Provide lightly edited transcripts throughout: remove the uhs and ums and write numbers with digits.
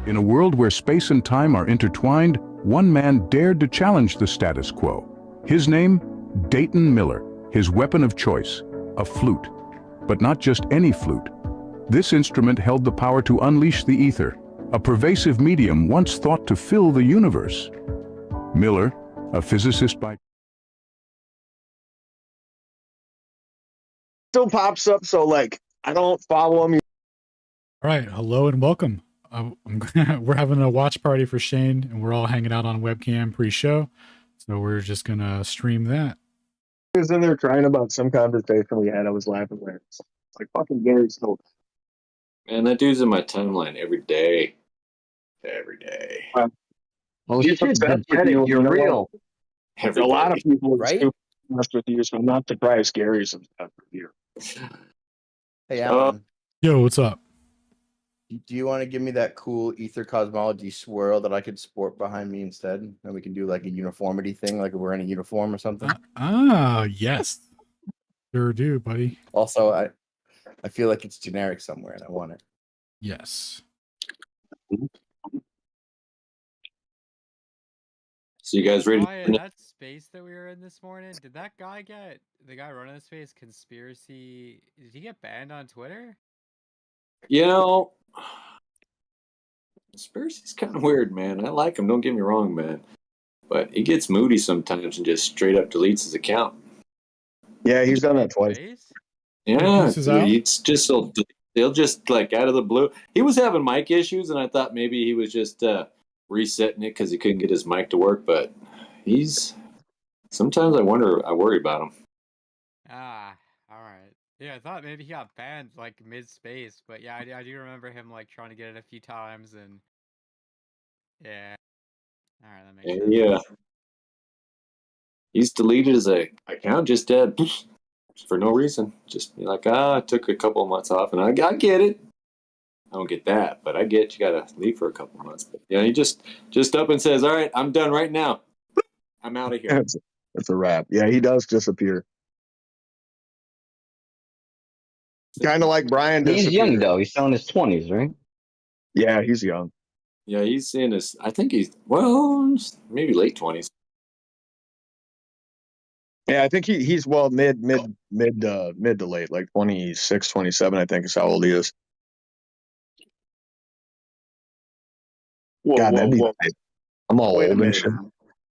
In a world where space and time are intertwined, one man dared to challenge the status quo. His name? Dayton Miller. His weapon of choice, a flute. But not just any flute. This instrument held the power to unleash the ether, a pervasive medium once thought to fill the universe. Miller, a physicist by... Still pops up, so like I don't follow him. All right, hello and welcome. We're having a watch party for Shane, and we're all hanging out on webcam pre-show, so we're just gonna stream that. He was in there crying about some conversation we had. I was laughing there. It's like fucking Gary Stokes. Man, that dude's in my timeline every day. Every day. Well, shit, you're real. Every a lot of day. people are Right? super impressed with you, so I'm not surprised Gary's impressed with you. Hey, Alan, Yo, what's up? do you want to give me that cool Aether Cosmology swirl that I could sport behind me instead? And we can do like a uniformity thing, like we're in a uniform or something. Yes. Sure do, buddy. Also, I feel like it's generic somewhere and I want it. Yes. So you guys ready? Oh, yeah, that space that we were in this morning, did that guy get, the guy running the space, conspiracy, did he get banned on Twitter? You know, conspiracy's kind of weird, man. I like him, don't get me wrong, man. But he gets moody sometimes and just straight up deletes his account. Yeah, he's done that twice. Space? Yeah, This is out? it's just so he'll just like out of the blue. He was having mic issues, and I thought maybe he was just resetting it because he couldn't get his mic to work. But he's sometimes I worry about him. Ah, alright. Yeah, I thought maybe he got banned like mid-space, but yeah, I do remember him like trying to get it a few times and yeah. Alright, that makes sense. Yeah, he's deleted his account just dead for no reason. Just be like, I took a couple of months off, and I get it. I don't get that, but I get you gotta leave for a couple of months. But yeah, he just up and says, "All right, I'm done right now. I'm out of here." That's a wrap. Yeah, he does disappear. Kind of like Brian He's disappeared. young though. He's still in his 20s, right? Yeah, he's young. Yeah, he's in his. I think he's maybe late 20s. Yeah, I think he's well mid to late, like 26, 27, I think is how old he is. Whoa, God, that'd be whoa. nice. I'm all Wait a old and minute. shit.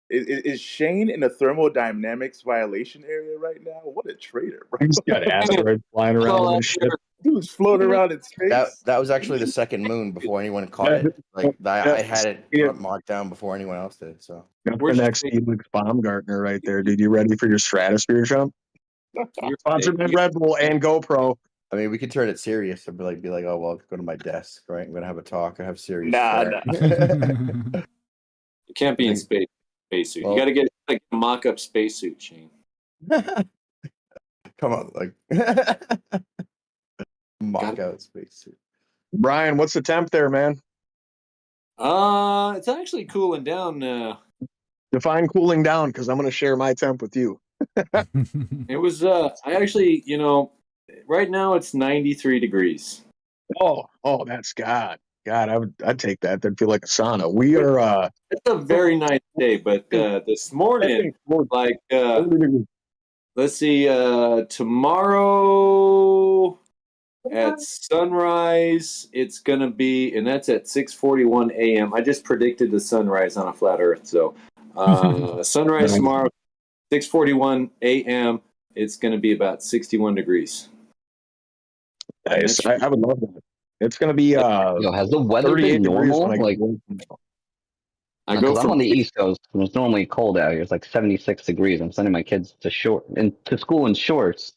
Is Shane in the thermodynamics violation area right now? What a traitor, bro. He's got asteroids flying around and shit. He was floating around in space. That was actually the second moon before anyone caught it. Like I had it marked down before anyone else did. So That's the next Felix Baumgartner right there, dude. You ready for your stratosphere jump? Sponsored by Red Bull and GoPro. I mean, we could turn it serious and be like, oh well, go to my desk, right? I'm gonna have a talk. I have serious. Nah. You can't be in spacesuit. Well- You got to get like a mock-up spacesuit, Shane. Come on, like mock out spacesuit. Brian, what's the temp there, man? It's actually cooling down. Define cooling down, because I'm going to share my temp with you. It was. I actually, right now it's 93 degrees. Oh, that's God, I'd take that. That'd feel like a sauna. We are. It's a very nice day, but this morning, like, let's see, tomorrow at sunrise, it's gonna be, and that's at 6:41 a.m. I just predicted the sunrise on a flat Earth, so sunrise tomorrow, 6:41 a.m. It's gonna be about 61 degrees. Nice. I would love that. It's gonna be has the weather been normal? Like, I go I'm on the East Coast, and it's normally cold out here. It's like 76 degrees. I'm sending my kids to school in shorts.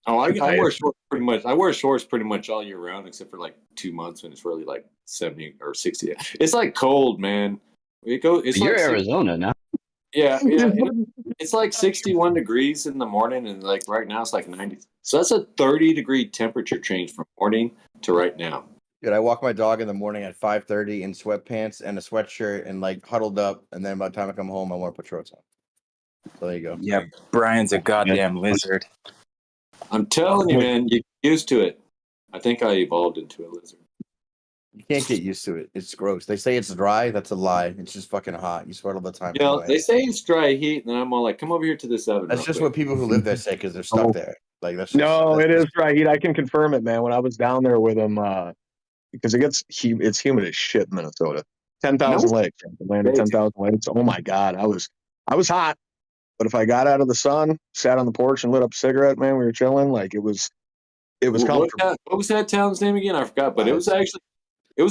Oh, I wear shorts pretty much. I wear shorts pretty much all year round, except for like 2 months when it's really like 70 or 60. It's like cold, man. It's You're like Arizona now. Yeah. It's like 61 degrees in the morning, and like right now it's like 90. So that's a 30-degree temperature change from morning to right now. Dude, I walk my dog in the morning at 5:30 in sweatpants and a sweatshirt and like huddled up, and then by the time I come home, I want to put shorts on. So there you go. Yeah, Brian's a goddamn lizard. I'm telling you, man, you get used to it. I think I evolved into a lizard. can't get used to it. It's gross. They say it's dry. That's a lie. It's just fucking hot. You sweat all the time. You know, anyway. they say it's dry heat, and then I'm all like, come over here to this oven. That's real just quick. what people who live there say because they're stuck there. Like that's just, No, that's it is dry heat. I can confirm it, man. When I was down there with him, because it's humid as shit in Minnesota. 10,000 lakes. Landed 10,000 lakes. Oh my God, I was hot. But if I got out of the sun, sat on the porch and lit up a cigarette, man, we were chilling. Like it was comfortable. What was that town's name again? I forgot, but it was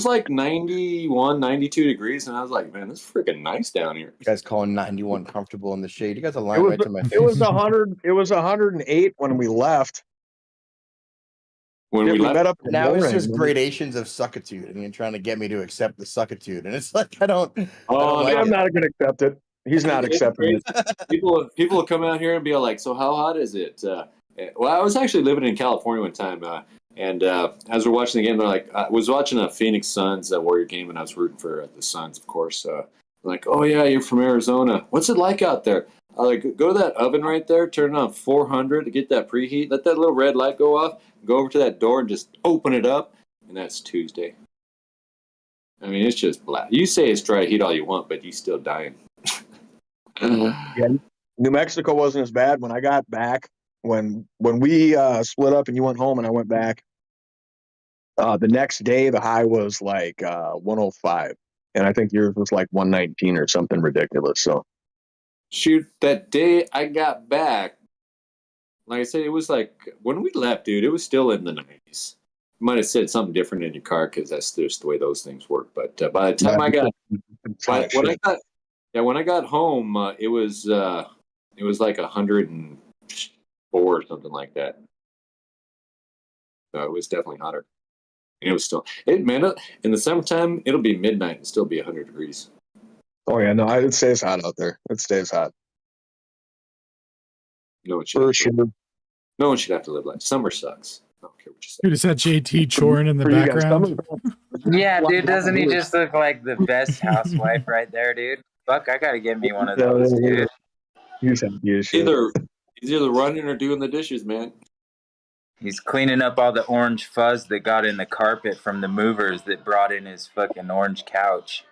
like 91, 92 degrees, and I was like, man, this is freaking nice down here. You guys calling 91 comfortable in the shade. You guys are lying right to my face. It was 100. It was 108 when we left. When we met up. Now it's just gradations of suckitude, and you're trying to get me to accept the suckitude, and it's like I don't. I'm not going to accept it. He's not accepting it. People will come out here and be like, so how hot is it? Well, I was actually living in California one time, and as we're watching the game, they're like, I was watching a Phoenix Suns Warrior game, and I was rooting for the Suns, of course. Like, oh yeah, you're from Arizona. What's it like out there? Like, go to that oven right there, turn it on 400 to get that preheat. Let that little red light go off. Go over to that door and just open it up, and that's Tuesday. I mean, it's just black. You say it's dry heat all you want, but you still dying. Yeah, New Mexico wasn't as bad when I got back. When we split up and you went home and I went back, the next day the high was like 105, and I think yours was like 119 or something ridiculous. So, shoot, that day I got back, like I said, it was like when we left, dude. It was still in the 90s. You might have said something different in your car because that's just the way those things work. But by the time when I got home, it was like 104 or something like that. So it was definitely hotter. And it was still in the summertime. It'll be midnight and still be 100 degrees. Oh yeah, no, it stays hot out there. It stays hot. No one should have to live like summer sucks. I don't care what you say. Dude, is that JT choring in the background? Yeah, dude, doesn't he just look like the best housewife right there, dude? Fuck, I gotta get me one of those, dude. He's either running or doing the dishes, man. He's cleaning up all the orange fuzz that got in the carpet from the movers that brought in his fucking orange couch.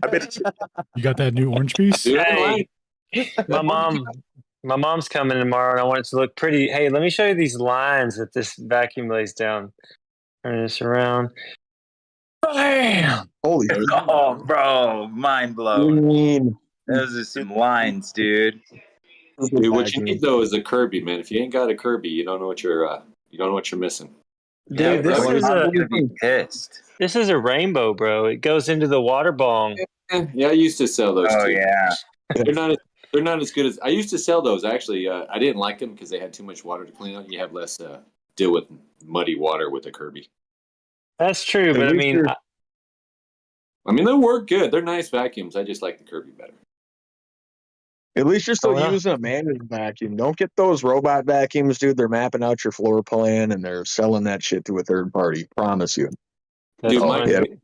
I bet You got that new orange piece? Hey, my mom's coming tomorrow, and I want it to look pretty. Hey, let me show you these lines that this vacuum lays down. Turn this around. Bam! Holy! Oh, bro, mind blown. Those are some lines, dude. Dude, what you need though is a Kirby, man. If you ain't got a Kirby, you don't know what you're missing. Dude, this is a rainbow, bro. It goes into the water bong. Yeah, I used to sell those too. Yeah. They're not as good as I used to sell those. Actually, I didn't like them because they had too much water to clean out. You have less deal with muddy water with a Kirby. That's true, but I mean, they work good. They're nice vacuums. I just like the Kirby better. At least you're still using a manual vacuum. Don't get those robot vacuums, dude. They're mapping out your floor plan and they're selling that shit to a third party. Promise you. Dude,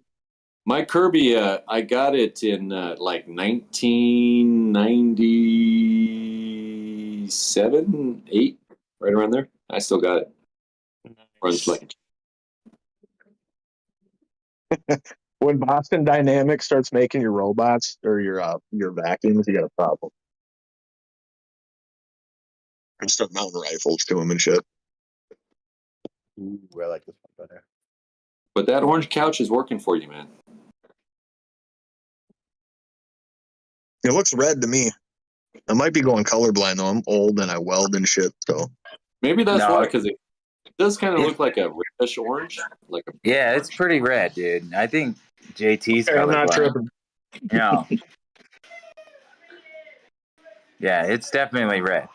my Kirby, I got it in like 1997, 8, right around there. I still got it. Runs like. When Boston Dynamics starts making your robots or your vacuums, you got a problem. And start mounting rifles to them and shit. Ooh, I like this one better. But that orange couch is working for you, man. It looks red to me. I might be going colorblind though. I'm old and I weld and shit. So maybe that's why, because it does kind of look like a reddish orange. Yeah, it's pretty red, dude. I think JT's I'm not tripping. No. Yeah, it's definitely red.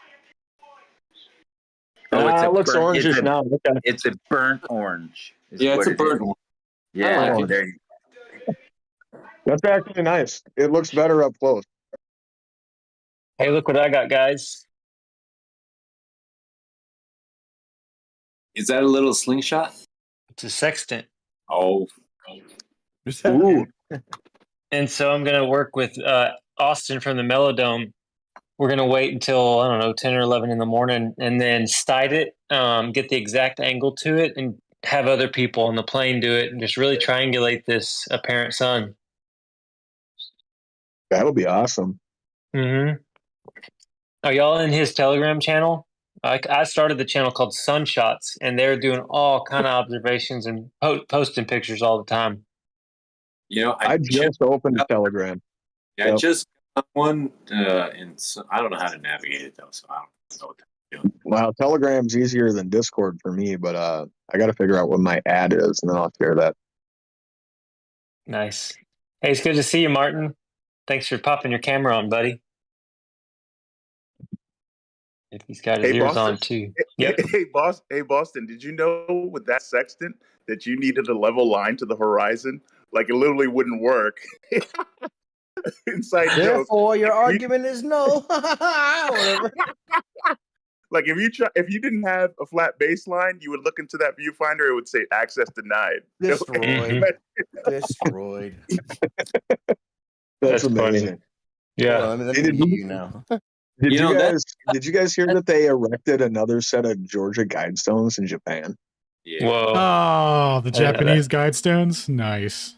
Oh, it looks orangish now. Okay. It's a burnt orange. Yeah, it's a burnt orange. Yeah, like that's actually nice. It looks better up close. Hey, look what I got, guys. Is that a little slingshot? It's a sextant. Oh. Ooh. And so I'm going to work with Austin from the Melodome. We're going to wait until, I don't know, 10 or 11 in the morning and then sight it, get the exact angle to it, and have other people on the plane do it and just really triangulate this apparent sun. That'll be awesome. Mm-hmm. Are y'all in his Telegram channel? I started the channel called Sunshots, and they're doing all kind of observations and posting pictures all the time. You know, I just opened the Telegram. Yeah, I just got one, and so, I don't know how to navigate it though, so I don't know what to do. Well, Telegram's easier than Discord for me, but I got to figure out what my ad is, and then I'll share that. Nice. Hey, it's good to see you, Martin. Thanks for popping your camera on, buddy. If he's got his ears on too. Yep. Hey, Boston, did you know with that sextant that you needed a level line to the horizon? Like it literally wouldn't work. Inside joke. Therefore, your argument is no. Whatever. Like if you didn't have a flat baseline, you would look into that viewfinder. It would say access denied. Destroyed. Destroyed. That's amazing. Funny. Yeah. Well, let me meet you now. Did you guys hear that they erected another set of Georgia guidestones in Japan? Yeah. Whoa. Oh, the Japanese guidestones? Nice.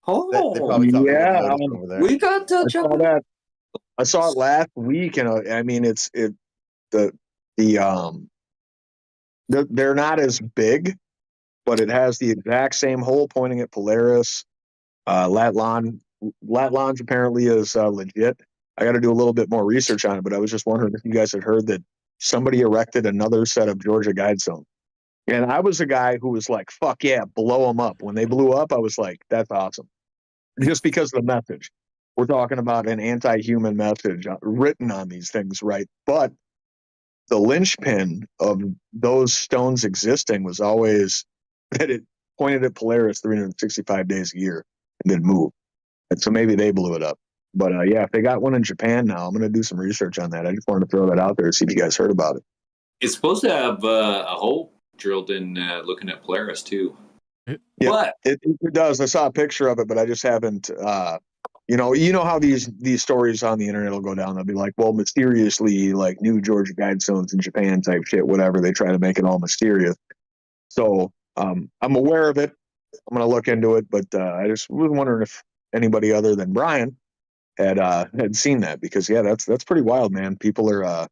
They probably thought we wouldn't notice over there. We got to saw that. I saw it last week, and I mean, they're not as big, but it has the exact same hole pointing at Polaris. Laton's apparently is legit. I got to do a little bit more research on it, but I was just wondering if you guys had heard that somebody erected another set of Georgia guidestones. And I was a guy who was like, fuck yeah, blow them up. When they blew up, I was like, that's awesome. Just because of the message. We're talking about an anti-human message written on these things, right? But the linchpin of those stones existing was always that it pointed at Polaris 365 days a year and didn't move. And so maybe they blew it up. But yeah, if they got one in Japan now, I'm going to do some research on that. I just wanted to throw that out there to see if you guys heard about it. It's supposed to have a hole drilled in looking at Polaris too. Yeah, it does. I saw a picture of it, but I just haven't. You know how these stories on the internet will go down. They'll be like, well, mysteriously, like new Georgia guidestones in Japan type shit, whatever. They try to make it all mysterious. So I'm aware of it. I'm going to look into it, but I just was wondering if anybody other than Brian had seen that, because yeah, that's pretty wild, man. People are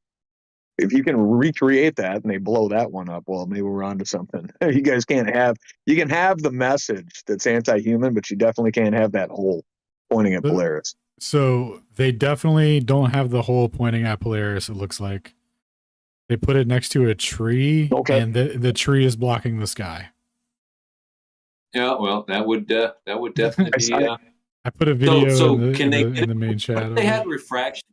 if you can recreate that and they blow that one up, well, maybe we're onto something. You guys can have the message that's anti-human, but you definitely can't have that hole pointing at Polaris. So they definitely don't have the hole pointing at Polaris. It looks like they put it next to a tree, and the tree is blocking the sky. Yeah, well, that would definitely be. I put a video in the main chat. They had refraction.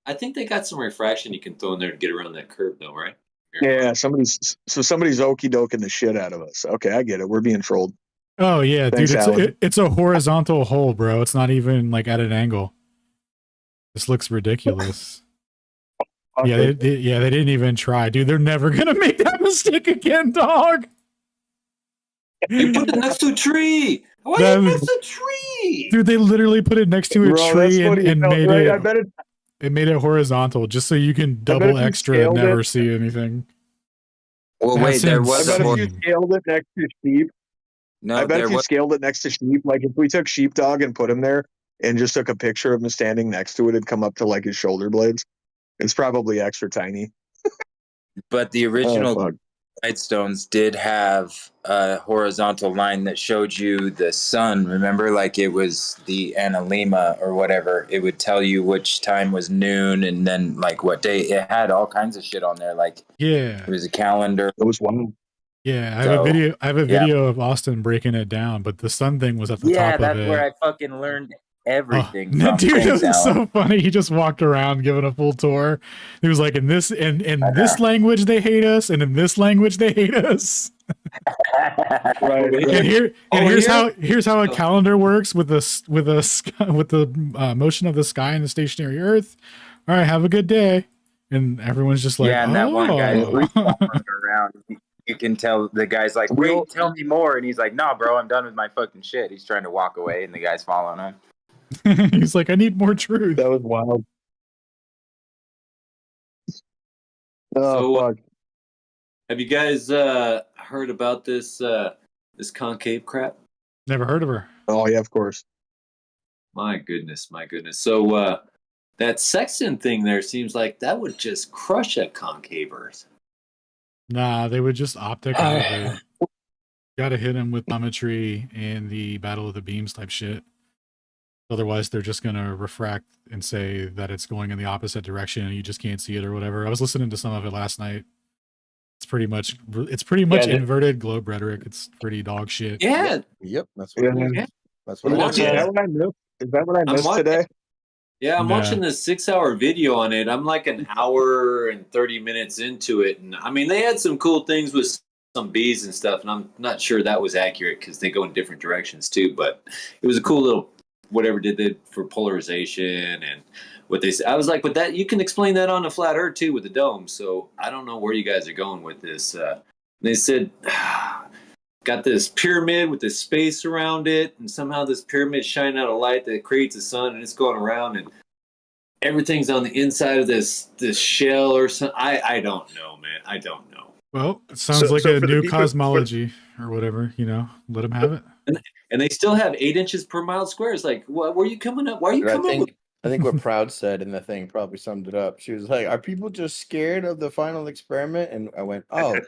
I think they got some refraction you can throw in there to get around that curve, though, right? Yeah, somebody's okie doking the shit out of us. Okay, I get it. We're being trolled. Oh yeah, Thanks, dude, it's a horizontal hole, bro. It's not even like at an angle. This looks ridiculous. Yeah, they didn't even try, dude. They're never gonna make that mistake again, dog. You put it next to a tree. Why you next to a tree? Dude, they literally put it next to a tree and made it. I bet it made it horizontal just so you can double extra and never see anything. Well, wait, there was I bet if you scaled it next to sheep. No, I bet if you scaled it next to sheep, like if we took sheepdog and put him there and just took a picture of him standing next to it, it'd come up to like his shoulder blades. It's probably extra tiny. But the original Guidestones did have a horizontal line that showed you the sun. Remember, like it was the analema or whatever. It would tell you which time was noon and then like what day. It had all kinds of shit on there. Like it was a calendar. It was one. Yeah, I have a video of Austin breaking it down, but the sun thing was at the top of it. Yeah, that's where I fucking learned everything. Dude, it was so funny. He just walked around giving a full tour. He was like, in this language they hate us, and in this language they hate us. Right. And here's how a calendar works with the motion of the sky and the stationary Earth. All right, have a good day. And everyone's just like, and that one guy around. You can tell the guy's like, wait, tell me more. And he's like, nah, bro, I'm done with my fucking shit. He's trying to walk away, and the guy's following him. He's like, I need more truth. That was wild. Have you guys heard about this this concave crap? Never heard of her. Oh yeah, of course. My goodness, my goodness. So that sextant thing there seems like that would just crush a concave Earth. Nah, they would just optic out of it. Gotta hit him with geometry and the battle of the beams type shit. Otherwise, they're just gonna refract and say that it's going in the opposite direction and you just can't see it or whatever. I was listening to some of it last night. It's pretty much inverted globe rhetoric. It's pretty dog shit. Yeah. Yep. That's what it is. Yeah. That's what I'm it watching is. Is that what I missed? Is that what I missed watching- today? Yeah, I'm No. watching this 6-hour video on it. I'm like an hour and 30 minutes into it. And I mean, they had some cool things with some bees and stuff. And I'm not sure that was accurate because they go in different directions too. But it was a cool little whatever did for polarization and what they said. I was like, but that you can explain that on a flat Earth too with the dome. So I don't know where you guys are going with this. They said, got this pyramid with this space around it, and somehow this pyramid shining out a light that creates a sun, and it's going around, and everything's on the inside of this shell or something. I don't know, man. I don't know. Well, it sounds like so a for the new people- cosmology or whatever. Let them have it. And they still have 8 inches per mile square. It's like, where are you coming up? Why are you But coming up? I think what Proud said in the thing probably summed it up. She was like, "Are people just scared of the final experiment?" And I went, "Oh,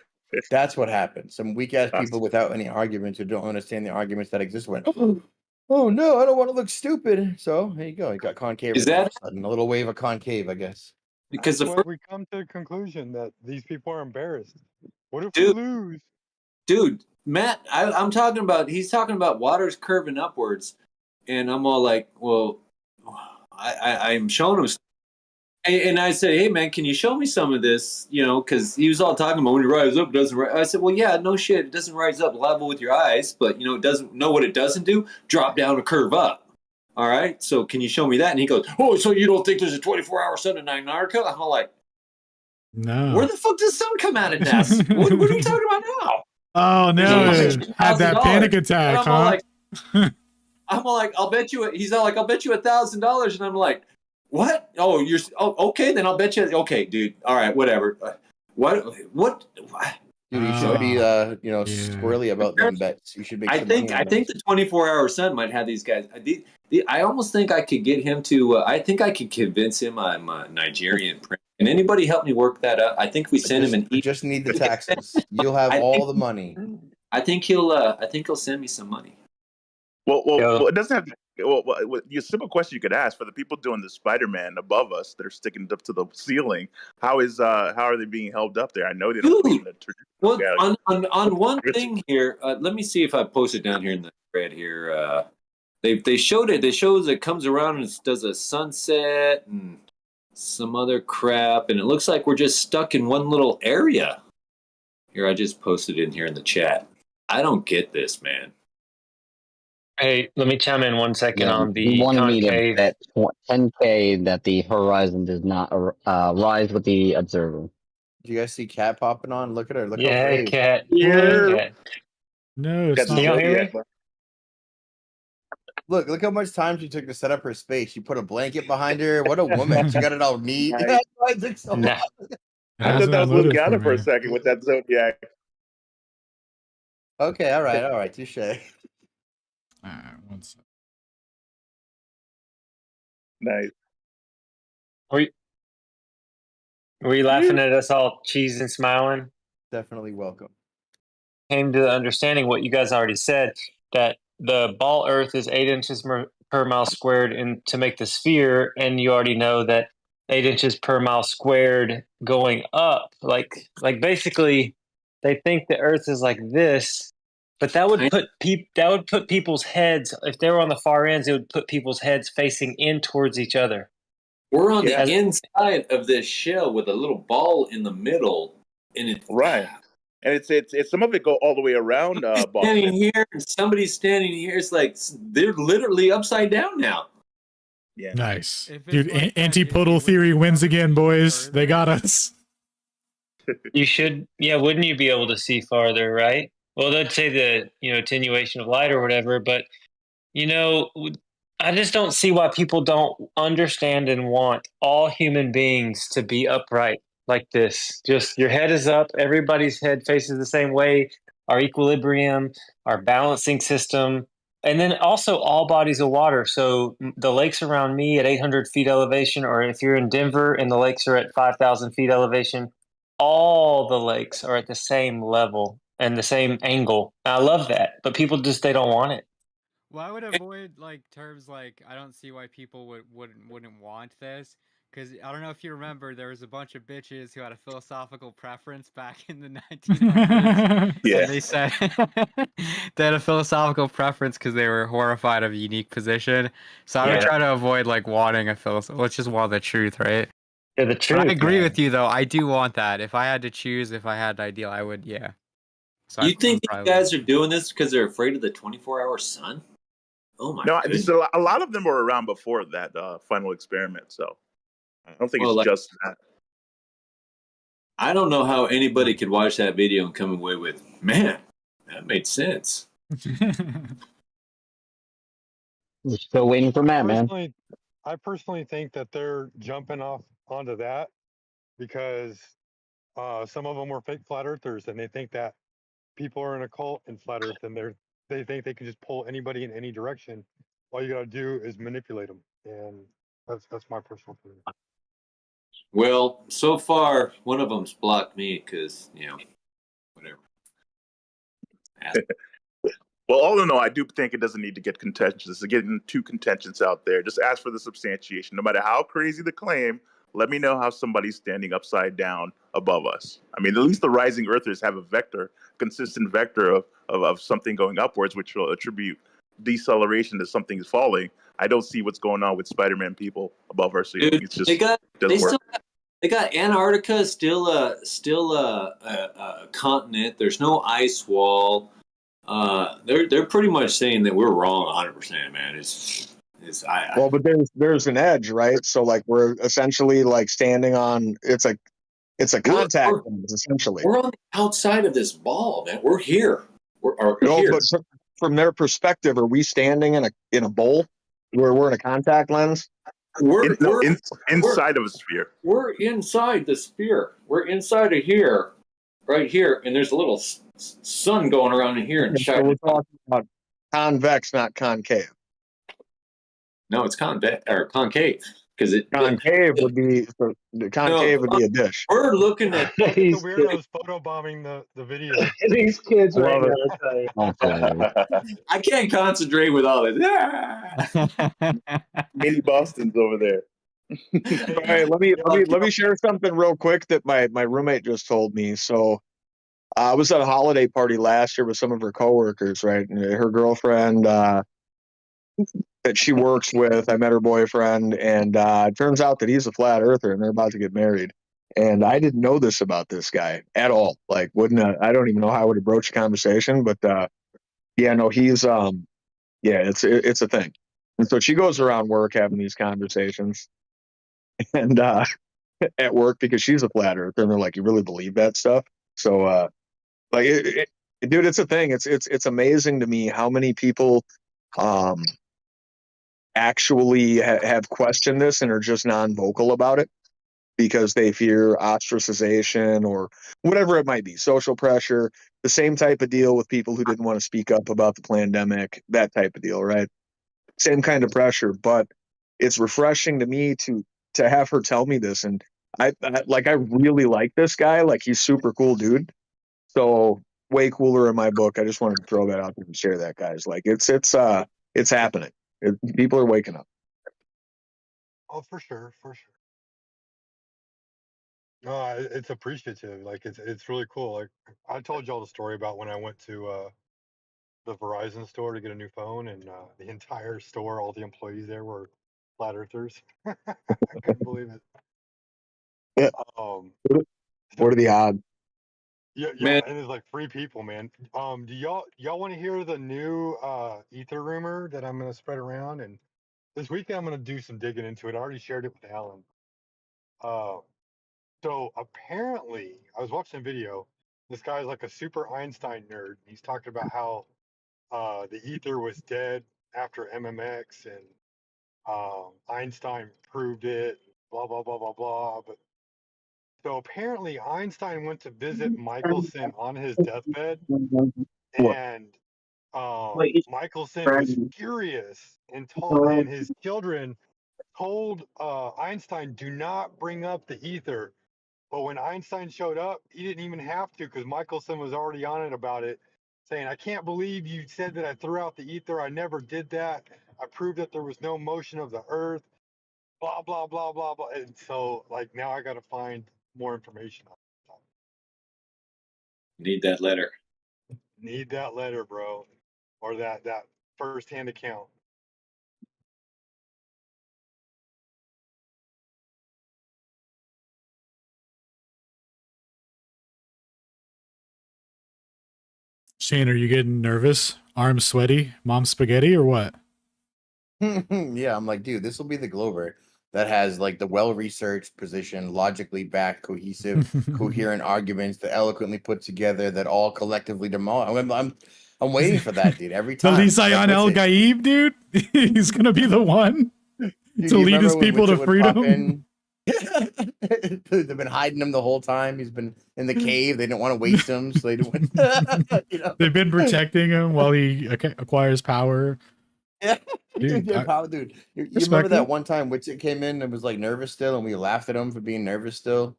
that's what happened." Some weak ass people without any arguments who don't understand the arguments that exist went, "Oh no, I don't want to look stupid." So there you go. You got concave. Is that- all of a sudden, a little wave of concave? I guess. Because That's the why first, we come to the conclusion that these people are embarrassed. What if Dude. we lose? dude, Matt, I'm talking about. He's talking about water's curving upwards, and I'm all like, well, I'm showing him. And I said, hey, man, can you show me some of this? Because he was all talking about when it rises up, it doesn't rise. I said, well, yeah, no shit. It doesn't rise up level with your eyes, but, it doesn't know what it doesn't do? Drop down or curve up. All right. So can you show me that? And he goes, oh, so you don't think there's a 24-hour sun in Antarctica? I'm all like, No. where the fuck does the sun come out of that? what are we talking about now? Oh no! He's Had that $1,000. panic And attack, I'm all huh? like, I'll bet you. He's all like, I'll bet you $1,000, and I'm like, what? Oh, okay. Then I'll bet you. Okay, dude. All right, whatever. What? Dude, you should be squirrely about them bets. You should make. I some think money on the 24-hour sun might have these guys. I almost think I could get him to. I think I could convince him I'm a Nigerian prince. Can anybody help me work that up? I think we send him an. You just need the taxes. You'll have all the money. I think he'll send me some money. Well, it doesn't have to. Well, your simple question you could ask for the people doing the Spider-Man above us that are sticking up to the ceiling. How are they being held up there? I know they don't. Well, on one thing here, let me see if I posted down here in the thread here. They showed it. They shows it comes around and it does a sunset and some other crap, and it looks like we're just stuck in one little area. Here, I just posted in here in the chat. I don't get this, man. Hey, let me chime in 1 second Yeah, on the you wanted me to concave. bet 10K that the horizon does not rise with the observer. Do you guys see Cat popping on? Look at her. Look how Yeah, brave. cat. Yeah. Cat. No, it's Got Can not. y'all hear me? Zodiac. Look how much time she took to set up her space. She put a blanket behind her. What a woman. She got it all neat. Nice. That's why it took so Nah. long. It I thought hasn't that was unloaded Luciana for a me. second with that Zodiac. Okay, all right. Touche. Alright, 1 sec. Nice. Were you laughing at us all cheese and smiling? Definitely welcome. Came to the understanding what you guys already said, that the ball Earth is 8 inches per mile squared, and to make the sphere, and you already know that 8 inches per mile squared going up, like basically, they think the Earth is like this, but that would put people's heads, if they were on the far ends, it would put people's heads facing in towards each other. We're on Yeah. the inside of this shell with a little ball in the middle, and it Right. And it's some of it go all the way around. standing Boston. here and somebody's standing here. It's like they're literally upside down now. Yeah. Nice. If it's Dude, like that, antipodal you theory would wins probably again, see boys. further. They got us. You should, wouldn't you be able to see farther, right? Well, they'd say the, attenuation of light or whatever, but, I just don't see why people don't understand and want all human beings to be upright. like this. Just your head is up, everybody's head faces the same way, our equilibrium, our balancing system, and then also all bodies of water. So the lakes around me at 800 feet elevation, or if you're in Denver and the lakes are at 5,000 feet elevation, all the lakes are at the same level and the same angle. I love that, but people just, they don't want it. Well, I would avoid like terms like I don't see why people wouldn't want this, because I don't know if you remember there was a bunch of bitches who had a philosophical preference back in the 1900s, Yeah. and they said they had a philosophical preference because they were horrified of a unique position. So I would Yeah. try to avoid like wanting a philosophy. Let's just want the truth, right? Yeah, the But truth. I agree man. with you though. I do want that. If I had to choose, if I had an ideal, I would. Yeah. So You I think these probably guys are doing this because they're afraid of the 24-hour sun? Oh my No, goodness. a lot of them were around before that final experiment, so I don't think Well, it's like, just that. I don't know how anybody could watch that video and come away with, man, that made sense. We're still waiting for Matt, man. I personally think that they're jumping off onto that because some of them were fake flat earthers, and they think that people are in a cult in flat Earth, and they think they can just pull anybody in any direction. All you gotta do is manipulate them, and that's my personal opinion. Well, so far, one of them's blocked me because, whatever. Well, all in all, I do think it doesn't need to get contentious. It's getting too contentious out there. Just ask for the substantiation. No matter how crazy the claim, let me know how somebody's standing upside down above us. I mean, at least the rising earthers have a vector, consistent vector of something going upwards, which will attribute deceleration to something is falling. I don't see what's going on with Spider-Man people above our ceiling. Dude, It's just doesn't work. They got Antarctica still a continent. There's no ice wall. They're pretty much saying that we're wrong 100%, man. Well, but there's an edge, right? So like we're essentially like standing on it's a contact lens, essentially. We're on the outside of this ball, man. We're here. We're No, here. but from their perspective, are we standing in a bowl where we're in a contact lens? We're inside of a sphere. We're inside the sphere. We're inside of here, right here, and there's a little sun going around in here and So shining. we're talking about convex, not concave. No, it's convex or concave because concave would be a dish. We're looking at these weirdos photobombing the video. These kids right now. I can't concentrate with all this. Mini Boston's over there. All right, let me share something real quick that my roommate just told me. So I was at a holiday party last year with some of her coworkers, right? And her girlfriend that she works with, I met her boyfriend, and it turns out that he's a flat earther, and they're about to get married. And I didn't know this about this guy at all. Like, I don't even know how I would approach the conversation, but yeah, no, he's it's a thing. And so she goes around work having these conversations, and at work because she's a flat earther, and they're like, "You really believe that stuff?" So, like, dude, it's a thing. It's amazing to me how many people actually have questioned this and are just non-vocal about it because they fear ostracization or whatever it might be, social pressure. The same type of deal with people who didn't want to speak up about the pandemic, that type of deal, right? Same kind of pressure, but it's refreshing to me to have her tell me this. And I really like this guy. Like, he's super cool dude. So way cooler in my book. I just wanted to throw that out there and share that, guys. Like, it's happening. People are waking up. Oh, for sure. No, it's appreciative. Like, it's really cool. Like, I told y'all the story about when I went to the Verizon store to get a new phone, and the entire store, all the employees there were flat earthers. I couldn't believe it. Yeah. What are the odds? Yeah, Man. and there's like 3 people, man. Do y'all want to hear the new Aether rumor that I'm gonna spread around? And this weekend I'm gonna do some digging into it. I already shared it with Alan. So apparently, I was watching a video. This guy's like a super Einstein nerd. He's talking about how the Aether was dead after MMX, and Einstein proved it. Blah blah blah blah blah. But So apparently Einstein went to visit Michelson on his deathbed, What? and Michelson was furious and his children told Einstein, do not bring up the ether. But when Einstein showed up, he didn't even have to, because Michelson was already on it about it, saying, I can't believe you said that I threw out the ether. I never did that. I proved that there was no motion of the earth, blah, blah, blah, blah, blah. And so, like, now I got to find more information. Need that letter. Need that letter, bro, or that first-hand account. Shane, are you getting nervous? Arms sweaty? Mom spaghetti or what? Yeah, I'm like, dude, this will be the Glover that has like the well-researched position, logically backed, cohesive, coherent arguments that eloquently put together that all collectively demolish. I'm waiting for that, dude. Every The time. Lisayan El Gaib, dude. He's gonna be the one Dude, to you lead his remember when people to Witcher would pop freedom. in? They've been hiding him the whole time. He's been in the cave. They didn't want to waste him, so they didn't. You know? They've been protecting him while he acquires power. Yeah, Dude, dude. You remember that one time Witcher came in and was like nervous still, and we laughed at him for being nervous still,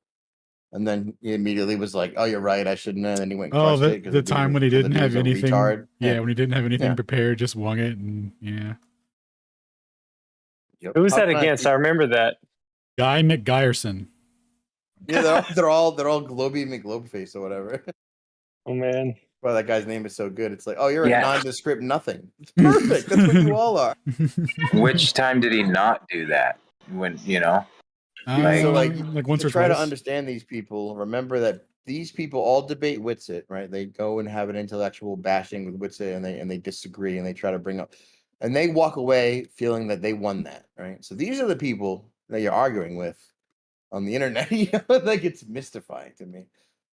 and then he immediately was like, "Oh, you're right, I shouldn't." And then he went. And crushed it the time when he didn't have anything. Yeah, when he didn't have anything prepared, just wung it, and yeah. Yep. Who was that against? I remember that. Guy McGuyerson. Yeah, they're all Globy McGlobeface or whatever. Oh man. Well, that guy's name is so good. It's like, oh, you're a nondescript nothing. It's perfect. That's what you all are. Which time did he not do that? When like once or try twice. to understand these people. Remember that these people all debate Witsit, right? They go and have an intellectual bashing with Witsit, and they disagree, and they try to bring up, and they walk away feeling that they won that, right? So these are the people that you're arguing with on the internet. Like, it's mystifying to me.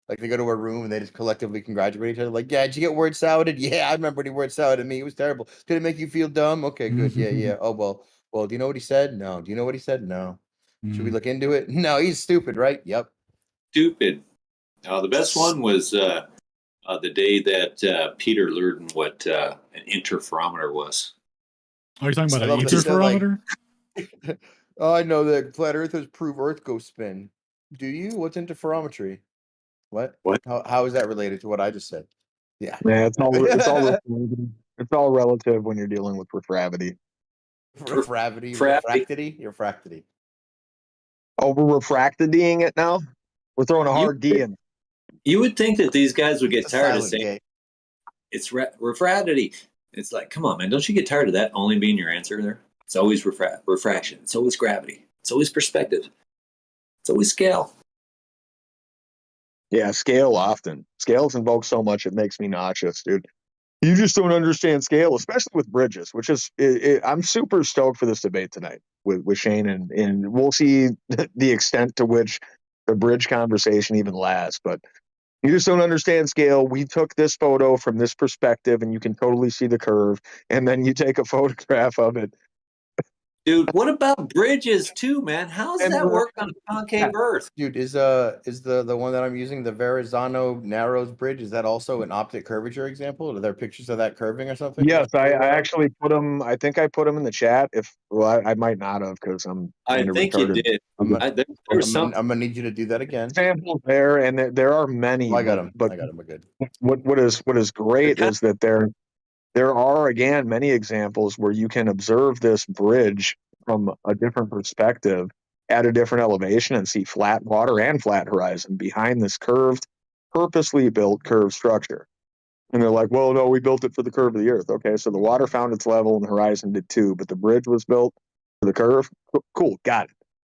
Like, they go to a room and they just collectively congratulate each other. Like, yeah, did you get word saladed? Yeah, I remember when he word saladed me. It was terrible. Did it make you feel dumb? Okay, good. Yeah. Oh, well, do you know what he said? No. Do you know what he said? No. Should we look into it? No, he's stupid, right? Yep. Stupid. The best one was the day that Peter learned what an interferometer was. Oh, you're talking about an interferometer? Oh, I know that flat earthers prove Earth goes spin. Do you? What's interferometry? What? How is that related to what I just said? Yeah. Yeah, it's all relative when you're dealing with refravity. Refractity. Oh, we're refractidying it now. We're throwing a hard D in. You would think that these guys would get tired of saying it's refractity. It's like, come on, man, don't you get tired of that only being your answer there? It's always refraction. It's always gravity. It's always perspective. It's always scale. Yeah, scale often. Scale's invoked so much it makes me nauseous, dude. You just don't understand scale, especially with bridges, which is I'm super stoked for this debate tonight with Shane, and we'll see the extent to which the bridge conversation even lasts. But you just don't understand scale. We took this photo from this perspective, and you can totally see the curve, and then you take a photograph of it. Dude, what about bridges too, man? How's that work on a concave Earth? Dude, is the one that I'm using, the Verrazano Narrows Bridge, is that also an optic curvature example? Are there pictures of that curving or something? Yes, I actually put them. I think I put them in the chat. I might not have, because I think you did. I'm gonna need you to do that again. Samples there, and there are many. I got them. But I got them. We're good. What is great is that there are, again, many examples where you can observe this bridge from a different perspective at a different elevation and see flat water and flat horizon behind this purposely built curved structure. And they're like, well, no, we built it for the curve of the Earth. Okay, so the water found its level and the horizon did too, but the bridge was built for the curve. Cool, got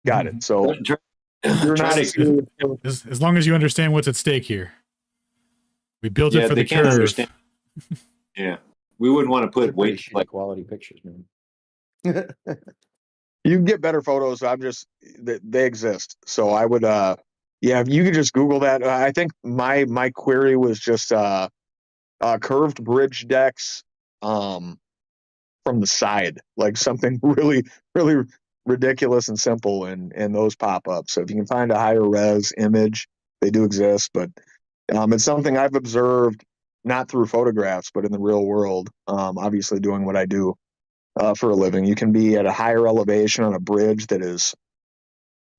it. So you're not as long as you understand what's at stake here. We built it for the curve. Understand. Yeah. We wouldn't want to put weight like quality pictures, man. You can get better photos. They exist. So I would, if you could just Google that. I think my query was just curved bridge decks from the side, like something really, really ridiculous and simple, and those pop up. So if you can find a higher res image, they do exist, but it's something I've observed not through photographs, but in the real world. Obviously, doing what I do for a living, you can be at a higher elevation on a bridge that is,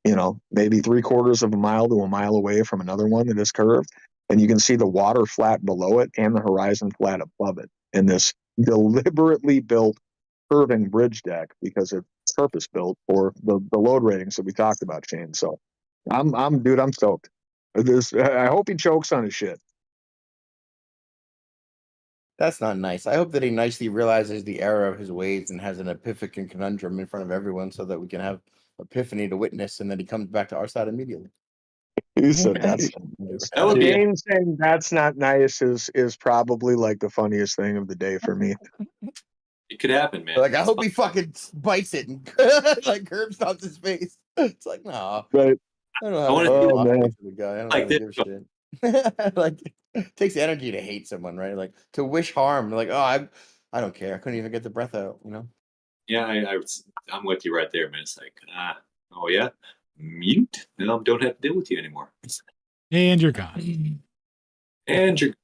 maybe 3/4 of a mile to a mile away from another one that is curved, and you can see the water flat below it and the horizon flat above it in this deliberately built curving bridge deck, because it's purpose built for the load ratings that we talked about, Shane. So I'm stoked. I hope he chokes on his shit. That's not nice. I hope that he nicely realizes the error of his ways and has an epiphany conundrum in front of everyone, so that we can have epiphany to witness, and then he comes back to our side immediately. He said that's not nice. That would be Shane saying that's not nice is probably like the funniest thing of the day for me. it could happen, man. Like, I hope he fucking bites it and like curb stomps his face. It's like, no. Right. I don't know I how wanna to Oh, man. the guy. I don't Like really give a shit. Like, it takes energy to hate someone, right? Like, to wish harm. Like, oh, I don't care. I couldn't even get the breath out, Yeah, I'm with you right there, man. It's like, oh yeah, mute. No, don't have to deal with you anymore. And you're gone. And you're,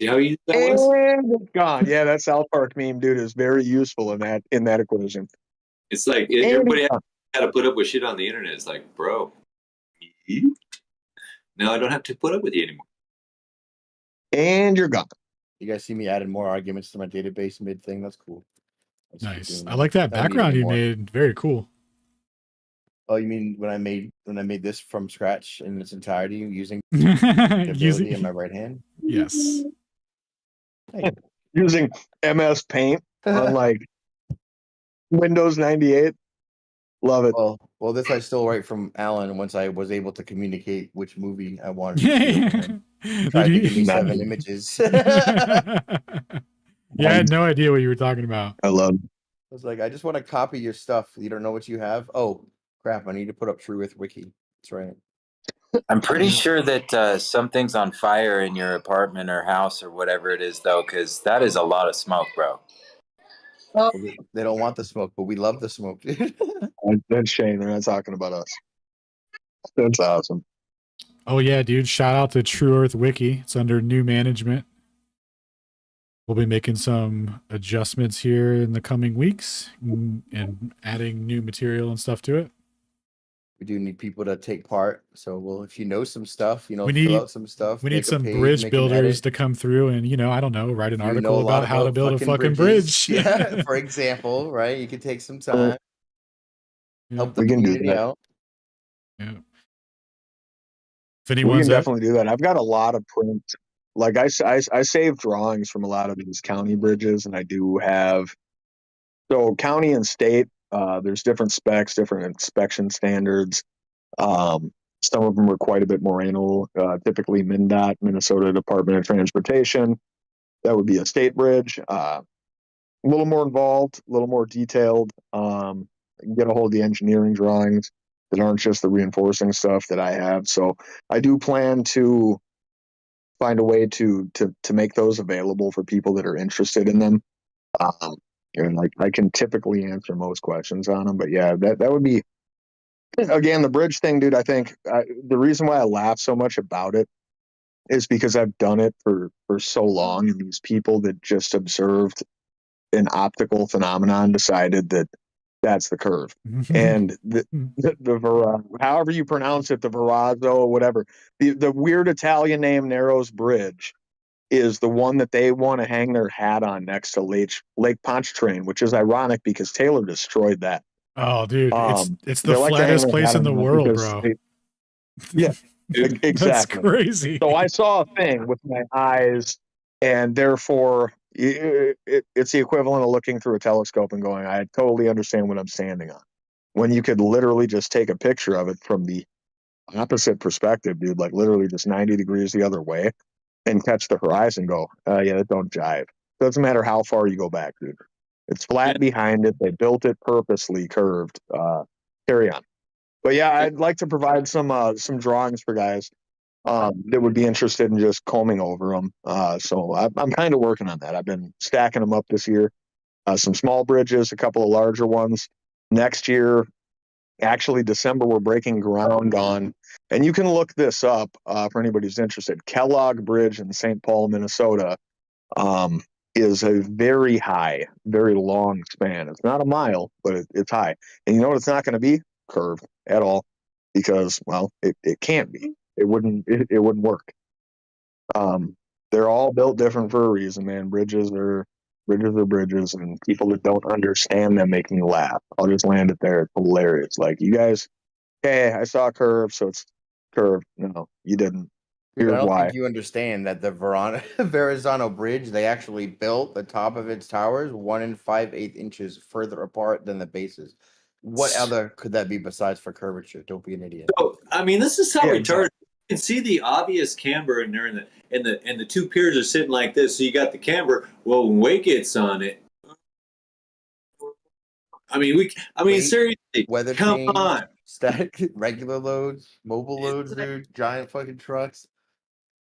see how easy that was? And it's gone. Yeah, that South Park meme, dude, is very useful in that equation. It's like And everybody it's gone. had to put up with shit on the internet. It's like, bro, mute. Now I don't have to put up with you anymore. And you're gone. You guys see me adding more arguments to my database mid thing? That's cool. Let's keep Nice. doing I like that I don't need background any you more. made. Very cool. Oh, you mean when I made this from scratch in its entirety using the ability in my right hand? Yes. Hey. Using MS Paint on like Windows 98. Love it. Well, this I stole right from Alan once I was able to communicate which movie I wanted to see for him. Tried to give me 7 images. Yeah, I had no idea what you were talking about. I love it. I was like, I just want to copy your stuff. You don't know what you have? Oh, crap. I need to put up True Earth Wiki. That's right. I'm pretty sure that something's on fire in your apartment or house or whatever it is, though, because that is a lot of smoke, bro. Well, they don't want the smoke, but we love the smoke, dude. That's Shane. They're not talking about us. That's awesome. Oh yeah, dude. Shout out to True Earth Wiki. It's under new management. We'll be making some adjustments here in the coming weeks and adding new material and stuff to it. We do need people to take part. So, if you know some stuff, We fill need- out some stuff. We make need a some page, bridge make an builders edit. to come through and, I don't know, write an You know article a lot about how to build a fucking bridges. bridge. Yeah, for example, right? You could take some time, help the We can do community that. out. Yeah. If We anyone's can definitely do that. I've got a lot of print. Like I save drawings from a lot of these county bridges, and I do have. So county and state, there's different specs, different inspection standards. Some of them are quite a bit more anal. Typically, MnDOT, Minnesota Department of Transportation. That would be a state bridge. A little more involved, a little more detailed. Get a hold of the engineering drawings that aren't just the reinforcing stuff that I have. So I do plan to find a way to make those available for people that are interested in them. And like I can typically answer most questions on them, but yeah, that would be, again, the bridge thing, dude. I think the reason why I laugh so much about it is because I've done it for so long, and these people that just observed an optical phenomenon decided that that's the curve. And the however you pronounce it, the Verrazzo, whatever, the weird Italian name Narrows Bridge is the one that they want to hang their hat on next to Lake Pontchartrain, which is ironic because Taylor destroyed that. Oh, dude, it's they the like to hang flattest their place hat in the on that world, because bro. yeah, That's exactly. crazy. So I saw a thing with my eyes, and therefore it's the equivalent of looking through a telescope and going, I totally understand what I'm standing on. When you could literally just take a picture of it from the opposite perspective, dude, like literally just 90 degrees the other way, and catch the horizon, go, yeah, that don't jive. Doesn't matter how far you go back, dude. It's flat behind it. They built it purposely curved. Carry on. But yeah, I'd like to provide some drawings for guys that would be interested in just combing over them. So I'm kind of working on that. I've been stacking them up this year. Some small bridges, a couple of larger ones. Next year, actually December, we're breaking ground on, and you can look this up for anybody who's interested. Kellogg Bridge in St. Paul, Minnesota, is a very high, very long span. It's not a mile, but it's high. And you know what it's not going to be? Curved at all, because, well, it can't be. It wouldn't work. They're all built different for a reason, man. Bridges are bridges, and people that don't understand them make me laugh. I'll just land it there. It's hilarious. Like, you guys, hey, I saw a curve, so it's curved. No, you didn't. Dude, Here's I don't why. think you understand that the Verrazano Bridge, they actually built the top of its towers 1 5/8 inches further apart than the bases. What other could that be besides for curvature? Don't be an idiot. So, I mean, this is how Yeah, retarded. You can see the obvious camber in there, and the two piers are sitting like this. So you got the camber. Well, when weight gets on it, I mean, Weight, seriously, weather come change, on. static, regular loads, mobile loads, dude, giant fucking trucks.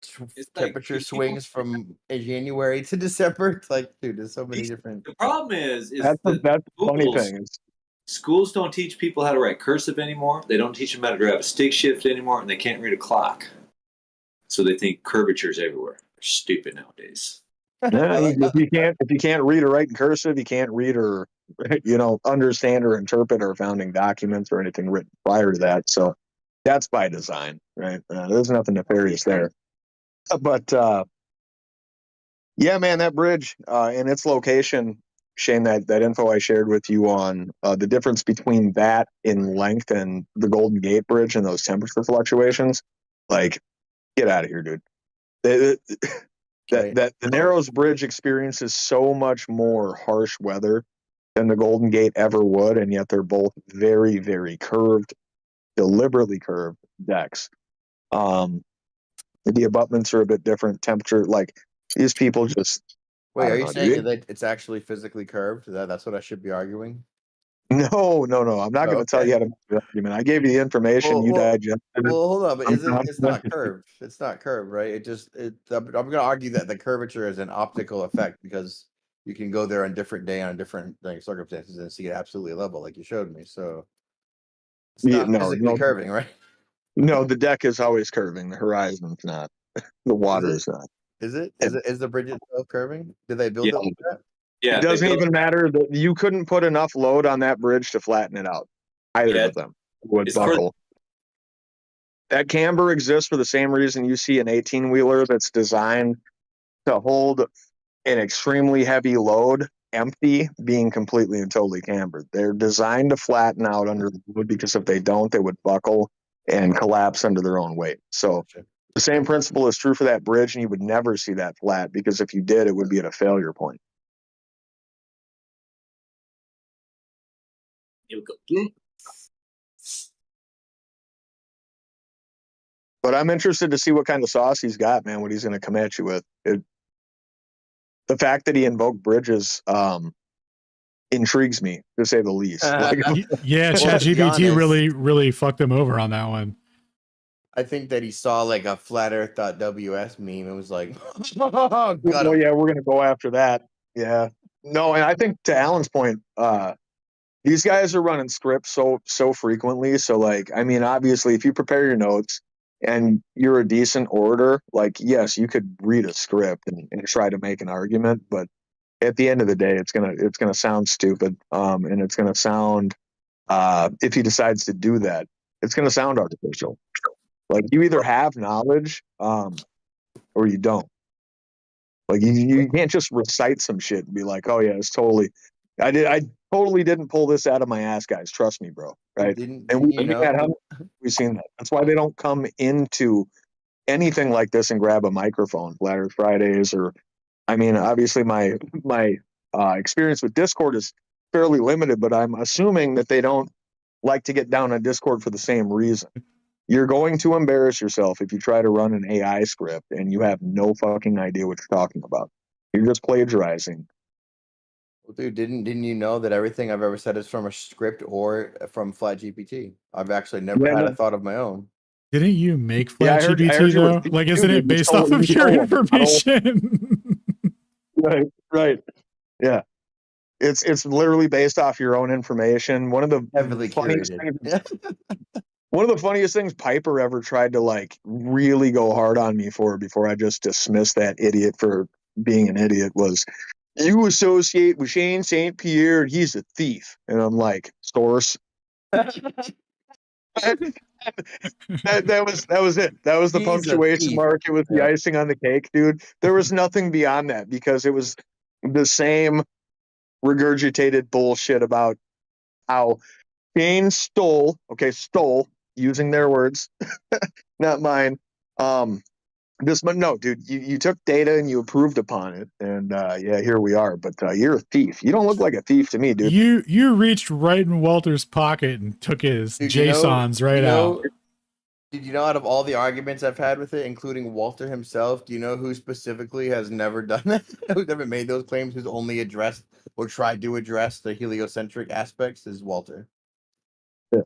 It's like, Temperature swings from January to December. It's like, dude, there's so many different. The problem is That's that the funny thing. schools don't teach people how to write cursive anymore. They don't teach them how to grab a stick shift anymore, and they can't read a clock. So they think curvature's everywhere. They're stupid nowadays. Yeah, if you can't read or write in cursive, you can't read or understand or interpret our founding documents or anything written prior to that. So that's by design, right? There's nothing nefarious there. But yeah, man, that bridge and its location, Shane, that info I shared with you on the difference between that in length and the Golden Gate Bridge and those temperature fluctuations, like, get out of here, dude. That the Narrows Bridge experiences so much more harsh weather than the Golden Gate ever would, and yet they're both very, very curved, deliberately curved decks. The abutments are a bit different. Temperature, like, these people just. Wait, are you saying that it's actually physically curved? That's what I should be arguing? No. I'm not going to tell you how to make the argument. I gave you the information. You digested it. Well, hold on, but it's not curved. It's not curved, right? I'm going to argue that the curvature is an optical effect because you can go there on different day on different circumstances and see it absolutely level, like you showed me. So it's not physically curving, right? No, the deck is always curving. The horizon's not. The water is not. Is it? Is the bridge itself curving? Did they build it like that? Yeah, it doesn't even matter that you couldn't put enough load on that bridge to flatten it out. Either of them would buckle. That camber exists for the same reason you see an 18-wheeler that's designed to hold an extremely heavy load empty, being completely and totally cambered. They're designed to flatten out under the load because if they don't, they would buckle and collapse under their own weight. So the same principle is true for that bridge, and you would never see that flat because if you did, it would be at a failure point. It would go. But I'm interested to see what kind of sauce he's got, man, what he's going to come at you with. The fact that he invoked bridges intrigues me, to say the least. Yeah, ChatGPT really fucked him over on that one. I think that he saw like a flat earth.ws meme and was like, oh, yeah, we're going to go after that. Yeah. No, and I think to Alan's point, these guys are running scripts so frequently. So, like, I mean, obviously, if you prepare your notes and you're a decent orator, like, yes, you could read a script and try to make an argument, but at the end of the day, it's gonna sound stupid, and it's gonna sound, if he decides to do that, it's gonna sound artificial. Like, you either have knowledge, or you don't. Like, you can't just recite some shit and be like, oh yeah, it's totally. I totally didn't pull this out of my ass, guys. Trust me, bro. Right? We've seen that. That's why they don't come into anything like this and grab a microphone. Flat Earth Fridays, or, I mean, obviously my experience with Discord is fairly limited, but I'm assuming that they don't like to get down on Discord for the same reason. You're going to embarrass yourself if you try to run an AI script and you have no fucking idea what you're talking about. You're just plagiarizing. Well, dude, didn't you know that everything I've ever said is from a script or from FlatGPT? I've actually never had a thought of my own. Didn't you make FlatGPT though? Like, isn't it based off of your information? Right. Yeah. It's literally based off your own information. One of the Heavily funniest curated. things, one of the funniest things Piper ever tried to like really go hard on me for before I just dismissed that idiot for being an idiot was, you associate with Shane St. Pierre and he's a thief. And I'm like, source. that was it. That was the He's a punctuation thief. mark. It was the Yeah. icing on the cake, dude. There was nothing beyond that because it was the same regurgitated bullshit about how Shane stole, using their words, not mine. But no, dude, you took data and you approved upon it, and yeah, here we are. But you're a thief. You don't look like a thief to me, dude. You reached right in Walter's pocket and took his Dude, JSONs out. Did you know out of all the arguments I've had with it, including Walter himself, do you know who specifically has never done that? Who's never made those claims, who's only addressed or tried to address the heliocentric aspects is Walter. Yeah.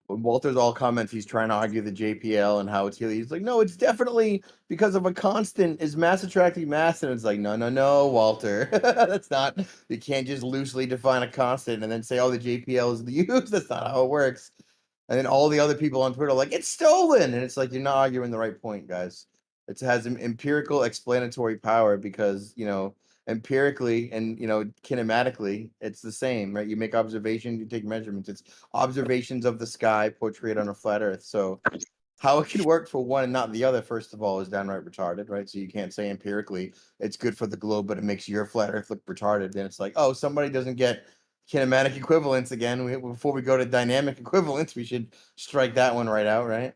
When Walter's all comments, he's trying to argue the JPL and how it's helio. He's like, no, it's definitely because of a constant is mass attracting mass. And it's like, no, Walter. That's not, you can't just loosely define a constant and then say, oh, the JPL is the use. That's not how it works. And then all the other people on Twitter are like, it's stolen. And it's like, you're not arguing the right point, guys. It has an empirical explanatory power because, empirically and, kinematically, it's the same, right? You make observations, you take measurements. It's observations of the sky portrayed on a flat Earth. So how it can work for one and not the other, first of all, is downright retarded, right? So you can't say empirically it's good for the globe, but it makes your flat Earth look retarded. Then it's like, oh, somebody doesn't get kinematic equivalence again. Before we go to dynamic equivalence, we should strike that one right out, right?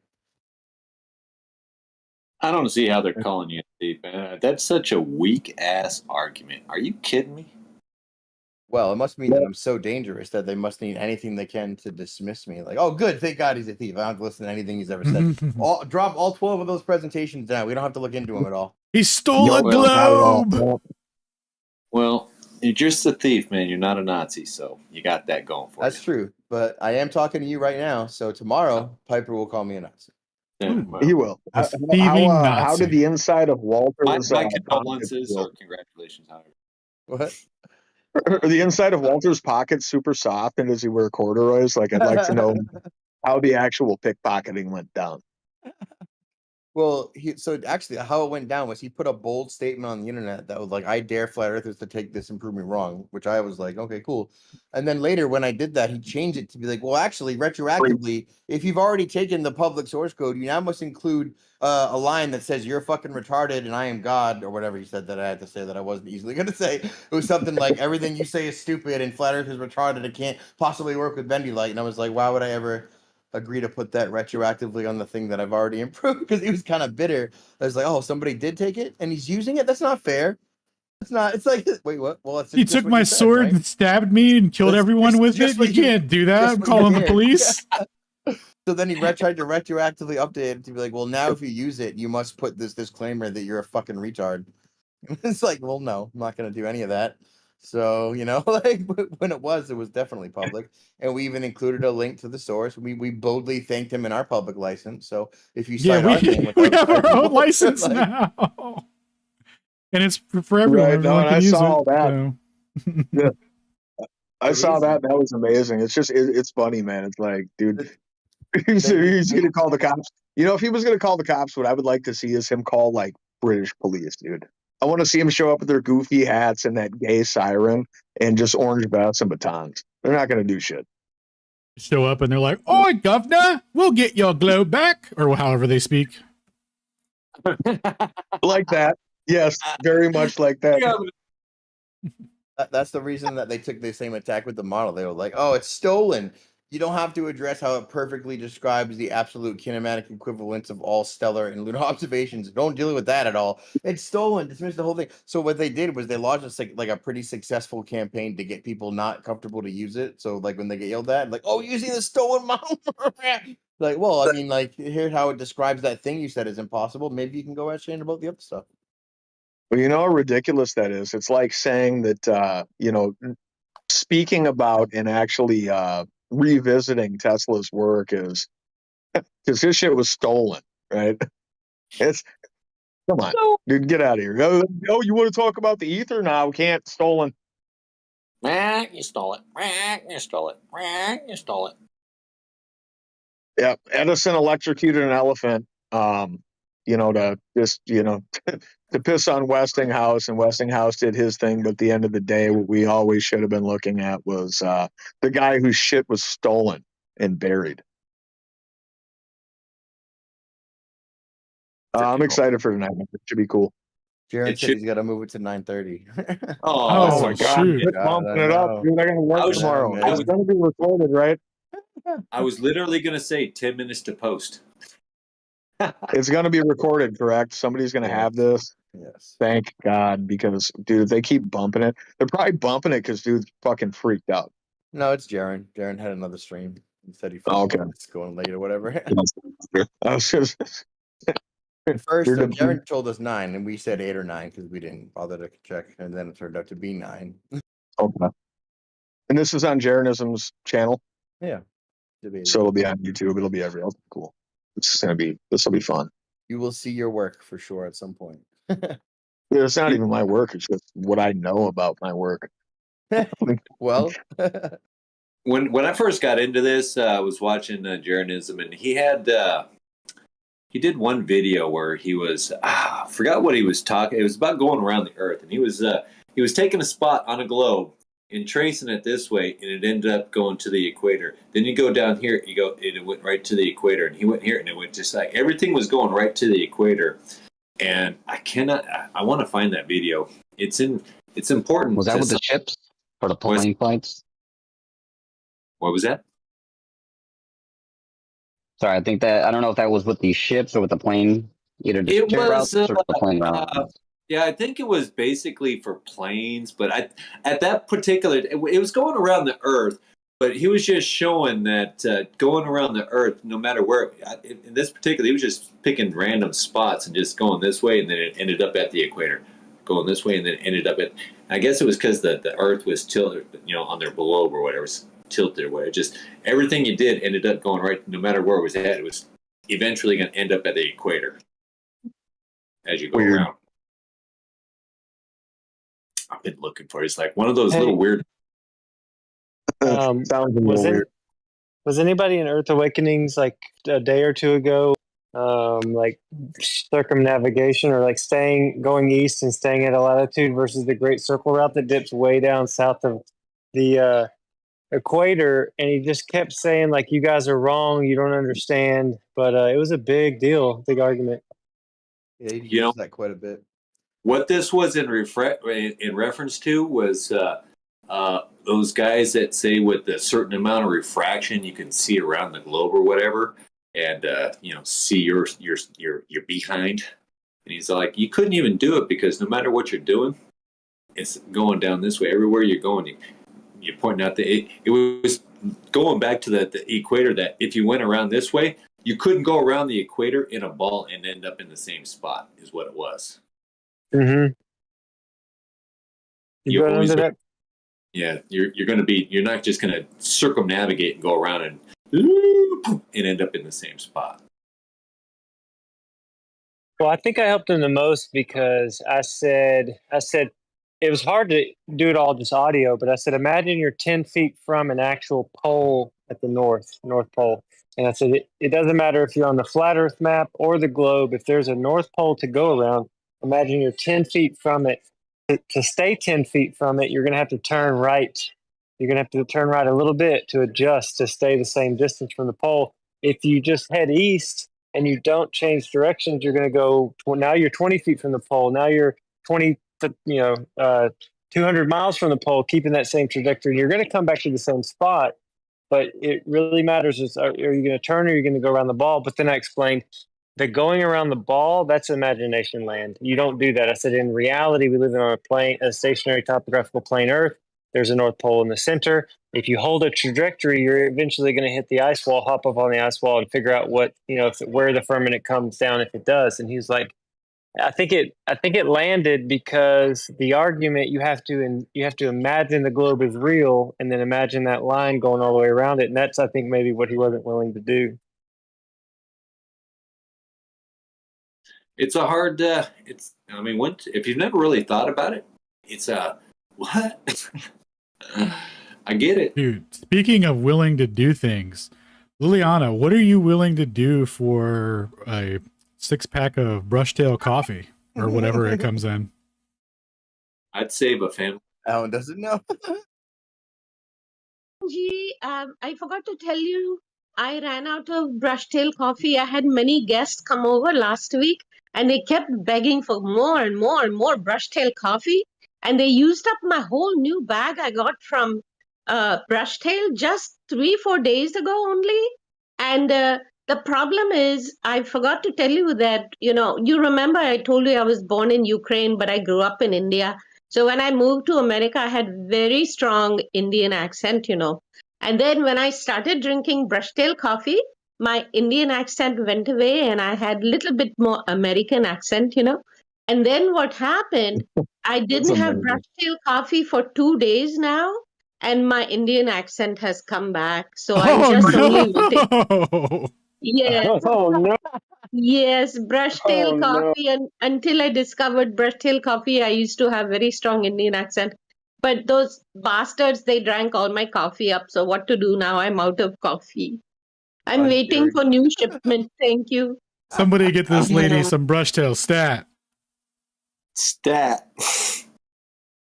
I don't see how they're calling you a thief, man. That's such a weak ass argument. Are you kidding me? Well, it must mean that I'm so dangerous that they must need anything they can to dismiss me. Like, oh, good, thank God he's a thief. I don't have to listen to anything he's ever said. Drop all 12 of those presentations down. We don't have to look into them at all. He stole a globe. Well, you're just a thief, man. You're not a Nazi, so you got that going for you. That's true, but I am talking to you right now. So tomorrow, Piper will call me a Nazi. Yeah, well, He will. How did the inside of Walter's my condolences or congratulations, however. What? Are the inside of Walter's pockets super soft, and does he wear corduroys? Like, I'd like to know how the actual pickpocketing went down. Well, so actually how it went down was he put a bold statement on the internet that was like, I dare flat earthers to take this and prove me wrong, which I was like, okay, cool. And then later when I did that, he changed it to be like, well, actually, retroactively, if you've already taken the public source code, you now must include a line that says you're fucking retarded and I am God, or whatever he said that I had to say that I wasn't easily going to say. It was something like everything you say is stupid and flat earth is retarded. It can't possibly work with bendy light. And I was like, why would I ever agree to put that retroactively on the thing that I've already improved? Because he was kind of bitter. I was like, oh, somebody did take it and he's using it? That's not fair. It's not. It's like, wait, what? Well, it's he took my sword and stabbed me and killed everyone with it. You can't do that. I'm calling the police. So then he tried to retroactively update it to be like, well, now if you use it, you must put this disclaimer that you're a fucking retard. It's like, well, no, I'm not going to do any of that. So, like when it was definitely public. And we even included a link to the source. We boldly thanked him in our public license. So if you cite our name with we have our own license now. And it's for everyone. Right, no, and I saw all that. So. Yeah. I saw that. That was amazing. It's just, it's funny, man. It's like, dude, he's going to call the cops. If he was going to call the cops, what I would like to see is him call like British police, dude. I want to see him show up with their goofy hats and that gay siren and just orange vests and batons. They're not going to do shit. Show up and they're like, "Oi, governor, we'll get your globe back," or however they speak. Like that. Yes, very much like that. That's the reason that they took the same attack with the model. They were like, oh, it's stolen. You don't have to address how it perfectly describes the absolute kinematic equivalence of all stellar and lunar observations. Don't deal with that at all. It's stolen. Dismiss the whole thing. So what they did was they launched like a pretty successful campaign to get people not comfortable to use it. So like when they get yelled at, like, oh, using the stolen model. Like, well, I mean, like, here's how it describes that thing you said is impossible. Maybe you can go ask Shane about the other stuff. Well, you know how ridiculous that is? It's like saying that, speaking about and actually revisiting Tesla's work is because his shit was stolen, right? Come on, dude, get out of here. Oh, you want to talk about the ether? No, we can't. Stolen. You stole it. You stole it. You stole it. Yeah, Edison electrocuted an elephant. To just to piss on Westinghouse, and Westinghouse did his thing. But at the end of the day, what we always should have been looking at was the guy whose shit was stolen and buried. I'm excited for tonight. It should be cool. Jaron said he's got to move it to 9:30. Oh my God! shoot. Quit bumping it up, dude. I gotta work tomorrow. It's gonna be recorded, right? I was literally going to say 10 minutes to post. It's gonna be recorded, correct? Somebody's gonna have this. Yes. Thank God, because dude, if they keep bumping it, they're probably bumping it because dude's fucking freaked out. No, it's Jaron. Jaron had another stream. He said he it's going late or whatever. I was just First, Jaron told us 9, and we said 8 or 9 because we didn't bother to check, and then it turned out to be 9. Okay. And this is on Jaronism's channel. Yeah. So it'll be on YouTube. It'll be everywhere. Cool. This will be fun. You will see your work for sure at some point. Yeah, it's not even my work. It's just what I know about my work. Well, when I first got into this, I was watching Jaronism, and he did one video where he was I forgot what he was talking. It was about going around the Earth, and he was taking a spot on a globe and tracing it this way, and it ended up going to the equator. Then you go down here, it went right to the equator, and he went here, and it went just like everything was going right to the equator. And I want to find that video. It's important. Was that with the ships or the plane flights? What was that? Sorry, I don't know if that was with the ships or with the plane, either the ship routes or the plane routes. Yeah, I think it was basically for planes, but at that particular, it was going around the Earth, but he was just showing that going around the Earth, no matter where, in this particular, he was just picking random spots and just going this way, and then it ended up at the equator. Going this way, and then it ended up at, I guess it was because the Earth was tilted, on their globe or whatever, was tilted or whatever. Just everything you did ended up going right, no matter where it was at, it was eventually going to end up at the equator as you go around. I've been looking for it. It's like one of those little weird. Sounds a little weird. Was anybody in Earth Awakenings like a day or two ago, like circumnavigation or like going east and staying at a latitude versus the Great Circle route that dips way down south of the equator? And he just kept saying like, you guys are wrong, you don't understand. But it was a big deal, big argument. Yeah, he uses that quite a bit. What this was in reference to was those guys that say with a certain amount of refraction you can see around the globe or whatever, and see your behind. And he's like, you couldn't even do it because no matter what you're doing, it's going down this way. Everywhere you're going, you're pointing out that it was going back to the equator. That if you went around this way, you couldn't go around the equator in a ball and end up in the same spot. Is what it was. Mm-hmm. You're not just going to circumnavigate and go around and end up in the same spot. Well, I think I helped him the most because I said it was hard to do it all just audio, but I said, imagine you're 10 feet from an actual pole at the North Pole. And I said, it doesn't matter if you're on the flat Earth map or the globe. If there's a North Pole to go around, imagine you're 10 feet from it. To stay 10 feet from it, you're going to have to turn right. You're going to have to turn right a little bit to adjust to stay the same distance from the pole. If you just head east and you don't change directions, you're going to go, now you're 20 feet from the pole. Now you're 200 miles from the pole, keeping that same trajectory. You're going to come back to the same spot. But it really matters is, are you going to turn or are you going to go around the ball? But then I explained that going around the ball, that's imagination land. You don't do that. I said, in reality, we live on a stationary topographical plane Earth. There's a North Pole in the center. If you hold a trajectory, you're eventually going to hit the ice wall, hop up on the ice wall, and figure out where the firmament comes down if it does. And he was like, I think it landed because the argument you have to imagine the globe is real and then imagine that line going all the way around it. And that's, I think, maybe what he wasn't willing to do. It's a hard. If you've never really thought about it, it's what. I get it. Dude, speaking of willing to do things, Liliana, what are you willing to do for a 6-pack of Brushtail Coffee or whatever it comes in? I'd save a family. Alan doesn't know. I forgot to tell you, I ran out of Brushtail Coffee. I had many guests come over last week, and they kept begging for more and more and more Brushtail Coffee. And they used up my whole new bag I got from Brushtail just 3-4 days ago only. And the problem is, I forgot to tell you that, you remember I told you I was born in Ukraine, but I grew up in India. So when I moved to America, I had very strong Indian accent, And then when I started drinking Brushtail coffee, my Indian accent went away and I had a little bit more American accent, And then what happened, I didn't have Brushtail coffee for 2 days now, and my Indian accent has come back. So I'm just only waiting. Yes. Oh no! Yes, Brushtail Oh no! coffee. And until I discovered Brushtail coffee, I used to have very strong Indian accent. But those bastards, they drank all my coffee up. So what to do now? I'm out of coffee. I'm waiting for new shipment. Thank you. Somebody get this lady some Brushtail stat. Stat.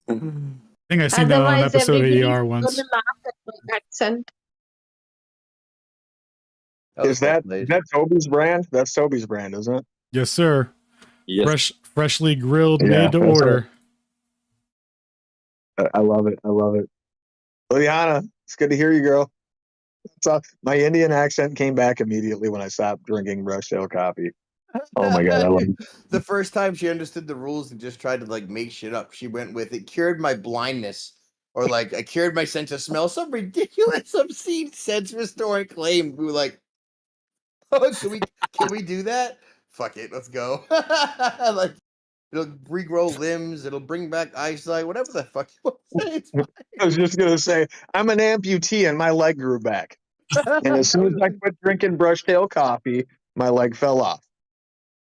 I think I seen that on an episode of ER once. Gonna laugh at my accent. Is that Toby's brand? That's Toby's brand, isn't it? Yes, sir. Yes. Freshly grilled, Yeah, made to that's order. I love it. I love it. Liliana, it's good to hear you, girl. So my Indian accent came back immediately when I stopped drinking Brushtail coffee. Oh my god, I love it. The first time she understood the rules and just tried to like make shit up, she went with it cured my blindness, or like I cured my sense of smell. Some ridiculous, obscene sense restoring claim. We were like, oh, can we do that? Fuck it, let's go. Like it'll regrow limbs, it'll bring back eyesight, whatever the fuck you want to say. It's fine. I was just gonna say I'm an amputee and my leg grew back. And as soon as I quit drinking Brushtail coffee, my leg fell off.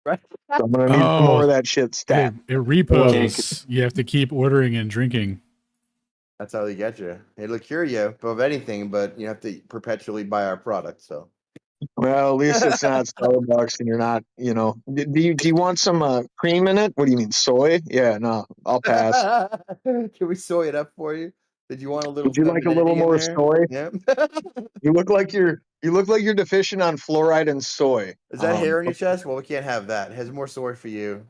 Right. So I'm gonna need some more of that shit stat. It repos. You have to keep ordering and drinking. That's how they get you. It'll cure you of anything, but you have to perpetually buy our product. So, Well, at least it's not Starbucks, and you're not. Do you want some cream in it? What do you mean, soy? Yeah, no, I'll pass. Can we soy it up for you? Did you want a little? Would you like a little more soy? Yeah. You look like you're deficient on fluoride and soy. Is that hair on your chest? Well, we can't have that. It has more soy for you.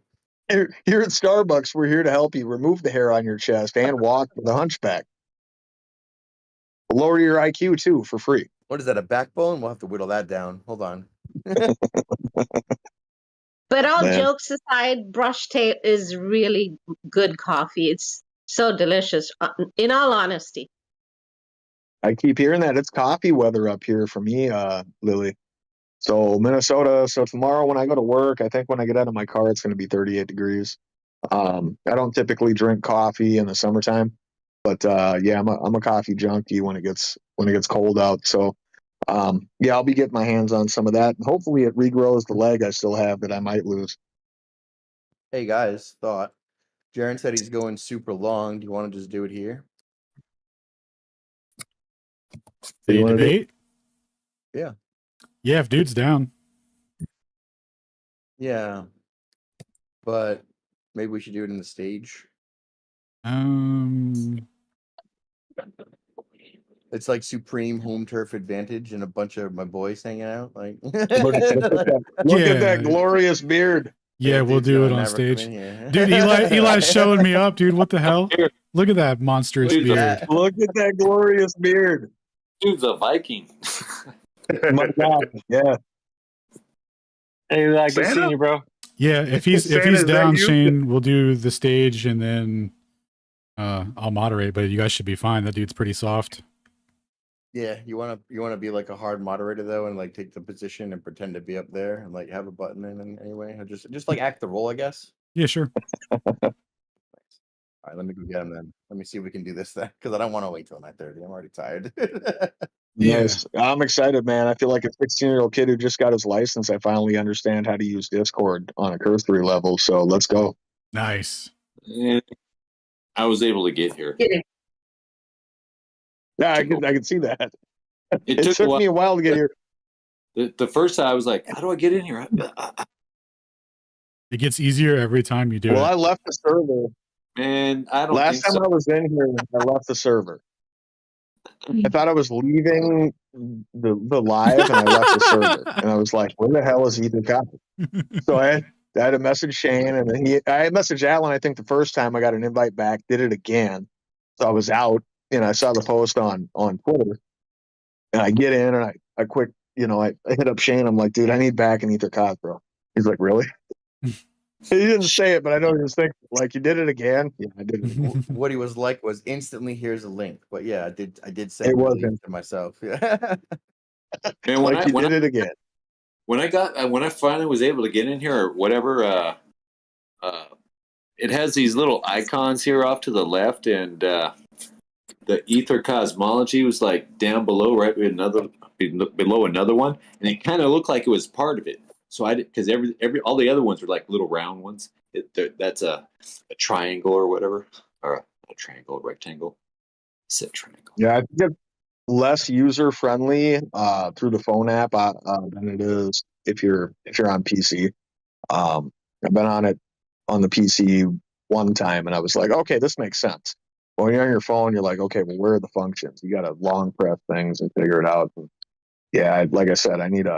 Here at Starbucks, we're here to help you remove the hair on your chest and walk with a hunchback. Lower your IQ too for free. What is that? A backbone? We'll have to whittle that down. Hold on. But all jokes aside, Brushtail is really good coffee. It's so delicious, in all honesty. I keep hearing that it's coffee weather up here for me, Lily. So Minnesota. So tomorrow when I go to work, I think when I get out of my car, it's going to be 38 degrees. I don't typically drink coffee in the summertime, but yeah, I'm a coffee junkie when it gets cold out. So yeah, I'll be getting my hands on some of that. Hopefully, it regrows the leg I still have that I might lose. Hey guys, thought. Jaren said he's going super long. Do you want to just do it here? Do you debate? Yeah. Yeah, if dude's down. Yeah. But maybe we should do it in the stage. It's like supreme home turf advantage and a bunch of my boys hanging out. Like look at that glorious beard. Yeah, we'll do it on stage. Dude, Eli's showing me up, dude. What the hell? Look at that monstrous beard. Look at that glorious beard. Dude's a Viking. My God, yeah. Hey, good seeing you, bro. Yeah, if he's down, Shane, we'll do the stage and then I'll moderate. But you guys should be fine. That dude's pretty soft. Yeah, you wanna be like a hard moderator though, and like take the position and pretend to be up there and like have a button in anyway, or just like act the role, I guess. Yeah, sure. All right, let me go get him then. Let me see if we can do this then, because I don't want to wait till 9:30. I'm already tired. Yes, I'm excited, man. I feel like a 16-year-old kid who just got his license. I finally understand how to use Discord on a cursory level. So let's go. Nice. I was able to get here. Yeah, I can see that. It It took took me a while to get here. The first time I was like, how do I get in here? It gets easier every time you do Well, it. I left the server. Man, I don't Last think time so. I was in here, I left the server. I thought I was leaving the live, and I left the server. And I was like, "Where the hell is Ether Coffee?" So I had to message Shane, and then I messaged Alan. I think the first time I got an invite back, did it again. So I was out, and I saw the post on Twitter, and I get in, and I quick, I hit up Shane. I'm like, "Dude, I need back an Ether Coffee, bro." He's like, "Really?" He didn't say it, but I know he was thinking, like, "You did it again?" Yeah, I did it again. What he was like was instantly, here's a link. But yeah, I did send It the wasn't. link to myself. Yeah. Man, Like, you did it again. When I finally was able to get in here or whatever, it has these little icons here off to the left, and the Ether Cosmology was like down below, right below another one, and it kind of looked like it was part of it. So I did, because all the other ones were like little round ones. That's a triangle or whatever, or a triangle, rectangle. Said triangle. Yeah, I think it's less user friendly through the phone app than it is if you're on PC. I've been on it on the PC one time, and I was like, okay, this makes sense. But when you're on your phone, you're like, okay, well, where are the functions? You got to long press things and figure it out. And yeah, like I said, I need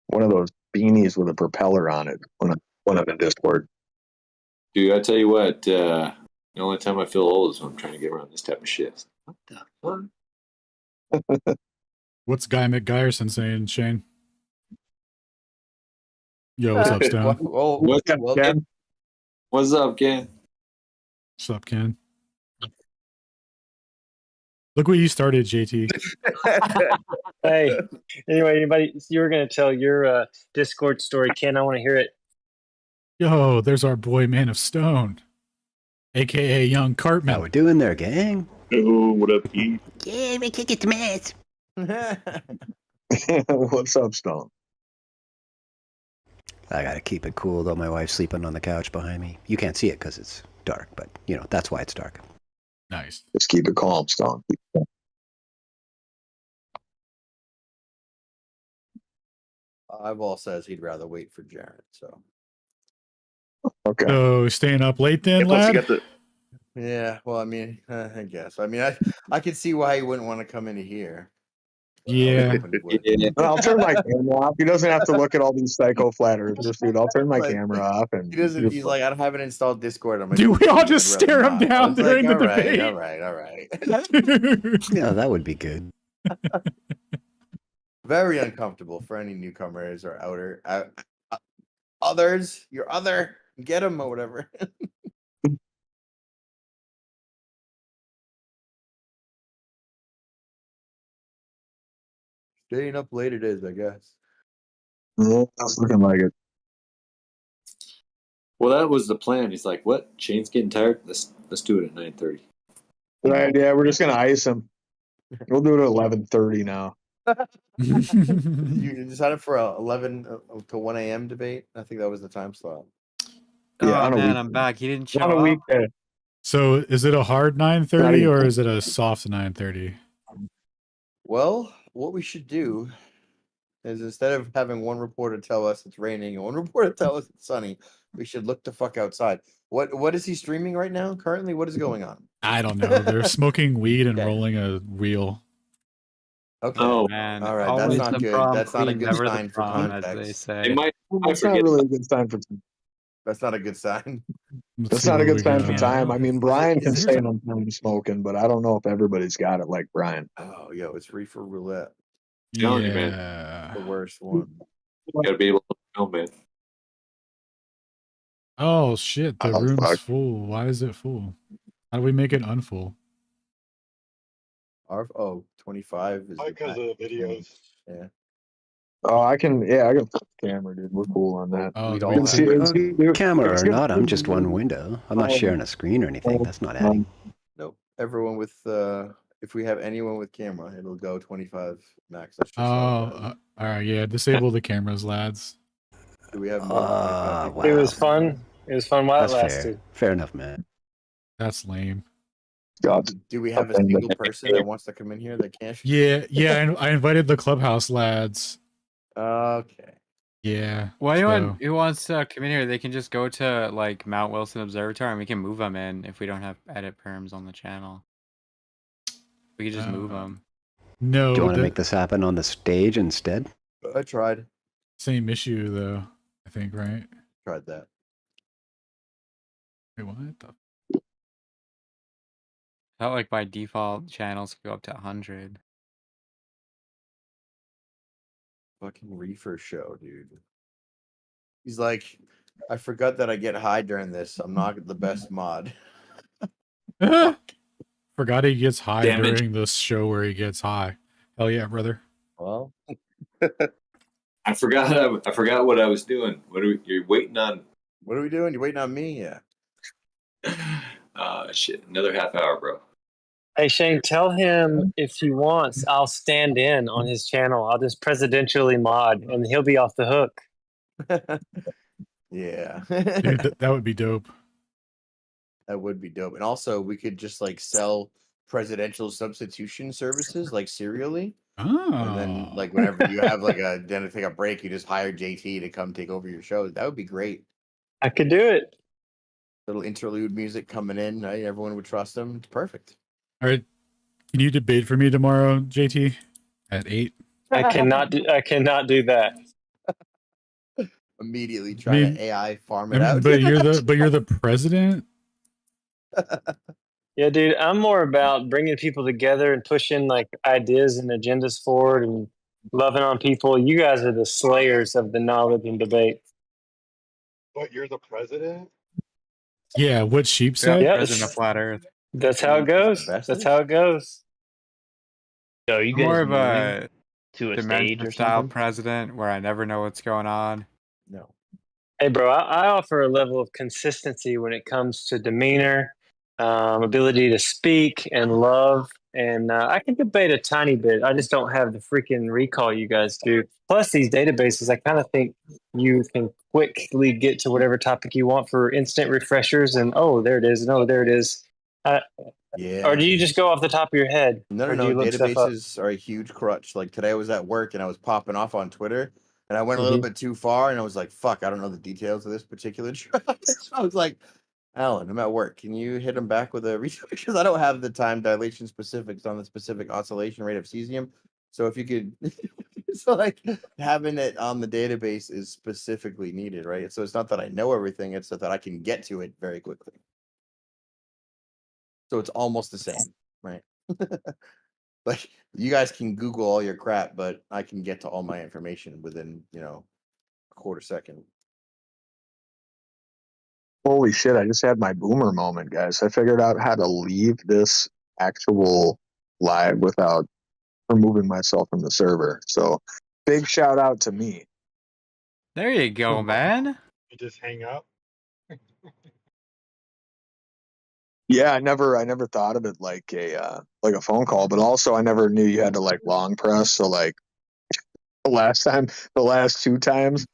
one of those beanies with a propeller on it when I'm in Discord. Dude, I tell you what, the only time I feel old is when I'm trying to get around this type of shit. What the fuck? What's Guy McGuyerson saying, Shane? Yo, what's up, Stone? What's up, Ken? What's up, Ken? What's up, Ken? Look what you started, JT. Hey, anybody, you were going to tell your Discord story, Ken. I want to hear it. Yo, there's our boy, Man of Stone, a.k.a. Young Cartman. How we doing there, gang? Oh, what up, Pete? Yeah, we kick it to mess. What's up, Stone? I gotta keep it cool, though. My wife's sleeping on the couch behind me. You can't see it because it's dark, but, that's why it's dark. Nice. Just keep it calm, Stone. Eyeval says he'd rather wait for Jared, so. Okay. So, staying up late then, lad? Yeah, well, I mean, I guess. I mean, I could see why he wouldn't want to come into here. Yeah. I'll turn my camera off. He doesn't have to look at all these psycho flat earthers, dude. I'll turn my camera off. And He doesn't. He's like, I haven't installed Discord. I'm like, Dude, we all just stare him down during the debate. All right. Yeah, that would be good. Very uncomfortable for any newcomers or others. Your other, get them or whatever. Staying up late it is, I guess. That's looking like it. Well, that was the plan. He's like, "What? Shane's getting tired. Let's do it at 9:30." Right, yeah, we're just gonna ice him. We'll do it at 11:30 now. You decided for a 11 to 1 a.m. debate. I think that was the time slot. Yeah, oh man, I'm back. He didn't show on a up. weekday. So, is it a hard 9:30 or is it a soft 9:30? Well, what we should do is instead of having one reporter tell us it's raining and one reporter tell us it's sunny, we should look the fuck outside. What is he streaming right now? Currently, what is going on? I don't know. They're smoking weed and rolling a wheel. Okay. Oh, Man, all right. That's always not the good. prom That's not a queen, good never the sign for prom, as they context. say. They might. It's not really a good sign for. That's not a good sign. That's not a good sign for time. I mean, Brian can stay on time smoking, but I don't know if everybody's got it like Brian. Oh, yo, it's reefer roulette. Telling you, man. The worst one. You gotta be able to film, man. Oh shit, the Oh, room's fuck. full. Why is it full? How do we make it unfull? 25 is Because of the videos. Yeah. Oh, I can put the camera, dude. We're cool on that. Oh, We'd do all we have take- Camera it's or good. not, I'm just one window. I'm not sharing a screen or anything. That's not adding. Nope. Everyone with if we have anyone with camera, it'll go 25 max. That's just all right, yeah. Disable the cameras, lads. Do we have more? than 25? Wow. It was fun. It was fun while That's it lasted. fair. Fair enough, man. That's lame. God. Do we have a single person that wants to come in here that can't? Yeah. I invited the clubhouse lads. Okay. Yeah. Well, anyone who wants to come in here, they can just go to like Mount Wilson Observatory, and we can move them in if we don't have edit perms on the channel. We could just move them. No. Do you want to make this happen on the stage instead? I tried. Same issue though, I think, right? Tried that. Wait, what the? Felt like by default channels could go up to 100. Fucking reefer show, dude. He's like, I forgot that I get high during this. I'm not the best mod. Forgot he gets high Damage. during this show where he gets high. Hell yeah, brother. Well, I forgot what I was doing. You're waiting on? What are we doing? You waiting on me? Yeah. Shit. Another half hour, bro. Hey Shane, tell him if he wants, I'll stand in on his channel. I'll just presidentially mod, and he'll be off the hook. Yeah. Dude, that would be dope. That would be dope. And also, we could just like sell presidential substitution services like serially. Oh. And then, like, whenever you have like then take a break, you just hire JT to come take over your show. That would be great. I could do it. Little interlude music coming in. Right? Everyone would trust him. It's perfect. All right. Can you debate for me tomorrow, JT? At 8? I cannot do that. Immediately trying to AI farm it out. But you're the president? Yeah, dude, I'm more about bringing people together and pushing like ideas and agendas forward and loving on people. You guys are the slayers of the knowledge and debate. But you're the president? Yeah, what Sheep said? Yeah, President of Flat Earth. That's how it goes. That's how it goes. So you I'm guys more of moving a to a stage dementia or style something? president where I never know what's going on. No. Hey, bro, I offer a level of consistency when it comes to demeanor, ability to speak and love. And I can debate a tiny bit. I just don't have the freaking recall you guys do. Plus, these databases, I kind of think you can quickly get to whatever topic you want for instant refreshers. And oh, there it is. And oh, there it is. Yeah. Or do you just go off the top of your head? No. Or do you look stuff up? Databases are a huge crutch. Like today I was at work and I was popping off on Twitter and I went a little bit too far and I was like, fuck, I don't know the details of this particular job. So I was like, Alan, I'm at work. Can you hit him back with a research? Because I don't have the time dilation specifics on the specific oscillation rate of cesium. So if you could, so like having it on the database is specifically needed, right? So it's not that I know everything, it's that I can get to it very quickly. So it's almost the same, right? Like you guys can Google all your crap, but I can get to all my information within, a quarter second. Holy shit, I just had my boomer moment, guys. I figured out how to leave this actual live without removing myself from the server. So big shout out to me. There you go, man. You just hang up? Yeah, I never thought of it like a phone call, but also I never knew you had to like long press. So like the last 2 times,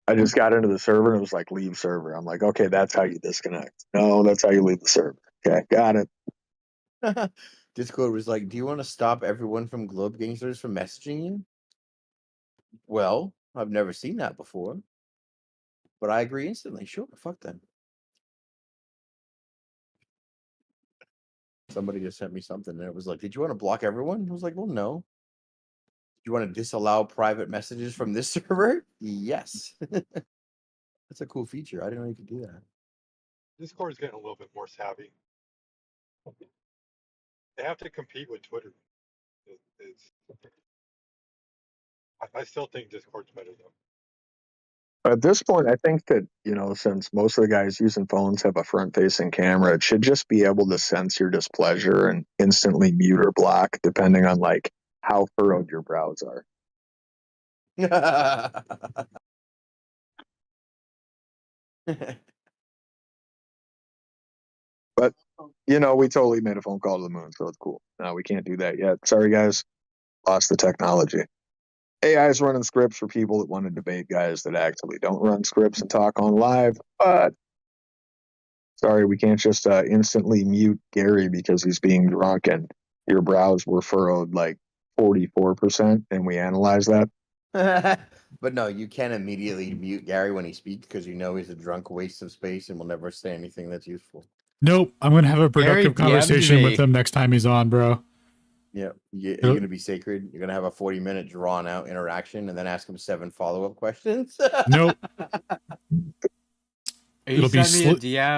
I just got into the server and it was like leave server. I'm like, okay, that's how you disconnect. No, that's how you leave the server. Okay, got it. Discord was like, do you want to stop everyone from Globe Gangsters from messaging you? Well, I've never seen that before. But I agree instantly. Sure, fuck them. Somebody just sent me something and it was like, did you want to block everyone? I was like, well, no. Do you want to disallow private messages from this server? Yes. That's a cool feature. I didn't know you could do that. Discord's getting a little bit more savvy. They have to compete with Twitter. I still think Discord's better though. At this point, I think that, since most of the guys using phones have a front-facing camera, it should just be able to sense your displeasure and instantly mute or block, depending on like how furrowed your brows are. But, we totally made a phone call to the moon, so it's cool. No, we can't do that yet. Sorry, guys. Lost the technology. AI is running scripts for people that want to debate guys that actually don't run scripts and talk on live, but Sorry, we can't just instantly mute Gary because he's being drunk and your brows were furrowed like 44%, and we analyzed that. But no, you can immediately mute Gary when he speaks because you know he's a drunk waste of space and will never say anything that's useful. Nope. I'm going to have a productive conversation with him next time he's on, bro. Yeah. You're going to be sacred. You're going to have a 40-minute drawn out interaction and then ask him 7 follow-up questions. Nope. He sent me a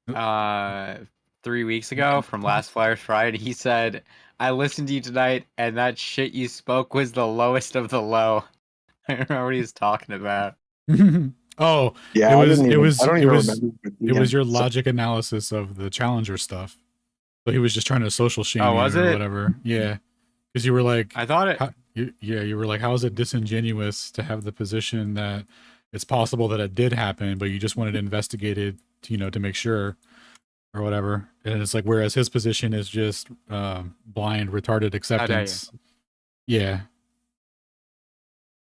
DM 3 weeks ago from last Flyers Friday. He said, I listened to you tonight, and that shit you spoke was the lowest of the low. I don't know what he was talking about. Oh, yeah, it was your Yeah. logic analysis of the Challenger stuff. So he was just trying to social shame Oh, you was or it? whatever. Yeah, because you were like, I thought it. You were like, how is it disingenuous to have the position that it's possible that it did happen, but you just wanted to investigate it, to make sure or whatever. And it's like, whereas his position is just blind, retarded acceptance. Yeah.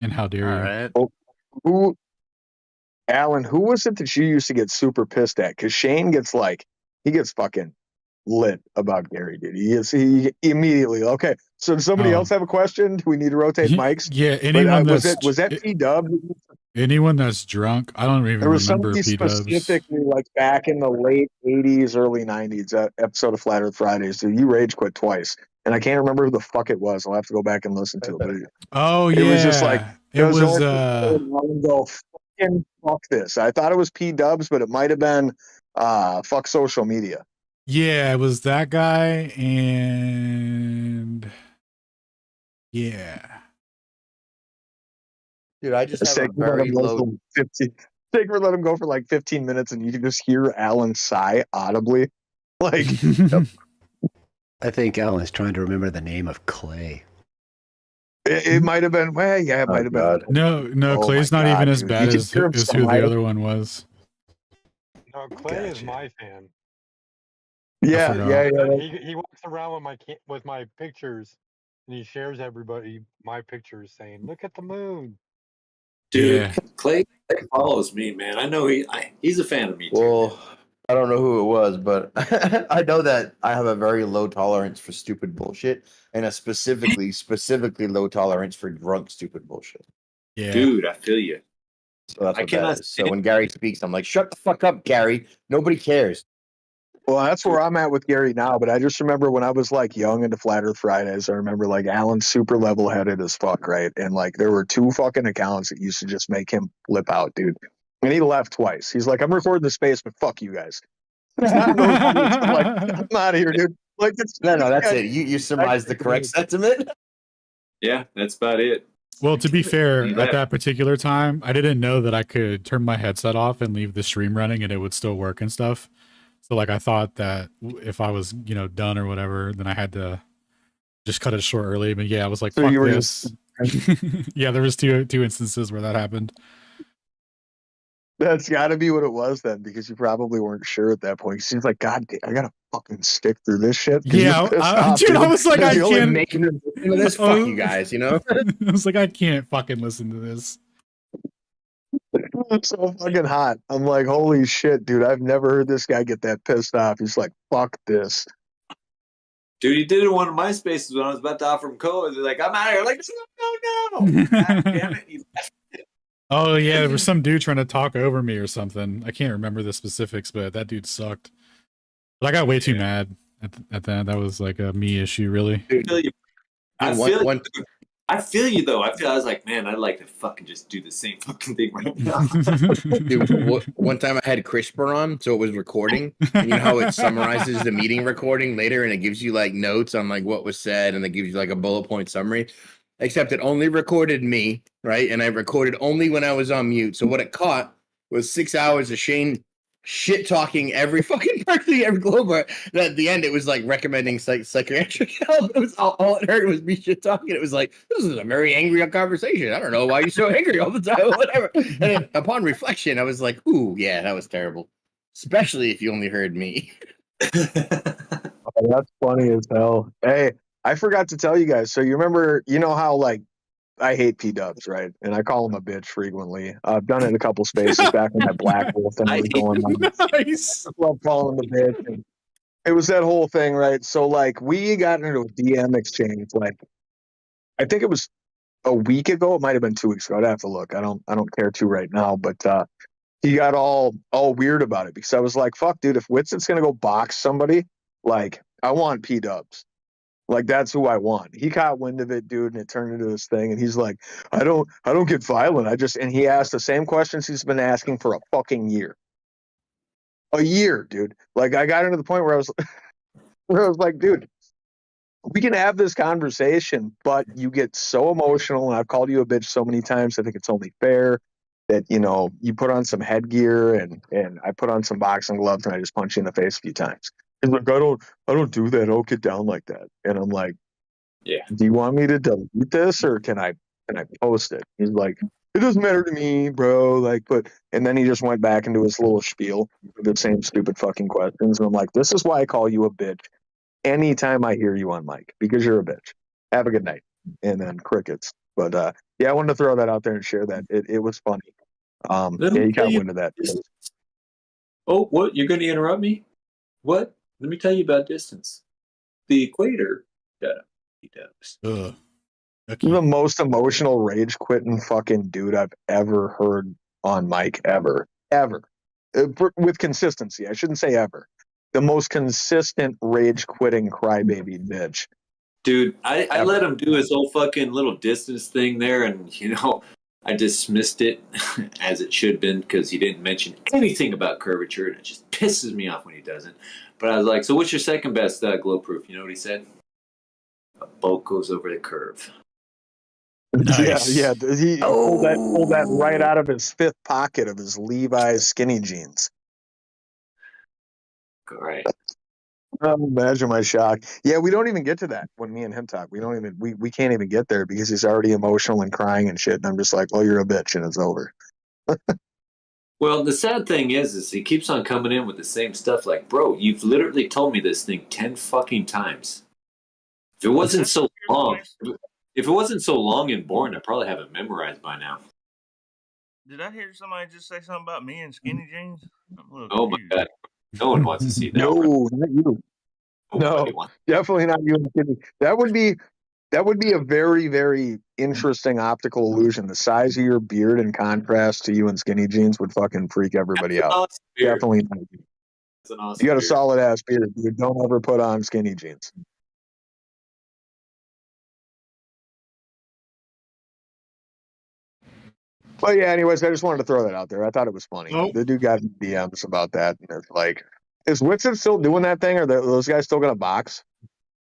And how dare you? Right. Well, Alan, who was it that you used to get super pissed at? Because Shane gets fucking lit about Gary, dude. He immediately, okay, so does somebody else have a question? Do we need to rotate mics? Yeah, anyone was that P-Dub? Anyone that's drunk, I don't even There was remember somebody P-dubs. specifically like back in the late 80s, early 90s, episode of Flat Earth Fridays. So you rage quit twice. And I can't remember who the fuck it was. I'll have to go back and listen to it. But it was just like, it was go fucking fuck this. I thought it was P-Dubs, but it might have been fuck social media. Yeah, it was that guy, and yeah. Dude, I just have a very low... Take or let him go for like 15 minutes and you can just hear Alan sigh audibly. Like, I think Alan's trying to remember the name of Clay. It might have been, well, yeah, it might have been. No, Oh Clay's my not God, even as dude. bad You as just hear him who sigh. the other one was. No, Clay is my fan. Yeah. He walks around with my pictures, and he shares everybody my pictures, saying, "Look at the moon." Dude, Yeah. Clay follows me, man. I know he's a fan of me too. Well, I don't know who it was, but I know that I have a very low tolerance for stupid bullshit, and a specifically low tolerance for drunk stupid bullshit. Yeah, dude, I feel you. So that's what that is. So when Gary speaks, I'm like, "Shut the fuck up, Gary. Nobody cares." Well, that's where I'm at with Gary now, but I just remember when I was like young into Flat Earth Fridays, I remember like Alan's super level headed as fuck, right? And like there were 2 fucking accounts that used to just make him flip out, dude. And he left twice. He's like, I'm recording the space, but fuck you guys. I'm like, I'm out of here, dude. Like, no, that's it. You surmised the correct sentiment. Yeah, that's about it. Well, to be fair, at that particular time, I didn't know that I could turn my headset off and leave the stream running and it would still work and stuff. So like I thought that if I was, done or whatever, then I had to just cut it short early. But yeah, I was like, So fuck you were this. Yeah, there was two instances where that happened. That's got to be what it was then, because you probably weren't sure at that point. He's like, God, I gotta fucking stick through this shit. Yeah, dude, I was like, I can't making this. Fuck you guys, I was like, I can't fucking listen to this. It's so fucking hot. I'm like, holy shit, dude. I've never heard this guy get that pissed off. He's like, fuck this. Dude, he did it in one of my spaces when I was about to offer him code. They're like, I'm out of here. Like, no. God damn it. He left. Oh yeah, there was some dude trying to talk over me or something. I can't remember the specifics, but that dude sucked. But I got way too mad at that. That was like a me issue, really. I feel you though. I was like, man, I'd like to fucking just do the same fucking thing right now. Dude, one time I had CRISPR on, so it was recording. And you know how it summarizes the meeting recording later, and it gives you like notes on like what was said, and it gives you like a bullet point summary. Except it only recorded me, right? And I recorded only when I was on mute. So what it caught was 6 hours of Shane shit talking every fucking person, every Glober. And at the end, it was like recommending psychiatric help. It was all it heard was me shit talking. It was like, this is a very angry conversation. I don't know why you're so angry all the time, whatever. And then, upon reflection, I was like, ooh, yeah, that was terrible. Especially if you only heard me. Oh, that's funny as hell. Hey, I forgot to tell you guys. So you remember, how like I hate P-dubs, right? And I call him a bitch frequently. I've done it in a couple spaces back when that Black Wolf thing was going on. Nice. I love calling him a bitch. And it was that whole thing, right? So like we got into a DM exchange, like I think it was a week ago. It might have been 2 weeks ago. I'd have to look. I don't care to right now, but he got all weird about it because I was like, fuck, dude, if Whitson's gonna go box somebody, like I want P-dubs. Like that's who I want. He caught wind of it, dude, and it turned into this thing. And he's like, I don't get violent. And he asked the same questions he's been asking for a fucking year. A year, dude. Like I got into the point where I was like, dude, we can have this conversation, but you get so emotional, and I've called you a bitch so many times. I think it's only fair that you put on some headgear and I put on some boxing gloves and I just punch you in the face a few times. He's like, I don't do that. I don't get down like that. And I'm like, Yeah. do you want me to delete this or can I post it? He's like, it doesn't matter to me, bro. Like, and then he just went back into his little spiel with the same stupid fucking questions. And I'm like, this is why I call you a bitch anytime I hear you on mic, because you're a bitch. Have a good night. And then crickets. But yeah, I wanted to throw that out there and share that. It was funny. Let Yeah, me you tell got you wind of that. Oh, what? You're going to interrupt me? What? Let me tell you about distance. The equator. He does. Ugh. The most emotional rage quitting fucking dude I've ever heard on mic ever. With consistency. I shouldn't say ever. The most consistent rage quitting crybaby bitch. Dude, I let him do his whole fucking little distance thing there, and I dismissed it as it should have been because he didn't mention anything about curvature, and it just pisses me off when he doesn't. But I was like, so what's your second best glow proof? You know what he said? A boat goes over the curve. Nice. Yeah. He pulled that right out of his fifth pocket of his Levi's skinny jeans. Right. Imagine my shock. Yeah, we don't even get to that when me and him talk. We can't even get there because he's already emotional and crying and shit. And I'm just like, well, you're a bitch, and it's over. Well, the sad thing is he keeps on coming in with the same stuff. Like, bro, you've literally told me this thing 10 fucking times. If it wasn't so long, and boring, I'd probably have it memorized by now. Did I hear somebody just say something about me and skinny jeans? Oh my god, no one wants to see that. No, not you. Nobody No, wants. definitely not you. That would be a very, very interesting optical illusion. The size of your beard in contrast to you in skinny jeans would fucking freak everybody out. Awesome beard. Definitely not you. That's an awesome You got a beard. solid ass beard, dude. Don't ever put on skinny jeans. But yeah, anyways, I just wanted to throw that out there. I thought it was funny. Nope. The dude got DMs about that. And it's like, is Whitson still doing that thing? Or those guys still going to box,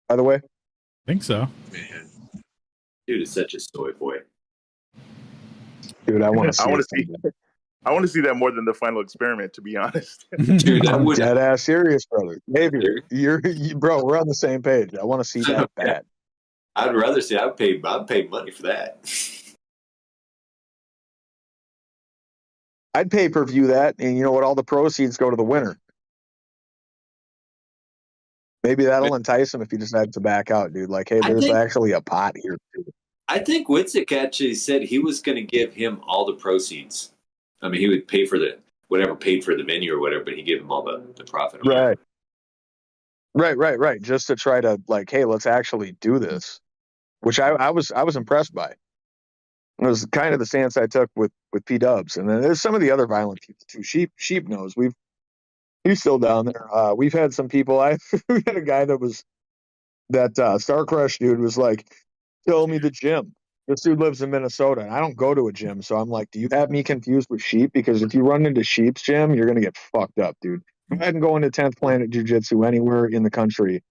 by the way? I think so. Man, dude is such a soy boy. Dude, I want to see I want to see that more than the final experiment, to be honest. Dude, I'm dead ass serious, brother. Xavier, bro, we're on the same page. I want to see that bad. I'd rather see. I'd pay money for that. I'd pay per view that, and you know what? All the proceeds go to the winner. Maybe that'll entice him if he decides to back out, dude. Like, hey, there's actually a pot here. I think Witzik actually said he was going to give him all the proceeds. I mean, he would pay for whatever paid for the venue or whatever, but he gave him all the profit. Right. Just to try to like, hey, let's actually do this, which I was impressed by. It was kind of the stance I took with P-dubs, and then there's some of the other violent people too. Sheep knows he's still down there. We've had some people. We had a guy that Star Crush dude was like, tell me the gym. This dude lives in Minnesota, and I don't go to a gym, so I'm like, do you have me confused with sheep? Because if you run into sheep's gym, you're gonna get fucked up, dude. Go ahead and go into 10th Planet Jiu-Jitsu anywhere in the country,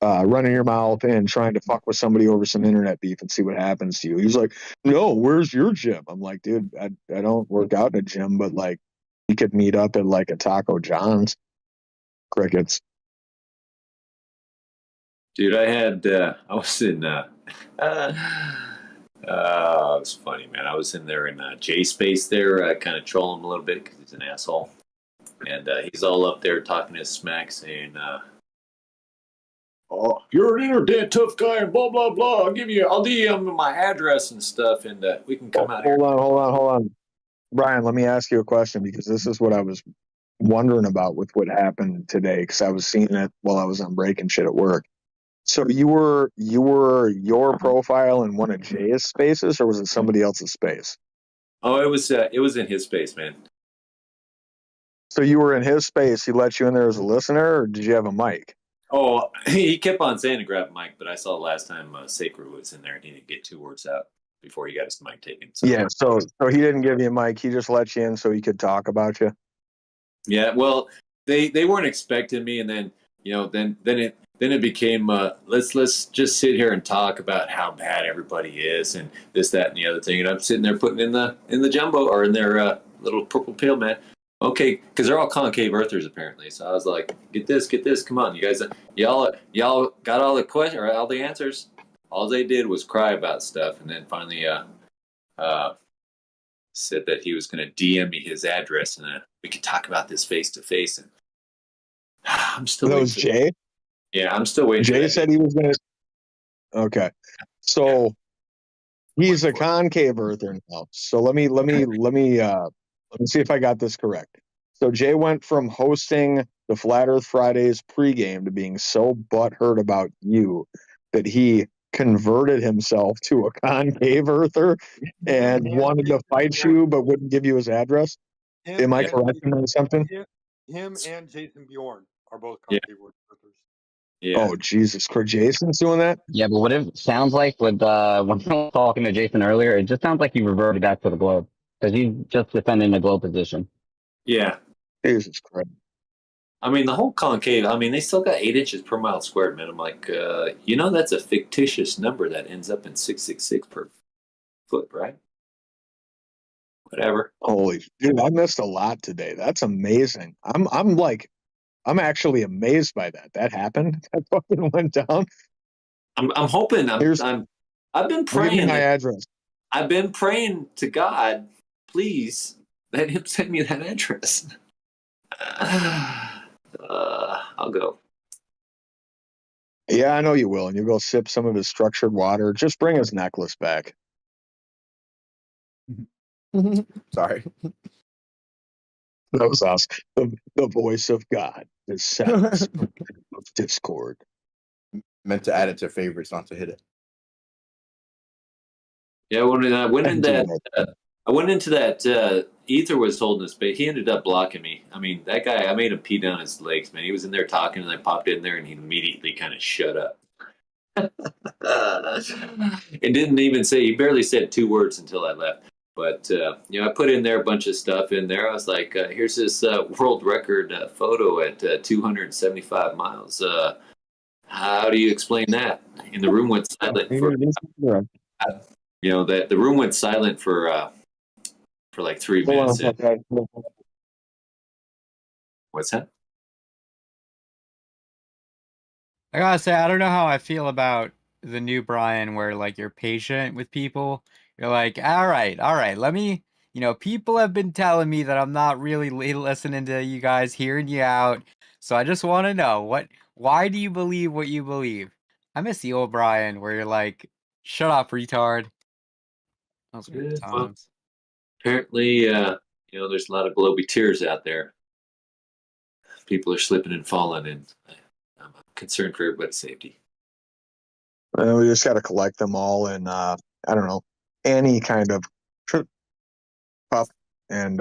running your mouth and trying to fuck with somebody over some internet beef and see what happens to you. He's like, no, where's your gym? I'm like, dude, I don't work out in a gym, but like, you could meet up at like a Taco John's. Crickets. Dude, I was in, it was funny, man. I was in there in J Space there, kind of trolling him a little bit because he's an asshole. And he's all up there talking his smack saying, oh, you're an internet tough guy and blah blah blah. I'll DM my address and stuff, and we can come out here. Hold on. Brian, let me ask you a question because this is what I was wondering about with what happened today because I was seeing it while I was on break and shit at work. So you were your profile in one of Jay's spaces, or was it somebody else's space? Oh, it was in his space, man. So you were in his space. He let you in there as a listener, or did you have a mic? Oh, he kept on saying to grab a mic, but I saw last time Sacred was in there and he didn't get 2 words out before he got his mic taken. So. Yeah. So he didn't give you a mic. He just let you in so he could talk about you. Yeah. Well, they weren't expecting me, and then then it became let's just sit here and talk about how bad everybody is and this, that, and the other thing. And I'm sitting there putting in the jumbo or in their little purple pill, man. Okay, because they're all concave earthers apparently. So I was like, get this, come on, you guys, y'all got all the questions or all the answers. All they did was cry about stuff, and then finally said that he was going to DM me his address and we could talk about this face to face. And I'm still. That was Jay. Yeah, I'm still waiting. Jay said he was going to. Okay, so he's a concave earther now. So let me see if I got this correct. So Jay went from hosting the Flat Earth Fridays pregame to being so butthurt about you that he converted himself to a concave earther and wanted to fight you but wouldn't give you his address. Am I correct in something? Him and Jason Bjorn are both concave earthers. Yeah. Oh, Jesus Christ. Jason's doing that? Yeah, but what it sounds like with when I was talking to Jason earlier, it just sounds like he reverted back to the globe because he's just defending the globe position. Yeah. Jesus Christ. I mean, the whole concave, I mean, they still got 8 inches per mile squared, man. I'm like, that's a fictitious number that ends up in 666 per foot, right? Whatever. Holy dude, I missed a lot today. That's amazing. I'm actually amazed by that. That happened. That fucking went down. I'm hoping. I've been praying. Give me my address. I've been praying to God, please let him send me that address. I'll go. Yeah, I know you will, and you'll go sip some of his structured water. Just bring his necklace back. Sorry. That was awesome. The voice of God, the sounds of discord. Meant to add it to favorites, not to hit it. Yeah, when I went in that, I went into that. Aether was holding the space. He ended up blocking me. I mean, that guy. I made him pee down his legs, man. He was in there talking, and I popped in there, and he immediately kind of shut up. It didn't even say. He barely said 2 words until I left. But I put in there a bunch of stuff in there. I was like, "Here's this world record photo at 275 miles. How do you explain that?" And the room went silent for. That the room went silent for like 3 minutes. What's that? I gotta say, I don't know how I feel about the new Brian, where like you're patient with people. You're like, all right, let me. People have been telling me that I'm not really listening to you guys, hearing you out. So I just want to know why do you believe what you believe? I miss the old Brian, where you're like, shut up, retard. Those were the times. Apparently, there's a lot of globy tears out there. People are slipping and falling, and I'm concerned for everybody's safety. We just got to collect them all in, I don't know, any kind of cup and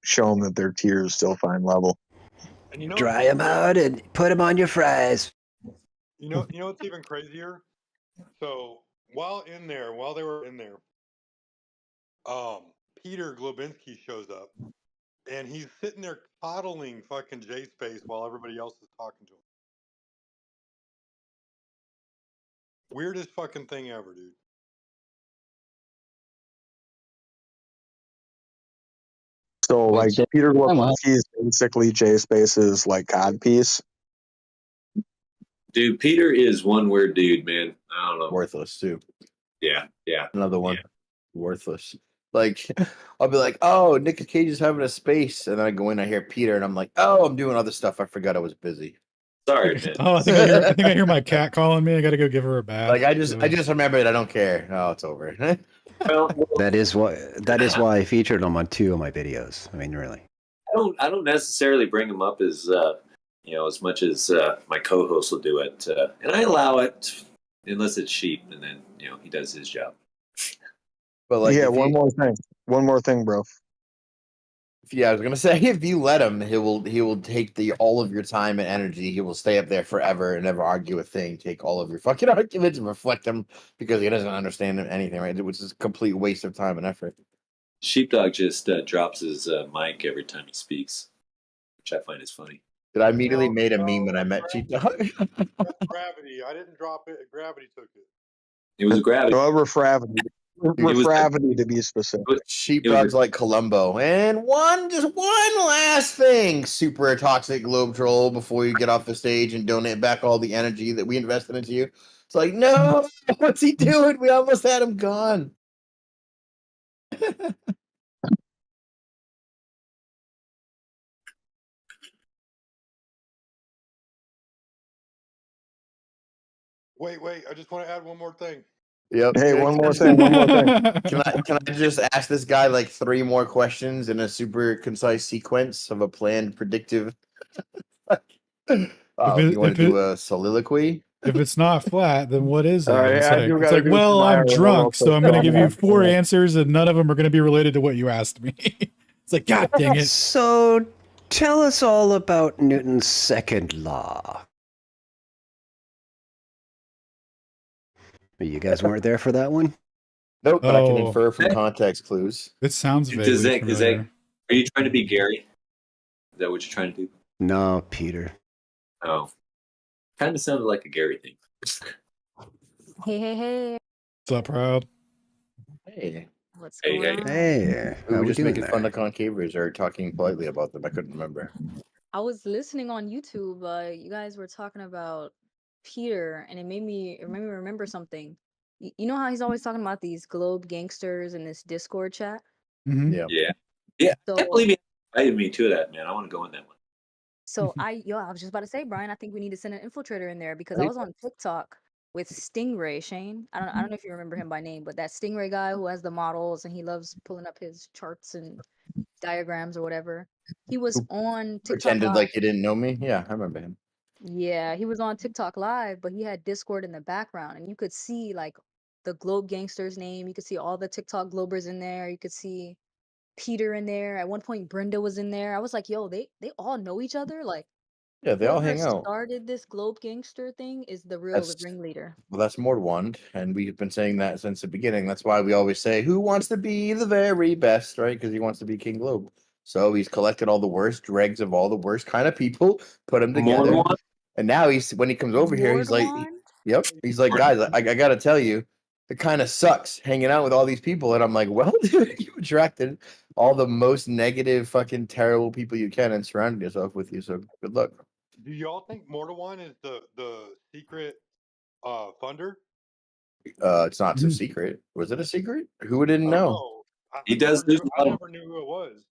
show them that their tears still find level. And dry them out and put them on your fries. You know what's even crazier? So while they were in there, Peter Globinski shows up, and he's sitting there coddling fucking J-Space while everybody else is talking to him. Weirdest fucking thing ever, dude. So, like, Peter Globinski is basically J-Space's, like, codpiece. Dude, Peter is one weird dude, man. I don't know. Worthless, too. Yeah. Another one. Yeah. Worthless. Like, I'll be like, oh, Nick Cage is having a space. And then I go in, I hear Peter, and I'm like, oh, I'm doing other stuff. I forgot I was busy. Sorry, man. Oh, I think I hear my cat calling me. I gotta go give her a bath. Like I just remembered. I don't care. Oh, it's over. That is why I featured him on 2 of my videos. I mean, really. I don't necessarily bring him up as as much as my co-host will do it, and I allow it unless it's sheep, and then he does his job. But like, yeah, one more thing, bro. I was gonna say, if you let him, he will take all of your time and energy. He will stay up there forever and never argue a thing. Take all of your fucking arguments and reflect them because he doesn't understand anything, right? Which is a complete waste of time and effort. Sheepdog just drops his mic every time he speaks, which I find is funny. I immediately made a meme when I met Sheepdog. Gravity. I didn't drop it. Gravity took it. It was gravity. Refravity. Refravity to be specific. Sheepdog's like Columbo. And just one last thing, super toxic globe troll, before you get off the stage and donate back all the energy that we invested into you. It's like, no, what's he doing? We almost had him gone. Wait. I just want to add one more thing. Yep. Hey, one more thing. Can I just ask this guy like 3 more questions in a super concise sequence of a planned predictive? You want to do a soliloquy? If it's not flat, then what is it? It's It's like, well, I'm drunk, so I'm going to give you 4 answers, and none of them are going to be related to what you asked me. It's like, God dang it. So, tell us all about Newton's second law. You guys weren't there for that one? Nope, but I can infer from context clues. It sounds vaguely familiar. Are you trying to be Gary? Is that what you're trying to do? No, Peter. Oh. Kind of sounded like a Gary thing. Hey. What's up, Proud? Hey. What's going on? Hey. We How were we just doing making there? fun of concavers or talking politely about them. I couldn't remember. I was listening on YouTube. You guys were talking about Peter, and it made me remember something. You know how he's always talking about these globe gangsters in this Discord chat? Yeah. I So- can't believe he invited me to that, man. I want to go in that one. So I was just about to say, Brian, I think we need to send an infiltrator in there because I was on TikTok with Stingray Shane. I don't know if you remember him by name, but that Stingray guy who has the models and he loves pulling up his charts and diagrams or whatever. He was on TikTok Pretended Live. like he didn't know me. Yeah, I remember him. Yeah, he was on TikTok Live, but he had Discord in the background, and you could see like the Globe Gangsters name. You could see all the TikTok Globers in there. You could see Peter in there. At one point, Brenda was in there. I was like, yo, they all know each other. Like, Yeah, they all whoever hang out. started this Globe Gangster thing is the real ringleader. Well, that's Mordwand, and we've been saying that since the beginning. That's why we always say, who wants to be the very best, right? Because he wants to be King Globe. So he's collected all the worst dregs of all the worst kind of people, put them together. Mordwand? And now when he comes over here, he's like, he's like, guys, I got to tell you, it kind of sucks hanging out with all these people. And I'm like, well, dude, you attracted all the most negative, fucking terrible people you can and surrounded yourself with you. So good luck. Do y'all think Mortawan is the secret funder? It's not so secret. Was it a secret? Who didn't know? He does. I never knew who it was.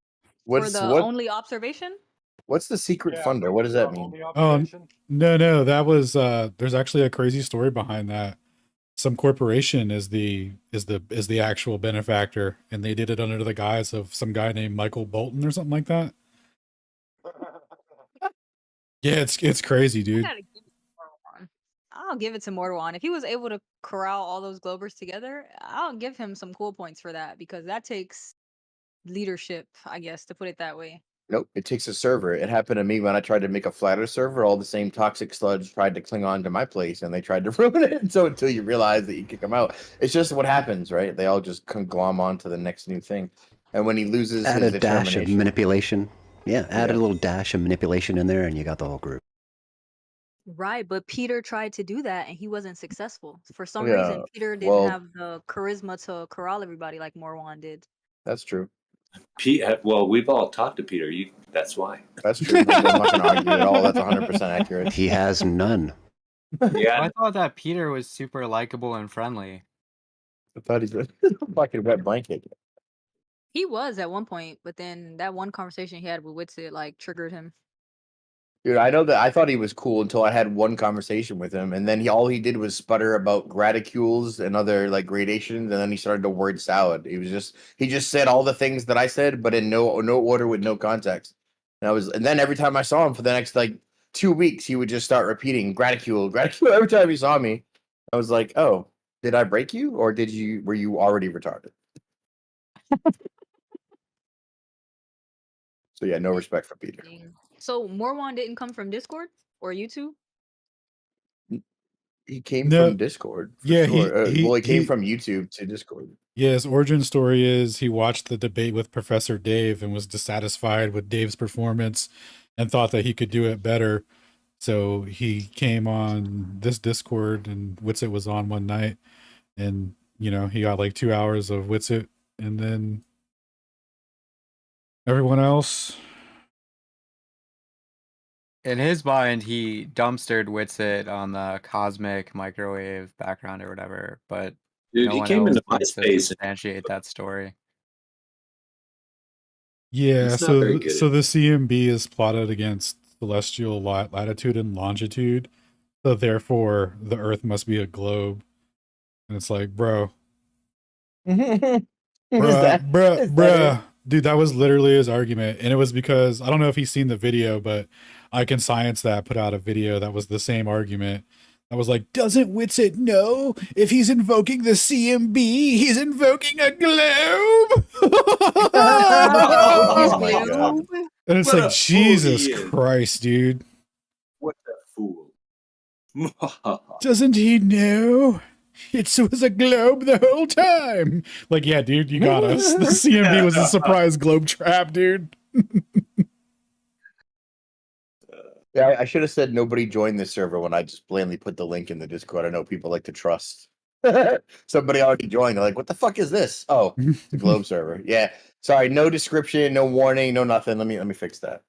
For the only observation? What's the secret funder? What does that mean? Oh, no, that was there's actually a crazy story behind that. Some corporation is the actual benefactor, and they did it under the guise of some guy named Michael Bolton or something like that. Yeah, it's crazy, dude. I'll give it to Mortawan. If he was able to corral all those Globers together, I'll give him some cool points for that because that takes leadership, I guess, to put it that way. Nope, it takes a server. It happened to me when I tried to make a flatter server. All the same toxic sludge tried to cling on to my place, and they tried to ruin it. So until you realize that you kick them out, it's just what happens, right? They all just glom on to the next new thing. And when he loses Add his a dash of determination, manipulation. Yeah, add a little dash of manipulation in there, and you got the whole group. Right, but Peter tried to do that, and he wasn't successful. For some Yeah, reason, Peter didn't have the charisma to corral everybody like Morwan did. that's true. Well, we've all talked to Peter. That's why. That's true. I'm not going to argue at all. That's 100% accurate. He has none. I thought that Peter was super likable and friendly. I thought he's a fucking wet blanket. He was at one point, but then that one conversation he had with Witsit like triggered him. Dude, I know that I thought he was cool until I had one conversation with him, and then all he did was sputter about graticules and other like gradations, and then he started to word salad. He just said all the things that I said, but in no order with no context. And then every time I saw him for the next like 2 weeks, he would just start repeating graticule every time he saw me. I was like, oh, did I break you, or were you already retarded? So yeah, no respect for Peter. So Morwan didn't come from Discord or YouTube? He came No. from Discord, for Yeah, sure. he Came from YouTube to Discord. Yeah, his origin story is he watched the debate with Professor Dave and was dissatisfied with Dave's performance and thought that he could do it better. So he came on this Discord and Witsit was on one night, and he got like 2 hours of Witsit, and then everyone else. In his mind, he dumpstered Witsit on the cosmic microwave background or whatever, but Dude, no he one came else into my wants to space. substantiate that story. Yeah, It's not very so good. so the CMB is plotted against celestial latitude and longitude, so therefore the Earth must be a globe, and it's like, bro, bruh. Dude, that was literally his argument. And it was because I don't know if he's seen the video, but I Can Science That put out a video that was the same argument. I was like, doesn't Witsit know if he's invoking the CMB, he's invoking a globe? Oh my God. And it's What like, a fool Jesus he is. Christ, dude. What a fool. Doesn't he know? It was a globe the whole time. Like, yeah, dude, you got us. The CMB was a surprise globe trap, dude. Yeah, I should have said nobody joined this server when I just blatantly put the link in the Discord. I know people like to trust. Somebody already joined. They're like, what the fuck is this? Oh, the globe server. Yeah. Sorry, no description, no warning, no nothing. Let me fix that.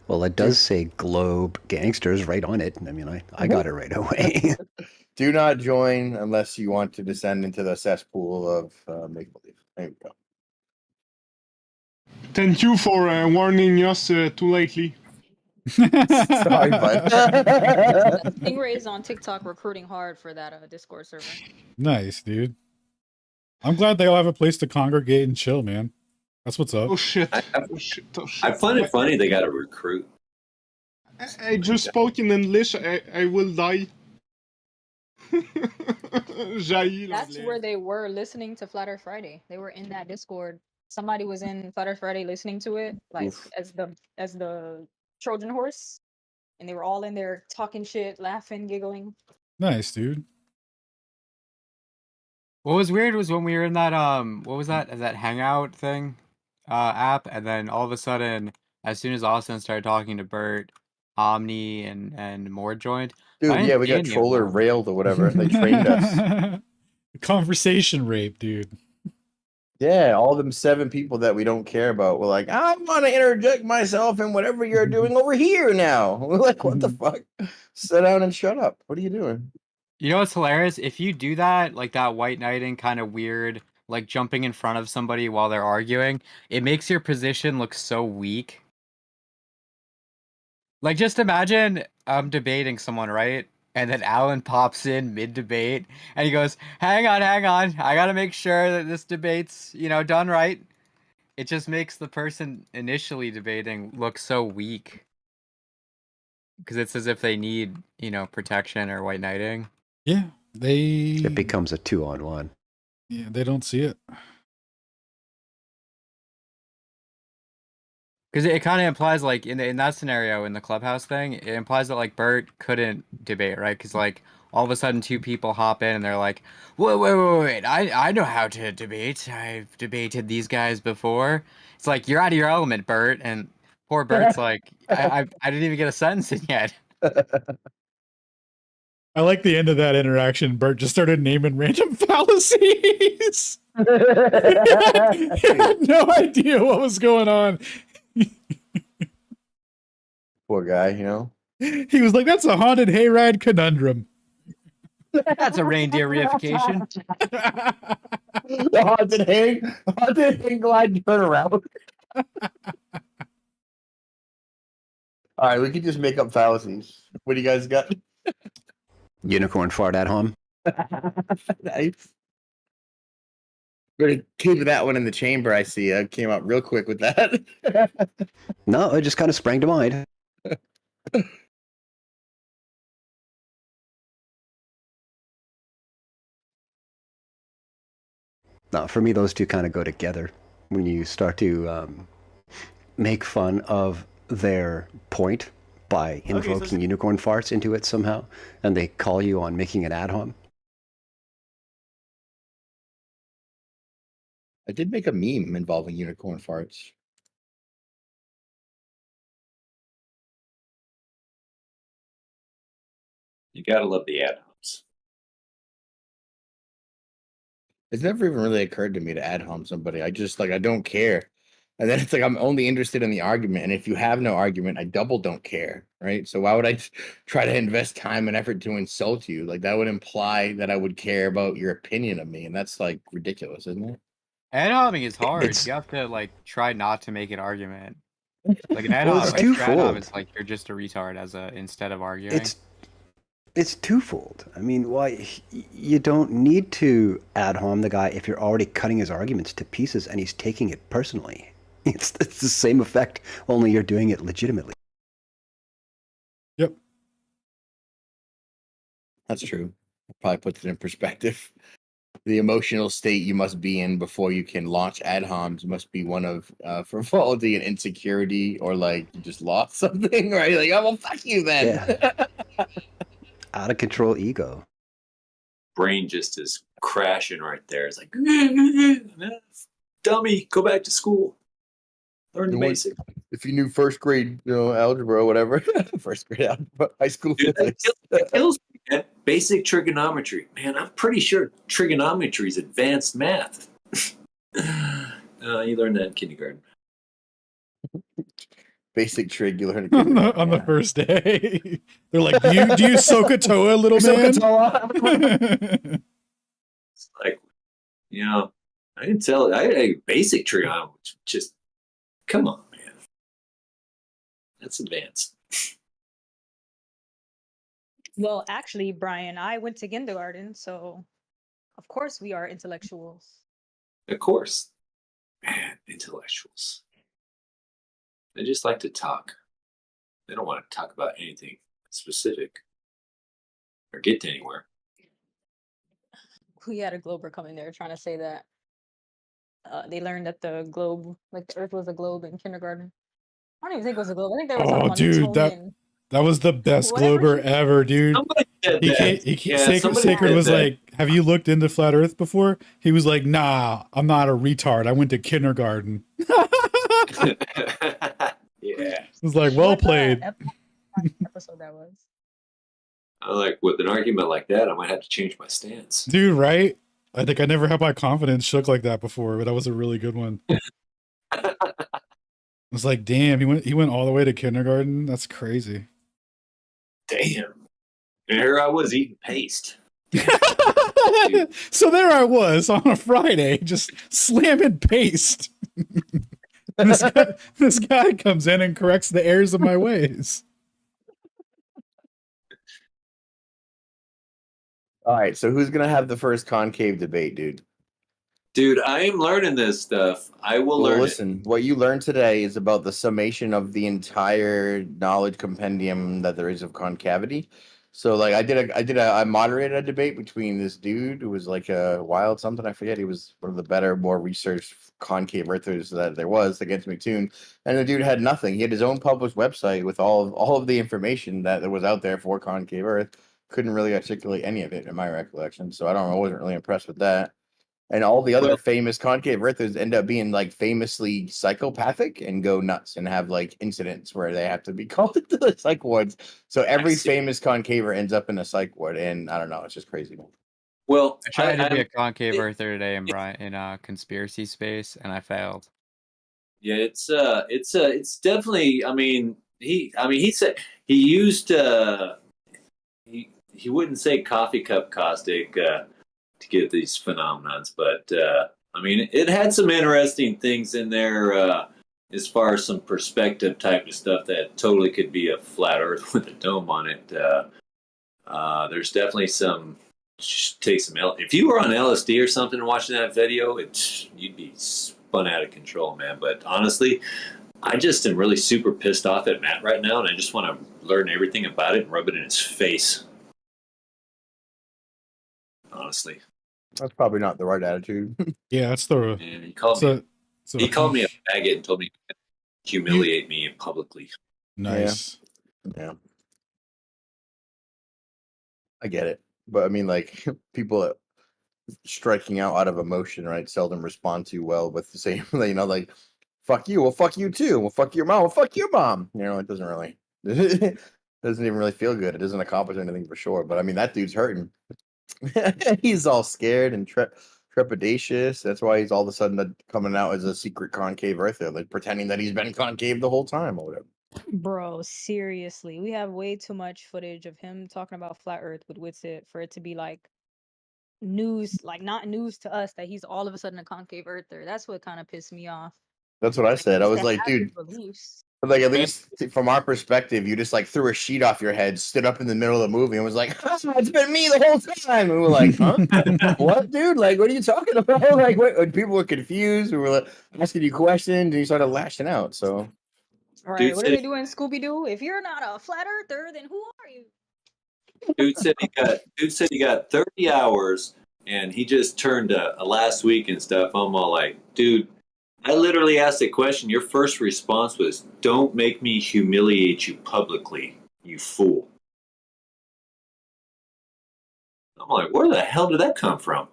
Well, it does say Globe Gangsters right on it. I mean, I got it right away. Do not join unless you want to descend into the cesspool of make-believe. There you go. Thank you for warning us too lately. Sorry, bud. Stingray is on TikTok recruiting hard for that Discord server. Nice, dude. I'm glad they all have a place to congregate and chill, man. That's what's up. Oh shit. I find it funny they got a recruit. I just spoke in English. I will die. That's where they were listening to Flat Earth Friday. They were in that Discord. Somebody was in Flat Earth Friday listening to it, like as the Trojan horse, and they were all in there talking shit, laughing, giggling. Nice, dude. What was weird was when we were in that what was that? Is that Hangout thing app, and then all of a sudden, as soon as Austin started talking to Bert, Omni and Moore joined. Dude, yeah, we got troller railed or whatever. They trained us. Conversation rape, dude. Yeah, all them 7 people that we don't care about. We're like, I want to interject myself in whatever you're doing over here now. We're like, what the fuck? Sit down and shut up. What are you doing? You know what's hilarious? If you do that, like that white knighting kind of weird, like jumping in front of somebody while they're arguing, it makes your position look so weak. Like, just imagine I'm debating someone, right? And then Alan pops in mid-debate, and he goes, hang on, I gotta make sure that this debate's, done right. It just makes the person initially debating look so weak. Because it's as if they need, protection or white knighting. Yeah, It becomes a 2-on-1. Yeah, they don't see it. Because it kind of implies, like, in that scenario, in the clubhouse thing, it implies that, like, Bert couldn't debate, right? Because, like, all of a sudden 2 people hop in and they're like, wait, I know how to debate. I've debated these guys before. It's like, you're out of your element, Bert. And poor Bert's like, I didn't even get a sentence in yet. I like the end of that interaction. Bert just started naming random fallacies. He had no idea what was going on. Poor guy, you know? He was like, that's a haunted hayride conundrum. That's a reindeer reification. The haunted hang glide turn around. All right, we can just make up fallacies. What do you guys got? Unicorn fart at home. Nice. We're gonna keep that one in the chamber. I see. I came out real quick with that. No, it just kind of sprang to mind. No, for me, those two kind of go together. When you start to make fun of their point by invoking unicorn farts into it somehow, and they call you on making an ad hom. I did make a meme involving unicorn farts. You gotta love the ad homs. It's never even really occurred to me to ad hom somebody. I just I don't care. And then it's like I'm only interested in the argument. And if you have no argument, I double don't care. Right. So why would I try to invest time and effort to insult you? Like that would imply that I would care about your opinion of me. And that's like ridiculous, isn't it? Ad homing is hard. You have to like try not to make an argument. Like an ad Well, hom, it's like, your ad hom twofold. is like you're just a retard instead of arguing. It's twofold. I mean, why you don't need to ad hom the guy if you're already cutting his arguments to pieces and he's taking it personally. It's the same effect, only you're doing it legitimately. Yep. That's true. Probably puts it in perspective. The emotional state you must be in before you can launch ad homs must be one of frivolity and insecurity, or like you just lost something, right? Like, oh well, fuck you then. Yeah. Out of control ego. Brain just is crashing right there. It's like, dummy, go back to school. Learn the basics. If you knew first grade, algebra or whatever, first grade algebra, high school physics. It kills me, man. Basic trigonometry. Man, I'm pretty sure trigonometry is advanced math. You learned that in kindergarten. Basic trig you learn on the first day. They're like, do you Sokotoa, little man? It's like, I can tell. I had a basic trigonometry. Just come on, man. That's advanced. Well, actually, Brian, I went to kindergarten, so of course we are intellectuals. Of course. Man, intellectuals. They just like to talk. They don't want to talk about anything specific or get to anywhere. We had a Glober come in there trying to say that they learned that the globe, like the Earth was a globe in kindergarten. I don't even think it was a globe. I think they were talking about dude, Newtonian. that was the best Whatever Glober ever, dude. Sacred was like, have you looked into flat Earth before? He was like, nah, I'm not a retard. I went to kindergarten. Yeah. It was like, well played. Episode that was. I like, with an argument like that, I might have to change my stance. Dude, right? I think I never had my confidence shook like that before, but that was a really good one. I was like, damn, he went all the way to kindergarten. That's crazy. Damn. And here I was eating paste. So there I was on a Friday, just slamming paste. This guy comes in and corrects the errors of my ways. All right, so who's gonna have the first concave debate, dude? Dude, I am learning this stuff. I will learn listen, what you learned today is about the summation of the entire knowledge compendium that there is of concavity. So like I moderated a debate between this dude who was like a wild something, I forget. He was one of the better, more researched concave earthers that there was against McToon. And the dude had nothing. He had his own published website with all of the information that there was out there for concave earth. Couldn't really articulate any of it in my recollection. So I wasn't really impressed with that. And all the other famous concave earthers end up being like famously psychopathic and go nuts and have like incidents where they have to be called into the psych wards. So every famous concaver ends up in a psych ward, and I don't know, it's just crazy. Well, I tried to be a concave earther today in conspiracy space, and I failed. Yeah, it's definitely. I mean, he said he used he wouldn't say coffee cup caustic to get these phenomenons, but I mean, it had some interesting things in there. as far as some perspective type of stuff that totally could be a flat Earth with a dome on it. There's definitely some. Take some if you were on LSD or something and watching that video, you'd be spun out of control, man. But honestly, I just am really super pissed off at Matt right now, and I just want to learn everything about it and rub it in his face. Honestly, that's probably not the right attitude. Yeah, that's the. And he called me a faggot and told me to humiliate me publicly. Nice. Yeah. I get it, but I mean, like people striking out of emotion, right? Seldom respond too well with the same, you know, like "fuck you," well, "fuck you too," well, "fuck your mom," well, "fuck your mom." You know, it doesn't really, doesn't even really feel good. It doesn't accomplish anything for sure. But I mean, that dude's hurting. He's all scared and trepidatious. That's why he's all of a sudden coming out as a secret concave earther, like pretending that he's been concave the whole time or whatever. Bro, seriously, we have way too much footage of him talking about flat Earth with Witsit for it to be like news, like not news to us that he's all of a sudden a concave earther. That's what kind of pissed me off. That's what I said. I was like, dude, beliefs. like at least from our perspective, you just like threw a sheet off your head, stood up in the middle of the movie, and was like, "It's been me the whole time." And we were like, "Huh? What, dude? Like, what are you talking about?" Like, what? People were confused. We were like, asking you questions, and you started lashing out. So, All right, Dude what are said- they doing, Scooby Doo? If you're not a flat earther, then who are you? Dude said he got 30 hours, and he just turned a last week and stuff. I'm all like, dude, I literally asked a question. Your first response was, "Don't make me humiliate you publicly, you fool." I'm like, where the hell did that come from?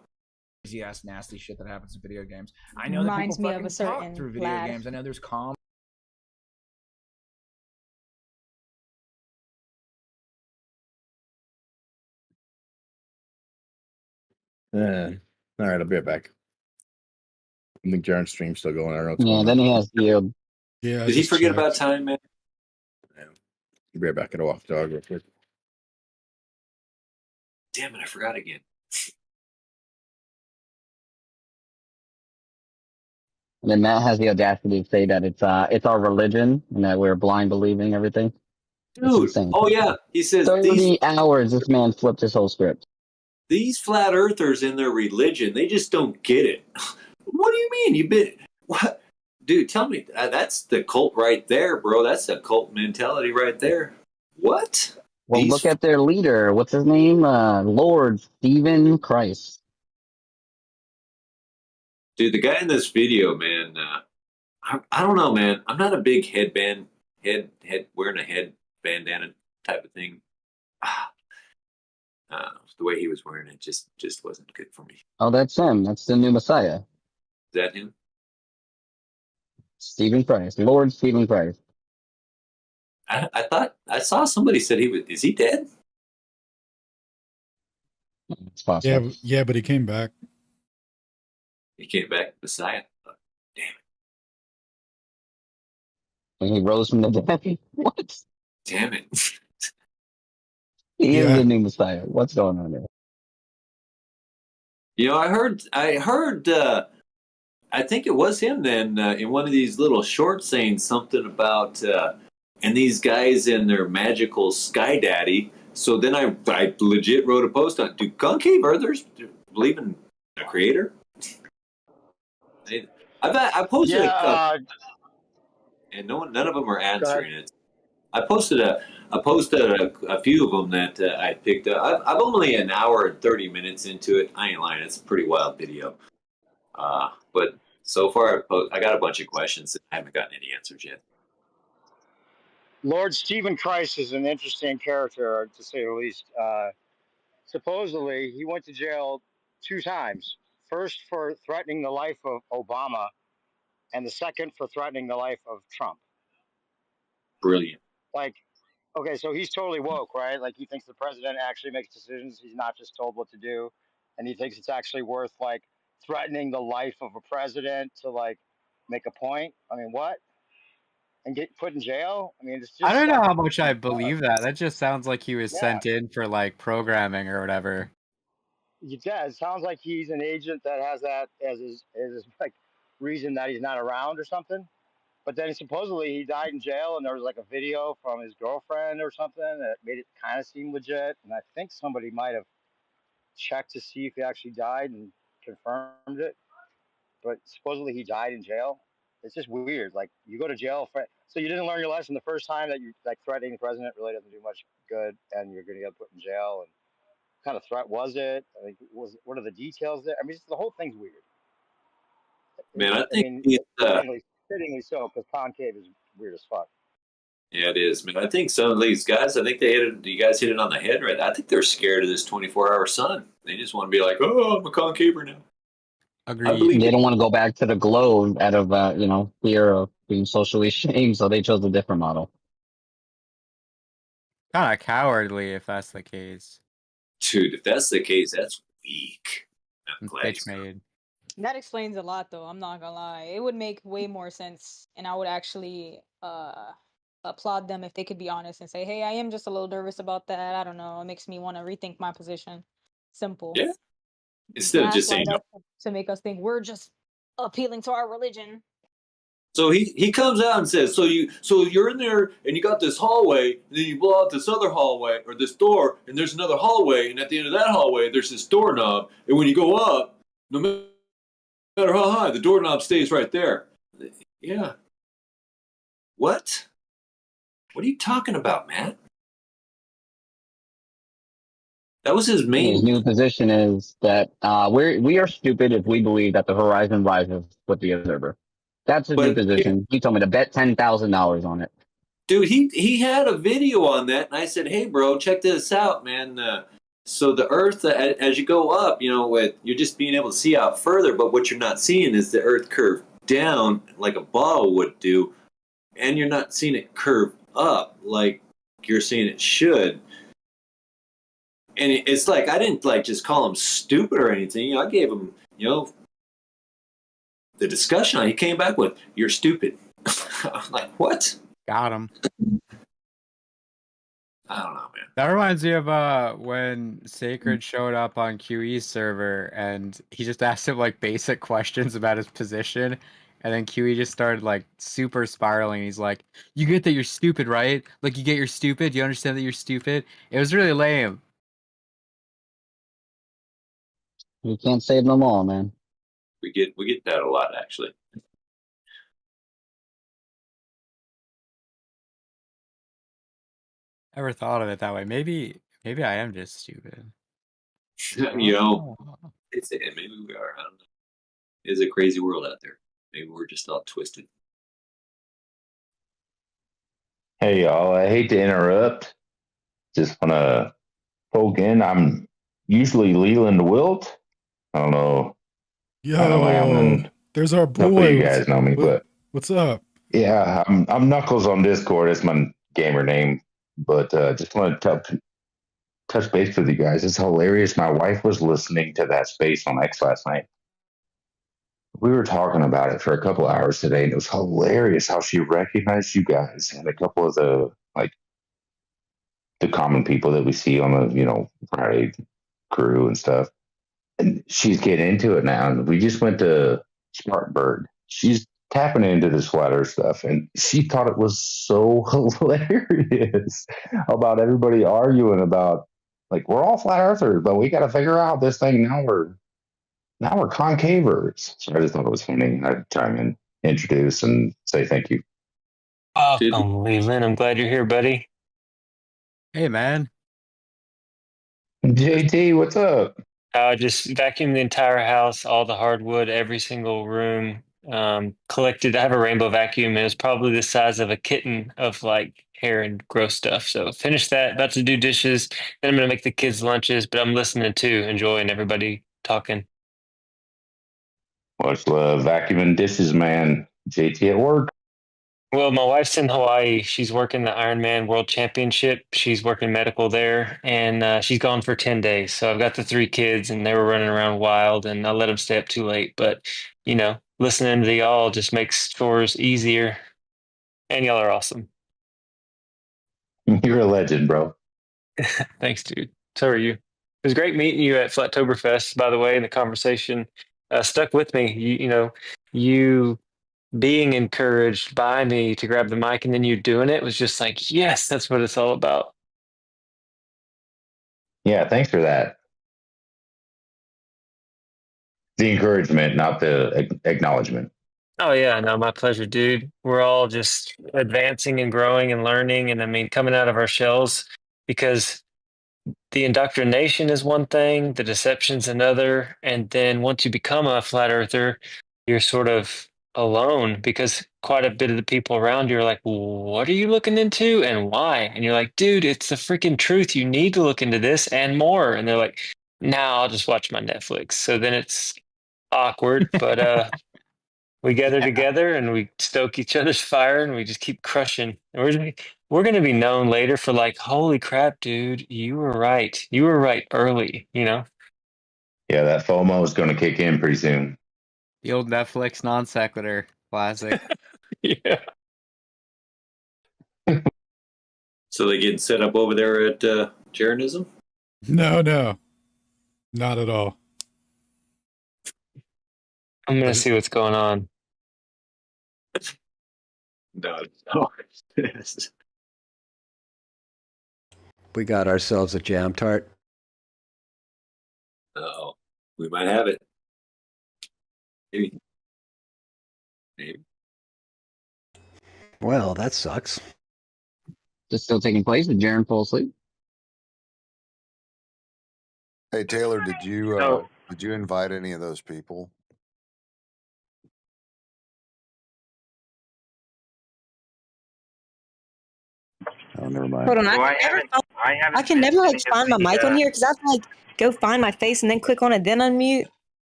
Crazy ass nasty shit that happens in video games. I know Reminds that me people of a fucking talk certain through video lad. games. I know there's calm. all right, I'll be right back. I think Jaren's stream's still going. I don't know what's Yeah, going then on. he has yield. Yeah. Did he forget about time, man? I'll be right back. I'll walk the dog real quick. Damn it, I forgot again. And then Matt has the audacity to say that it's our religion and that we're blind believing everything. It's Dude, insane. oh yeah, he says 30 hours this man flipped his whole script. these flat earthers in their religion, they just don't get it. What do you mean? You've been what? Dude, tell me, that's the cult right there, bro. That's a cult mentality right there. What? Well, look at their leader. What's his name? Lord Stephen Christ. Dude, the guy in this video, man, I don't know, man. I'm not a big head wearing a head bandana type of thing. The way he was wearing it just wasn't good for me. Is Oh, that's him. That's the new Messiah. that him? Stephen Christ. Lord Stephen Christ. I thought I saw somebody said is he dead? Yeah, It's possible. yeah, but he came back. He came back Messiah. And he rose from the dead. What? Damn it. He is Yeah. the new Messiah. What's going on there? You know, I heard I think it was him then in one of these little shorts saying something about and these guys in their magical sky daddy. So then I legit wrote a post on, do concave earthers believe in a creator? I posted a couple, and none of them are answering it. I posted a few of them that I picked up. I'm only an hour and 30 minutes into it. I ain't lying. It's a pretty wild video. But so far, I got a bunch of questions and I haven't gotten any answers yet. Lord Stephen Christ is an interesting character, to say the least. Supposedly, he went to jail 2 times. First for threatening the life of Obama, and the second for threatening the life of Trump. Brilliant. Like, okay, so he's totally woke, right? Like, he thinks the president actually makes decisions. He's not just told what to do. And he thinks it's actually worth, like, threatening the life of a president to, like, make a point. I mean, what? And get put in jail? I mean, it's just. I don't know how much I believe that. That just sounds like he was sent in for like programming or whatever. Yeah, it sounds like he's an agent that has that as his like reason that he's not around or something. But then supposedly he died in jail, and there was like a video from his girlfriend or something that made it kind of seem legit. And I think somebody might have checked to see if he actually died and confirmed it. But supposedly he died in jail. It's just weird. Like you go to jail for, so you didn't learn your lesson the first time that you like threatening the president really doesn't do much good, and you're going to get put in jail. And what kind of threat was it? I mean, what are the details there? I mean, the whole thing's weird. Man, I I think mean, it's, fittingly so, because Concave is weird as fuck. yeah, it is, man. I think some of these guys, I think they hit it. You guys hit it on the head, right? I think they're scared of this 24-hour sun. They just want to be like, oh, I'm a concaver now. I believe They it. don't want to go back to the globe out of fear of being socially shamed, so they chose a different model. Kind of cowardly if that's the case. Dude, if that's the case, that's weak. I'm glad Bitch made. That explains a lot, though. I'm not gonna lie. It would make way more sense, and I would actually applaud them if they could be honest and say, "Hey, I am just a little nervous about that. I don't know. It makes me want to rethink my position." Simple. Yeah. Instead of just saying no. To make us think we're just appealing to our religion. So he comes out and says, so you're in there and you got this hallway, and then you blow out this other hallway or this door, and there's another hallway, and at the end of that hallway there's this doorknob, and when you go up, no matter how high, the doorknob stays right there. Yeah. What? What are you talking about, Matt? That was his main. His new position is that we are stupid if we believe that the horizon rises with the observer. That's his new position. He told me to bet $10,000 on it. Dude, he had a video on that, and I said, hey, bro, check this out, man. So the Earth, as you go up, you're just being able to see out further, but what you're not seeing is the Earth curve down like a bottle would do, and you're not seeing it curve up like you're seeing it should. And it's like, I didn't just call him stupid or anything. I gave him, the discussion. He came back with, you're stupid. I'm like, what? Got him. I don't know, man. That reminds me of when Sacred showed up on QE's server and he just asked him basic questions about his position, and then QE just started super spiraling. He's like, you get that you're stupid, right? You get you're stupid? You understand that you're stupid? It was really lame. You can't save them all, man. We get that a lot, actually. Never thought of it that way. Maybe I am just stupid. It's maybe we are. I don't know. It's a crazy world out there. Maybe we're just all twisted. Hey y'all, I hate to interrupt. Just want to poke in. I'm usually Leland Wilt. I don't know. Yo, there's our boy. Hopefully you guys know me, but what's up? Yeah, I'm Knuckles on Discord. It's my gamer name. But just want to touch base with you guys. It's hilarious. My wife was listening to that space on X last night. We were talking about it for a couple hours today, and it was hilarious how she recognized you guys and a couple of the common people that we see on the Friday crew and stuff. And she's getting into it now. And we just went to Spartanburg. She's tapping into this flat Earth stuff, and she thought it was so hilarious about everybody arguing about we're all flat earthers, but we got to figure out this thing now. We're concavers. So I just thought it was funny. I'd chime in, introduce, and say thank you. Welcome, Leland. I'm glad you're here, buddy. Hey, man. JT, what's up? Just vacuumed the entire house, all the hardwood, every single room. Collected. I have a rainbow vacuum, and it's probably the size of a kitten of hair and gross stuff. So finished that. About to do dishes. Then I'm gonna make the kids lunches. But I'm listening too, enjoying everybody talking. Much love, vacuuming dishes, man. JT at work. Well, my wife's in Hawaii. She's working the Ironman World Championship. She's working medical there, and she's gone for 10 days. So I've got the 3 kids, and they were running around wild, and I let them stay up too late. But, listening to y'all just makes chores easier, and y'all are awesome. You're a legend, bro. Thanks, dude. So are you. It was great meeting you at Flattoberfest, by the way, and the conversation stuck with me. You being encouraged by me to grab the mic and then you doing it was just like, yes, that's what it's all about. Yeah, thanks for that. The encouragement, not the acknowledgement. Oh yeah, no, my pleasure, dude. We're all just advancing and growing and learning, and I mean coming out of our shells, because the indoctrination is one thing, the deception's another, and then once you become a flat earther, you're sort of alone because quite a bit of the people around you are like, what are you looking into and why? And you're like, dude, it's the freaking truth. You need to look into this and more. And they're like, nah, I'll just watch my Netflix. So then it's awkward, but we gather together and we stoke each other's fire and we just keep crushing. And we're going to be known later for like, holy crap, dude, you were right. You were right early, you know? Yeah, that FOMO is going to kick in pretty soon. The old Netflix non sequitur classic. Yeah. So they get set up over there at Jeranism? No, not at all. I'm going to see what's going on. No. We got ourselves a jam tart. Oh, we might have it. Maybe. Well, that sucks. Just still taking place? Did Jaren fall asleep? Hey Taylor, did you invite any of those people? Oh, never mind. Hold on, I can never like find my mic on here because I have to like go find my face and then click on it, then unmute.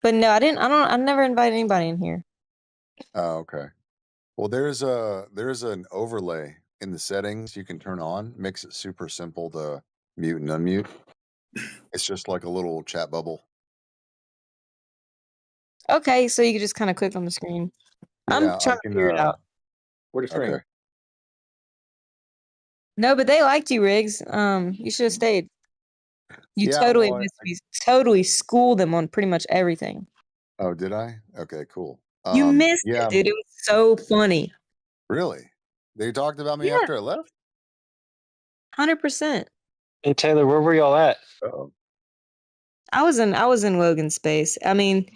But no, I never invite anybody in here. Oh, okay. Well, there's an overlay in the settings you can turn on. Makes it super simple to mute and unmute. It's just like a little chat bubble. Okay, so you can just kind of click on the screen. I'm Yeah, trying to figure it out. Where's the Okay. No, but they liked you, Riggs. You should have stayed. You Yeah, totally well, missed me. Totally schooled them on pretty much everything. Oh, did I? Okay, cool. You missed yeah, it, dude. It was so funny. really? They talked about me Yeah. after I left? 100%. Hey, Taylor, where were y'all at? Uh-oh. I was in Logan's space. I mean,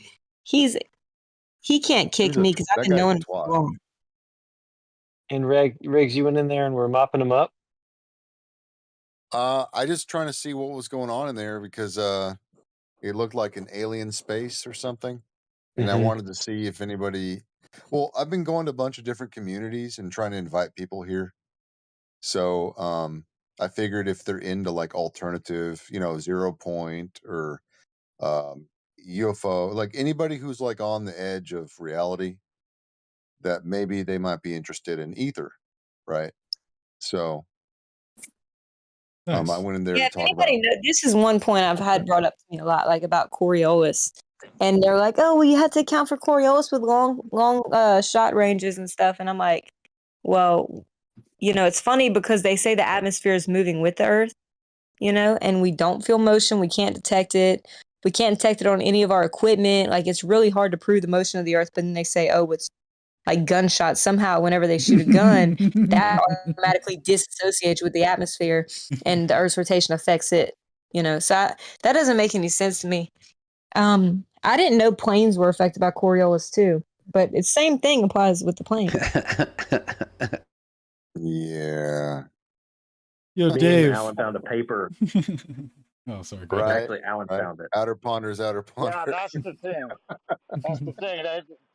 he can't kick me because I've been knowing him for long. And Riggs, you went in there and were mopping them up? I just trying to see what was going on in there because it looked like an alien space or something. And I wanted to see if anybody. Well, I've been going to a bunch of different communities and trying to invite people here. So I figured if they're into like alternative, 0 point or UFO, like anybody who's like on the edge of reality, that maybe they might be interested in Aether, right? So I went in there Yeah, to if talk about. anybody knows, this is one point I've had brought up to me a lot, like about Coriolis. And they're like, oh, well, you have to account for Coriolis with long shot ranges and stuff. And I'm like, well, it's funny because they say the atmosphere is moving with the Earth, and we don't feel motion. We can't detect it. We can't detect it on any of our equipment. Like, it's really hard to prove the motion of the Earth. But then they say, oh, it's like gunshots. Somehow, whenever they shoot a gun, that automatically disassociates with the atmosphere and the Earth's rotation affects it. So that doesn't make any sense to me. I didn't know planes were affected by Coriolis too, but it's same thing applies with the plane. Yeah. Yo, Me Dave. and Alan found a paper. Oh, sorry. Go ahead. Actually, Alan found it. Outer ponders, outer ponders. Yeah, that's the thing. That's the thing.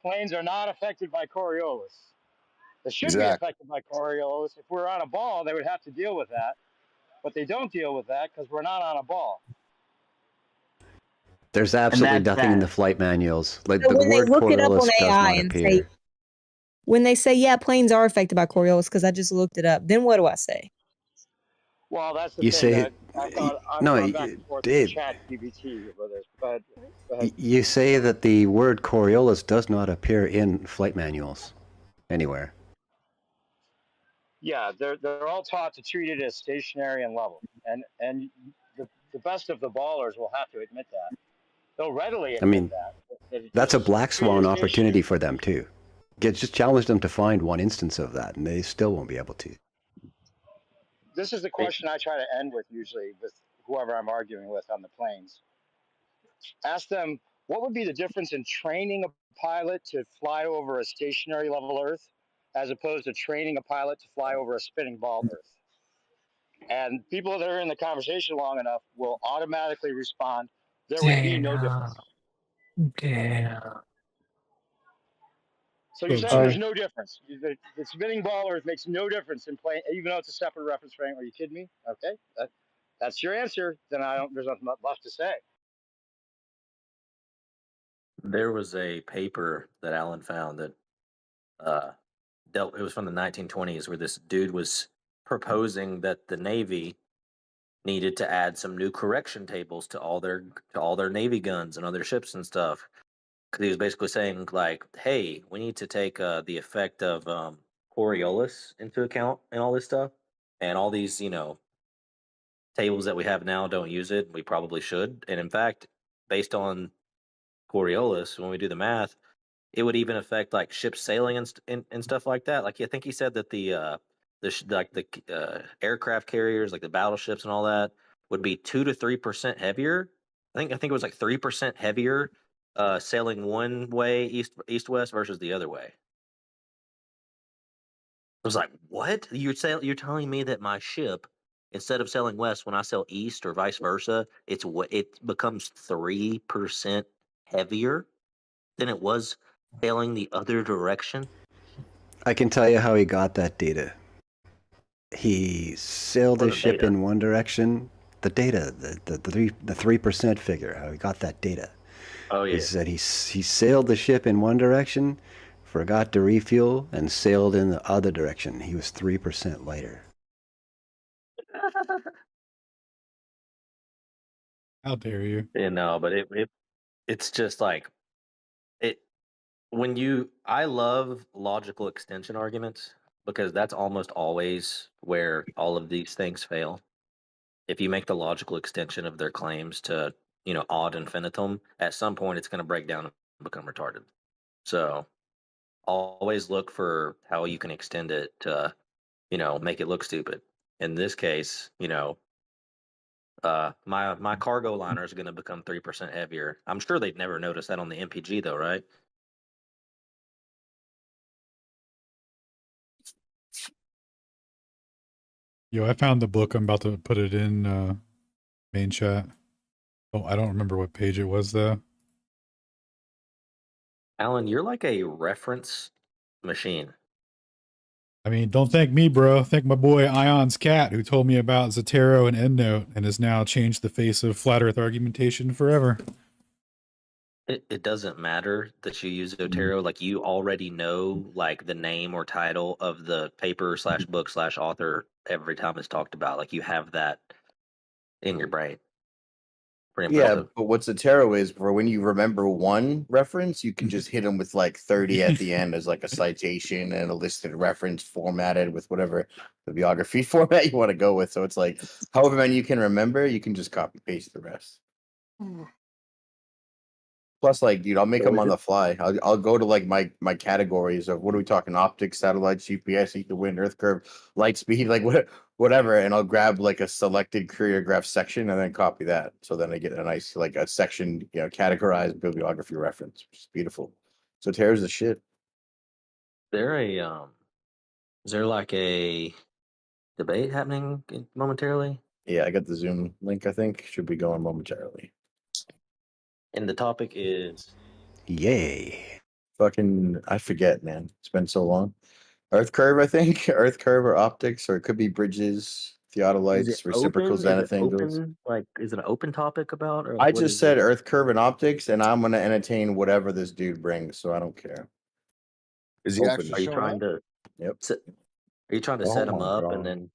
Planes are not affected by Coriolis. They should be Exactly. affected by Coriolis. If we're on a ball, they would have to deal with that. But they don't deal with that because we're not on a ball. There's absolutely nothing in the flight manuals. Like So the when they word look it up Coriolis on does AI not and appear. say, when they say, yeah, planes are affected by Coriolis because I just looked it up, then what do I say? Well, that's the You thing. say- I've gone back and forth Dave. with Chat GBT with this. Go ahead. You say that the word Coriolis does not appear in flight manuals anywhere. Yeah, they're all taught to treat it as stationary and level, and the best of the ballers will have to admit that. They'll readily admit I mean, that. that's a black treat it swan as opportunity for them too. Just challenge them to find one instance of that, and they still won't be able to. This is the question I try to end with usually with whoever I'm arguing with on the planes. Ask them, what would be the difference in training a pilot to fly over a stationary level Earth as opposed to training a pilot to fly over a spinning ball Earth? And people that are in the conversation long enough will automatically respond, there would be no difference. Damn. So you're saying there's no difference. The spinning ball Earth makes no difference in playing, even though it's a separate reference frame. Are you kidding me? Okay, that's your answer. Then there's nothing left to say. There was a paper that Alan found that it was from the 1920s, where this dude was proposing that the Navy needed to add some new correction tables to all their Navy guns and other ships and stuff. Because he was basically saying, like, hey, we need to take the effect of Coriolis into account and all this stuff, and all these tables that we have now don't use it. We probably should. And in fact, based on Coriolis, when we do the math, it would even affect like ship sailing and stuff like that. Like I think he said that the aircraft carriers, like the battleships and all that, would be 2 to 3% heavier. I think it was like 3% heavier sailing one way east west versus the other way. I was like, what? You're telling me that my ship, instead of sailing west, when I sail east or vice versa, it becomes 3% heavier than it was sailing the other direction? I can tell you how he got that data. He sailed his ship in one direction. The data, the 3% figure, how he got that data. Oh yeah. He said he sailed the ship in one direction, forgot to refuel, and sailed in the other direction. He was 3% lighter. How dare you? Yeah, no, but it's just like it I love logical extension arguments, because that's almost always where all of these things fail. If you make the logical extension of their claims to, ad infinitum, at some point it's going to break down and become retarded. So always look for how you can extend it to, make it look stupid. In this case, my cargo liner is going to become 3% heavier. I'm sure they'd never notice that on the MPG though, right? Yo, I found the book. I'm about to put it in main chat. Oh, I don't remember what page it was though. Alan, you're like a reference machine. I mean, don't thank me, bro. Thank my boy Ion's cat, who told me about Zotero and EndNote and has now changed the face of flat Earth argumentation forever. It doesn't matter that you use Zotero. Like, you already know like the name or title of the paper / book / author every time it's talked about. Like, you have that in your brain. Pretty Yeah, impressive. but what's the tarot is for when you remember one reference, you can just hit them with like 30 at the end as like a citation and a listed reference formatted with whatever bibliography format you want to go with. So it's like however many you can remember, you can just copy paste the rest. Plus, like, dude, I'll make them on the fly. I'll go to like my categories of what are we talking? Optics, satellites, GPS, heat the wind, Earth curve, light speed, like whatever, and I'll grab like a selected choreograph section and then copy that. So then I get a nice like a section, categorized bibliography reference, which is beautiful. So Terra's the shit. Is there like a debate happening momentarily? Yeah, I got the Zoom link. I think should be going momentarily. And the topic is yay. Fucking, I forget, man. It's been so long. Earth curve, I think. Earth curve or optics, or it could be bridges, theodolites, reciprocal zenith angles. Is it an open topic about? Or I just said Earth curve and optics, and I'm gonna entertain whatever this dude brings, so I don't care. Is he actually Are you showing trying up? to? Yep. Are you trying to Oh set him my up God. and then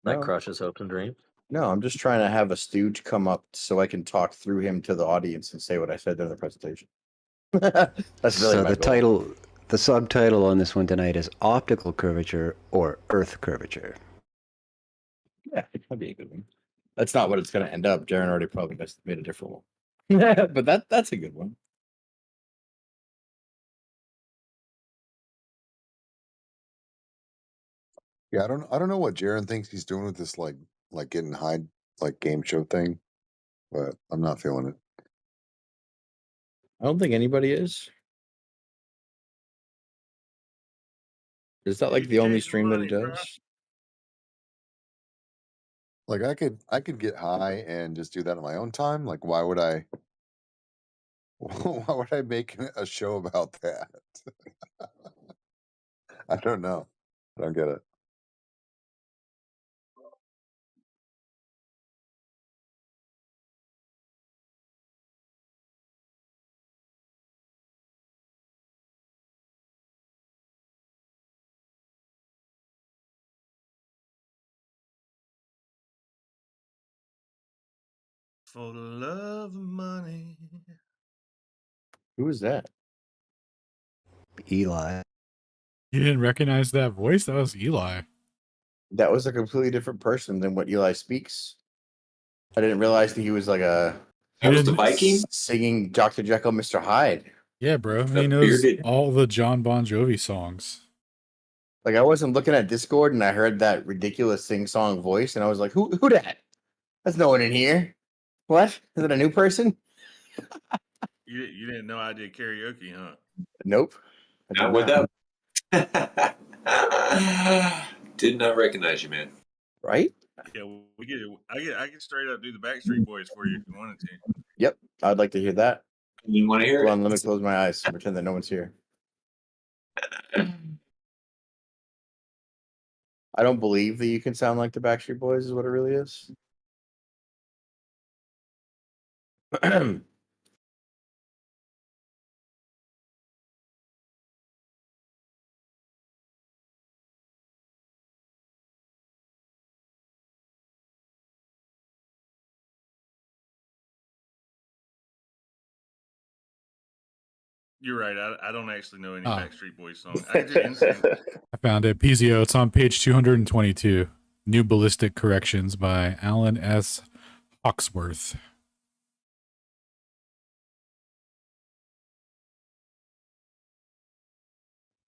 No. crushes hopes and dreams? No, I'm just trying to have a stooge come up so I can talk through him to the audience and say what I said during the presentation. That's really so my the the subtitle on this one tonight is Optical Curvature or Earth Curvature. Yeah, it could be a good one. That's not what it's going to end up. Jaren already probably made a different one. But that's a good one. Yeah, I don't know what Jaron thinks he's doing with this like getting high like game show thing, but I'm not feeling it. I don't think anybody is. Is that like the only stream that it does? Like I could get high and just do that on my own time. Like why would I why would I make a show about that? I don't know. I don't get it. For the love of money. Who is that? Eli. You didn't recognize that voice? That was Eli. That was a completely different person than what Eli speaks. I didn't realize that he was like a singing Dr. Jekyll, Mr. Hyde. Yeah, bro. He knows all the John Bon Jovi songs. Like I wasn't looking at Discord and I heard that ridiculous sing-song voice and I was like, who that? There's no one in here. What? Is it a new person? You didn't know I did karaoke, huh? Nope. Not with that. Did not recognize you, man. Right? Yeah, we get it. I can straight up do the Backstreet Boys for you if you wanted to. Yep. I'd like to hear that. You want to hear Hold it? on, let me close my eyes and pretend that no one's here. I don't believe that you can sound like the Backstreet Boys is what it really is. You're right. I don't actually know any Backstreet Boys songs. I can do Instinct. I found it. PZO. It's on page 222. New Ballistic Corrections by Alan S. Hawksworth.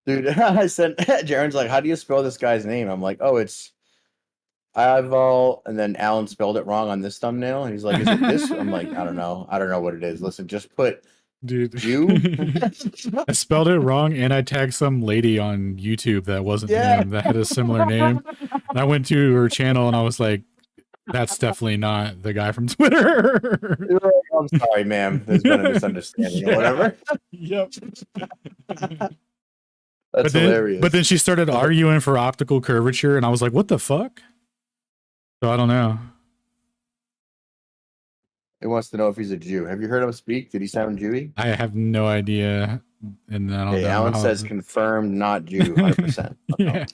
Dude, I said, Jaren's like, how do you spell this guy's name? I'm like, oh, it's Eyeval, and then Alan spelled it wrong on this thumbnail. And he's like, is it this? I'm like, I don't know. I don't know what it is. Listen, just put Dude. Jew. I spelled it wrong and I tagged some lady on YouTube that wasn't him that had a similar name. And I went to her channel and I was like, that's definitely not the guy from Twitter. I'm sorry, ma'am. There's been a misunderstanding or whatever. Yep. That's hilarious. But then she started arguing for optical curvature and I was like, what the fuck? So I don't know. He wants to know if he's a Jew. Have you heard him speak? Did he sound Jewy? I have no idea. And I don't know. Alan says confirmed, not Jew, 100%. Yeah.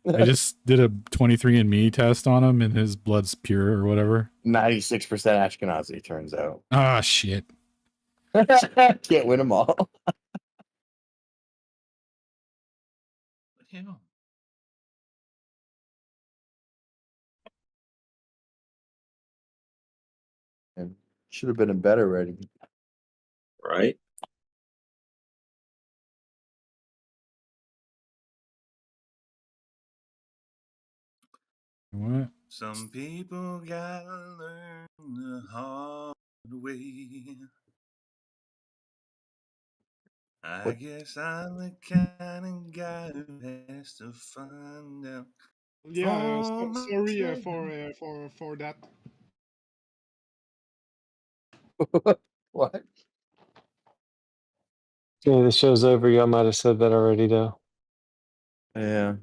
I just did a 23andMe test on him and his blood's pure or whatever. 96% Ashkenazi, turns out. Ah, shit. Can't win them all. Should have been in bed already. Right? What? Some people gotta learn the hard way. I guess I'm the kind of guy who has to find out. Yeah, for sorry myself. for that. What? Yeah, the show's over. Y'all might have said that already, though. Yeah.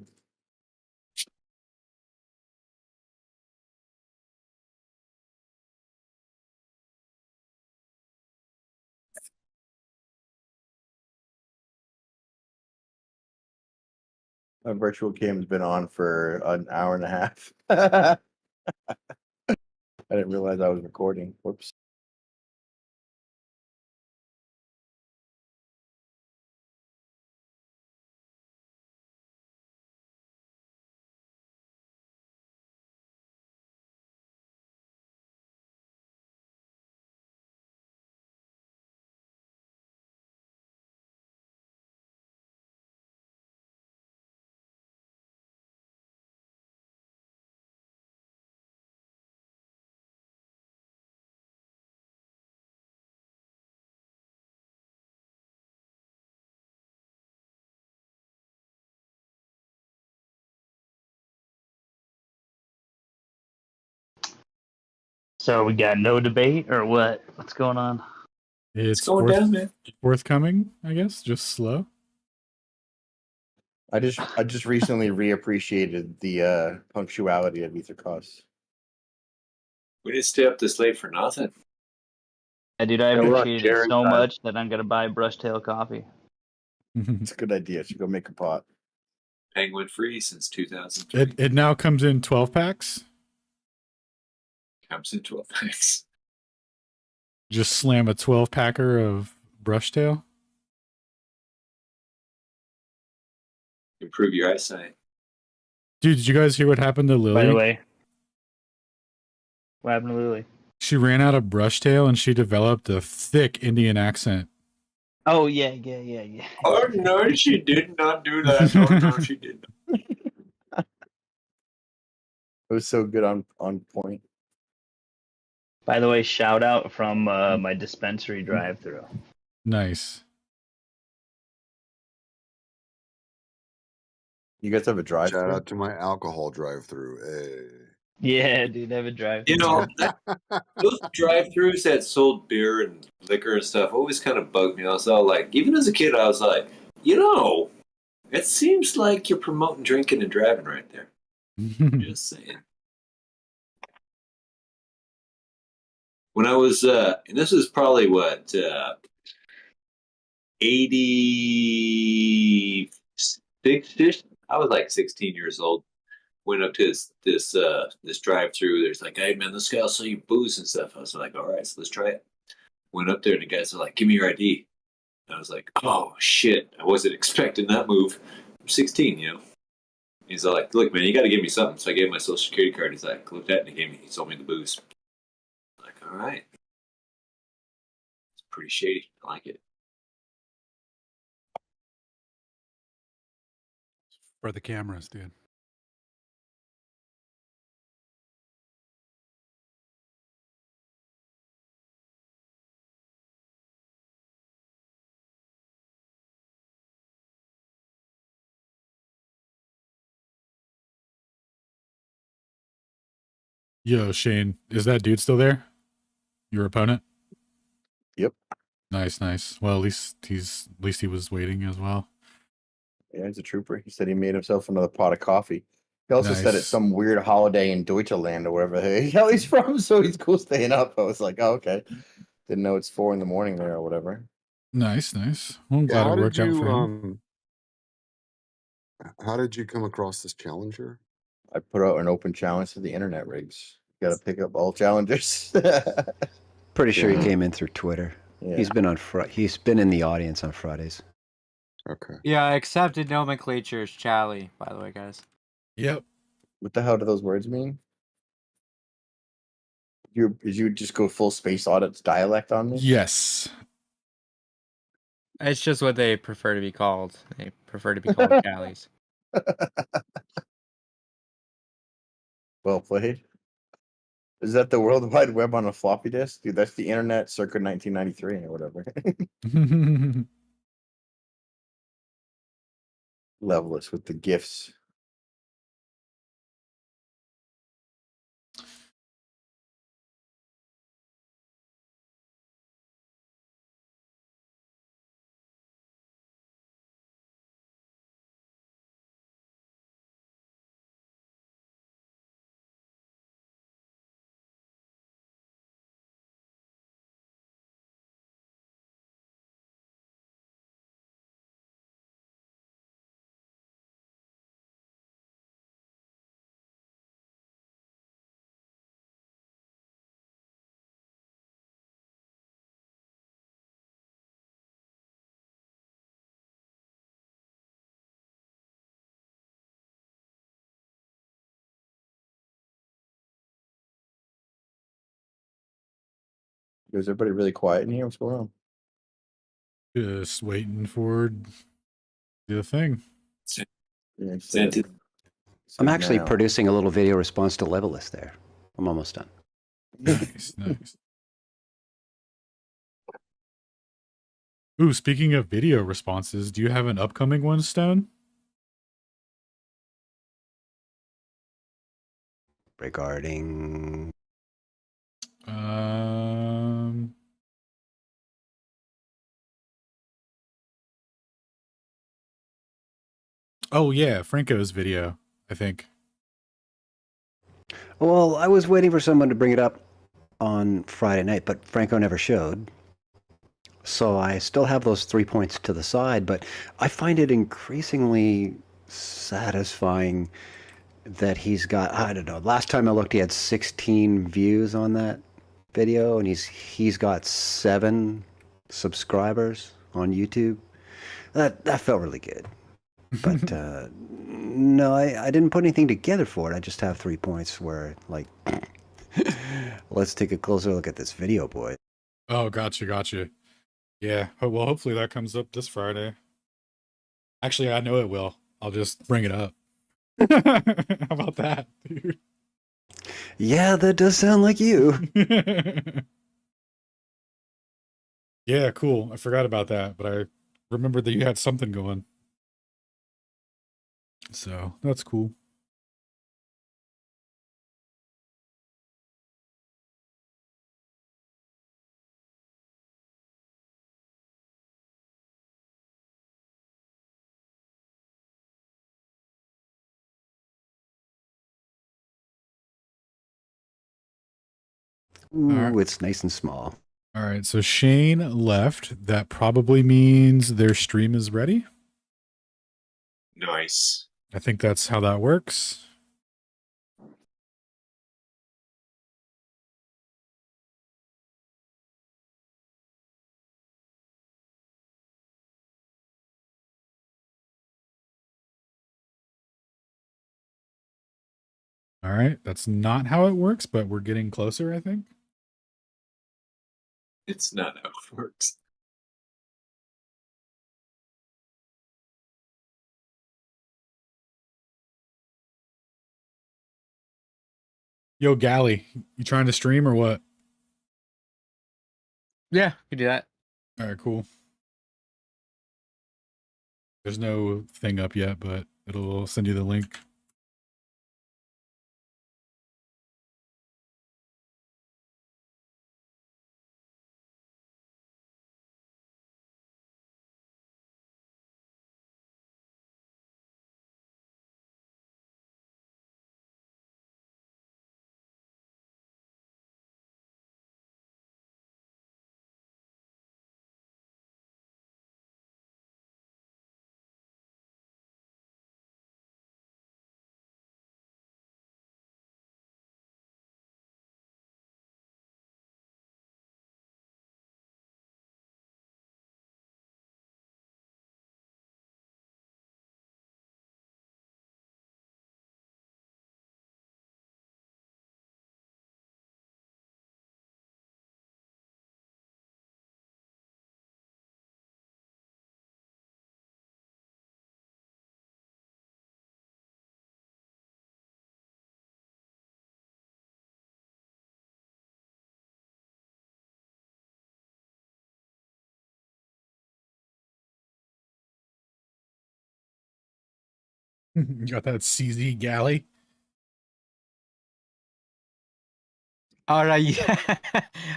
My virtual cam's been on for an hour and a half. I didn't realize I was recording. Whoops. So we got no debate or what? What's going on? It's going down, man. forthcoming, I guess. Just slow. I just recently reappreciated the punctuality of Aether costs. We didn't stay up this late for nothing. Yeah, dude, I Yeah, we're on appreciate it sharing so time. much that I'm gonna buy Brushtail Coffee. It's a good idea. Should go make a pot. Penguin free since 2003. It now comes in 12 packs. Comes in 12 packs. Just slam a 12 packer of Brushtail. Improve your eyesight. Dude, did you guys hear what happened to Lily? By the way, what happened to Lily? She ran out of Brushtail and she developed a thick Indian accent. Oh yeah. Oh no, she did not do that. Oh no, she did not. It was so good on point. By the way, shout out from my dispensary drive-through. Nice. You guys have a drive? Shout out to my alcohol drive-through. Hey. Yeah, dude, I have a drive-through. You know, those drive-thrus that sold beer and liquor and stuff always kind of bugged me. I was all like, even as a kid, I was like, you know, it seems like you're promoting drinking and driving right there. Just saying. When I was, and this was probably what, 86-ish? I was like 16 years old. Went up to this drive-through. There's like, hey man, this guy will sell you booze and stuff. I was like, all right, so let's try it. Went up there and the guys were like, give me your ID. And I was like, oh shit, I wasn't expecting that move. I'm 16, you know. He's like, look man, you got to give me something. So I gave him my social security card. He's like, look at that, and he sold me the booze. I'm like, all right, it's pretty shady. I like it. For the cameras, dude. Yo, Shane, is that dude still there? Your opponent? Yep. Nice. Well, at least he was waiting as well. Yeah, he's a trooper. He said he made himself another pot of coffee. He also said it's Nice. some weird holiday in Deutschland or wherever the hell he's from, so he's cool staying up. I was like, oh, okay. Didn't know it's 4 a.m. there or whatever. Nice. Well, I'm glad it worked out for him. How did you come across this challenger? I put out an open challenge to the internet rigs. Got to pick up all challengers. Pretty sure he came in through Twitter. Yeah. He's been he's been in the audience on Fridays. Okay. Yeah, accepted nomenclature is Charlie, by the way, guys. Yep. What the hell do those words mean? You just go full space audits dialect on me? Yes. It's just what they prefer to be called. They prefer to be called Callies. Well played. Is that the World Wide Web on a floppy disk? Dude, that's the internet circa 1993 or whatever. Levelist with the GIFs. Is everybody really quiet in here? What's going on? Just waiting for the thing. Yeah, I'm actually producing a little video response to Levelist there. I'm almost done. Nice. Ooh, speaking of video responses, do you have an upcoming one, Stone? Regarding Oh yeah, Franco's video, I think. Well, I was waiting for someone to bring it up on Friday night, but Franco never showed. So I still have those 3 points to the side, but I find it increasingly satisfying that he's got, I don't know, last time I looked he had 16 views on that video, and he's got 7 subscribers on YouTube. That felt really good. But no, I didn't put anything together for it. I just have 3 points where, like, let's take a closer look at this video, boy. Oh, gotcha. Yeah, well, hopefully that comes up this Friday. Actually, I know it will. I'll just bring it up. How about that, dude? Yeah, that does sound like you. Yeah, cool. I forgot about that, but I remembered that you had something going. So, that's cool. Ooh, it's nice and small. All right, so Shane left. That probably means their stream is ready. Nice. I think that's how that works. All right, that's not how it works, but we're getting closer, I think. It's not how it works. Yo, Galley, you trying to stream or what? Yeah, we do that. All right, cool. There's no thing up yet, but it'll send you the link. You got that CZ Galley? Oh, no, yeah.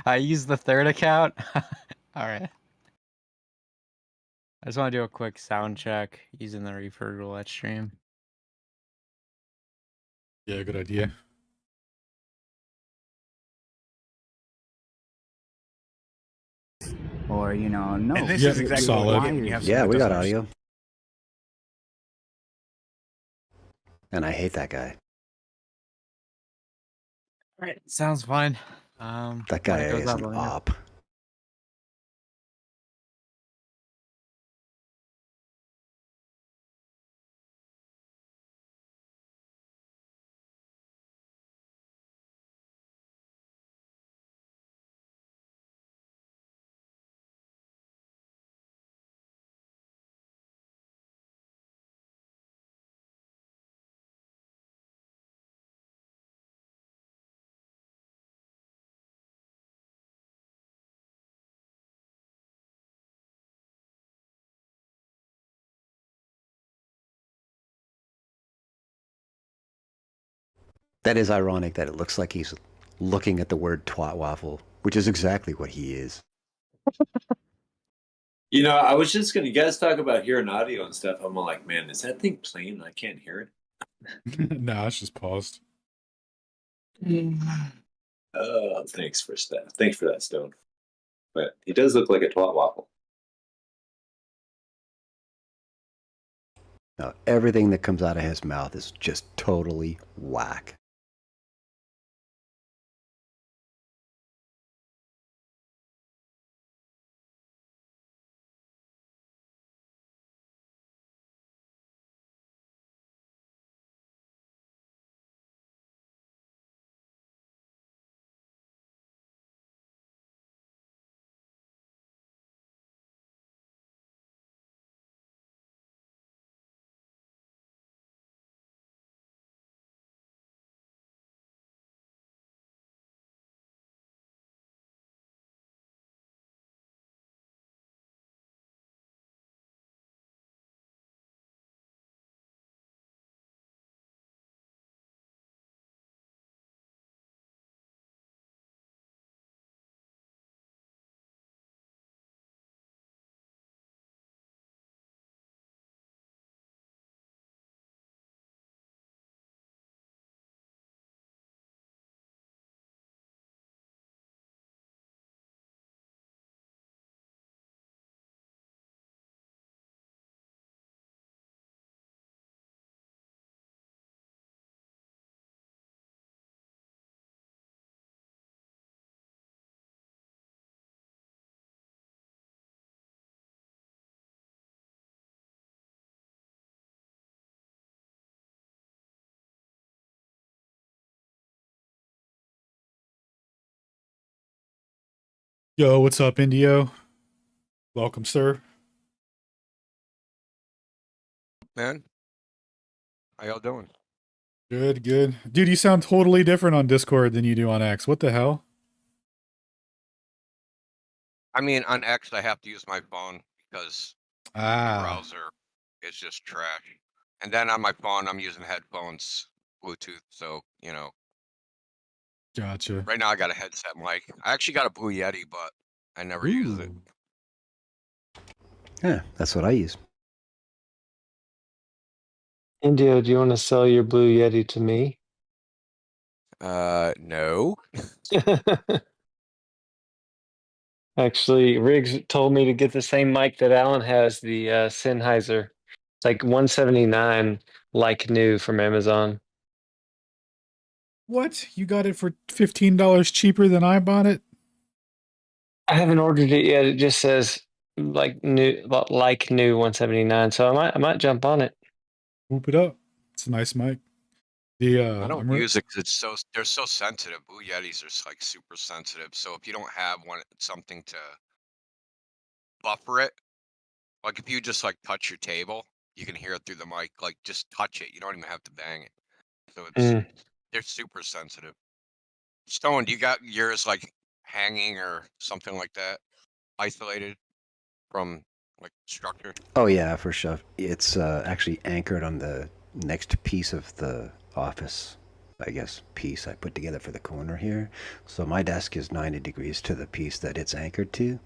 I use the third account. All right. I just want to do a quick sound check using the Reefer Roulette stream. Yeah, good idea. Or, you know, no. And this is exactly what you get when you have Yeah, someone we that got doesn't audio. And I hate that guy. All right, sounds fine. That when guy it goes is up, an let me know. op. That is ironic that it looks like he's looking at the word twat waffle, which is exactly what he is. You know, I was just gonna. You guys talk about hearing audio and stuff. I'm like, man, is that thing playing? I can't hear it. Nah, it's just paused. Oh, thanks for that. Thanks for that, Stone. But he does look like a twat waffle. Now, everything that comes out of his mouth is just totally whack. Yo, what's up, Indio? Welcome, sir. Man, how y'all doing? Good, good. Dude, you sound totally different on Discord than you do on X. What the hell? I mean, on X, I have to use my phone because the browser is just trash. And then on my phone, I'm using headphones, Bluetooth. So, you know, Gotcha. right now I got a headset mic. I actually got a Blue Yeti, but I never use it. Yeah, that's what I use. Indio, do you want to sell your Blue Yeti to me? No. Actually, Riggs told me to get the same mic that Alan has, the Sennheiser. It's like 179, like new from Amazon. What? You got it for $15 cheaper than I bought it? I haven't ordered it yet. It just says like new 179. So I might jump on it. Whoop it up. It's a nice mic. I don't use it because they're so sensitive. Blue Yetis are like super sensitive. So if you don't have something to buffer it, like if you just like touch your table, you can hear it through the mic. Like just touch it. You don't even have to bang it. So they're super sensitive. Stone, do you got yours like hanging or something like that, isolated from like structure? Oh yeah, for sure. It's actually anchored on the next piece of the office, I guess, piece I put together for the corner here. So my desk is 90 degrees to the piece that it's anchored to.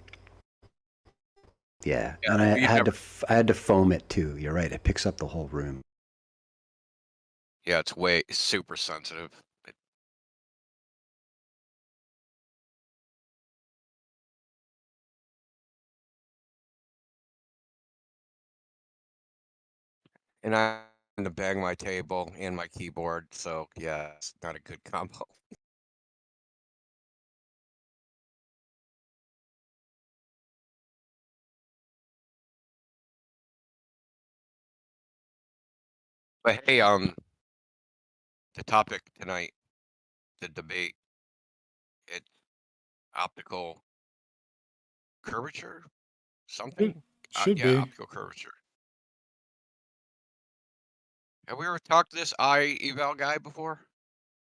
Yeah, and I had to foam it too. You're right. It picks up the whole room. Yeah, it's super sensitive. And I'm going to bang my table and my keyboard, so yeah, it's not a good combo. But hey, the topic tonight, the debate, it's optical curvature, something? Should yeah, be. optical curvature. Have we ever talked to this Eyeval guy before?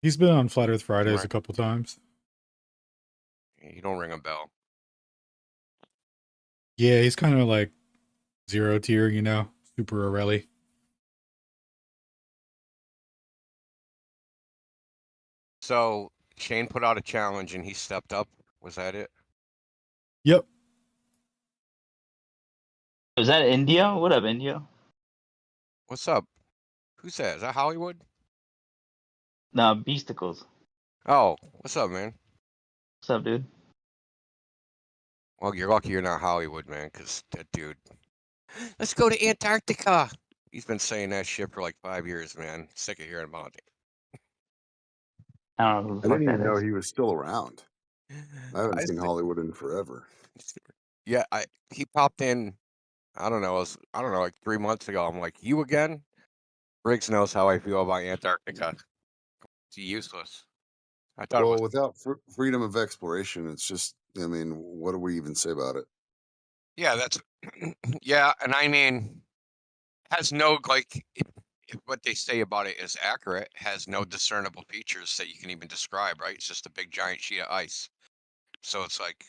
He's been on Flat Earth Fridays a couple times. You don't ring a bell. Yeah, he's kind of like 0 tier, you know, super Orelli. So Shane put out a challenge and he stepped up. Was that it? Yep. Is that India? What up, India? What's up? Who's that? Is that Hollywood? Nah, Beasticles. Oh, what's up, man? What's up, dude? Well, you're lucky you're not Hollywood, man, because that dude. Let's go to Antarctica. He's been saying that shit for like 5 years, man. Sick of hearing about it. I don't know who I the fuck didn't even that know is. he was still around. I haven't I seen thi- Hollywood in forever. yeah, he popped in. I don't know. Like 3 months ago. I'm like, you again? Briggs knows how I feel about Antarctica. It's useless. I thought it Well, was. without freedom of exploration, it's just, I mean, what do we even say about it? Yeah, that's. Yeah, and I mean, has no like. If what they say about it is accurate, has no discernible features that you can even describe. Right? It's just a big giant sheet of ice. So it's like,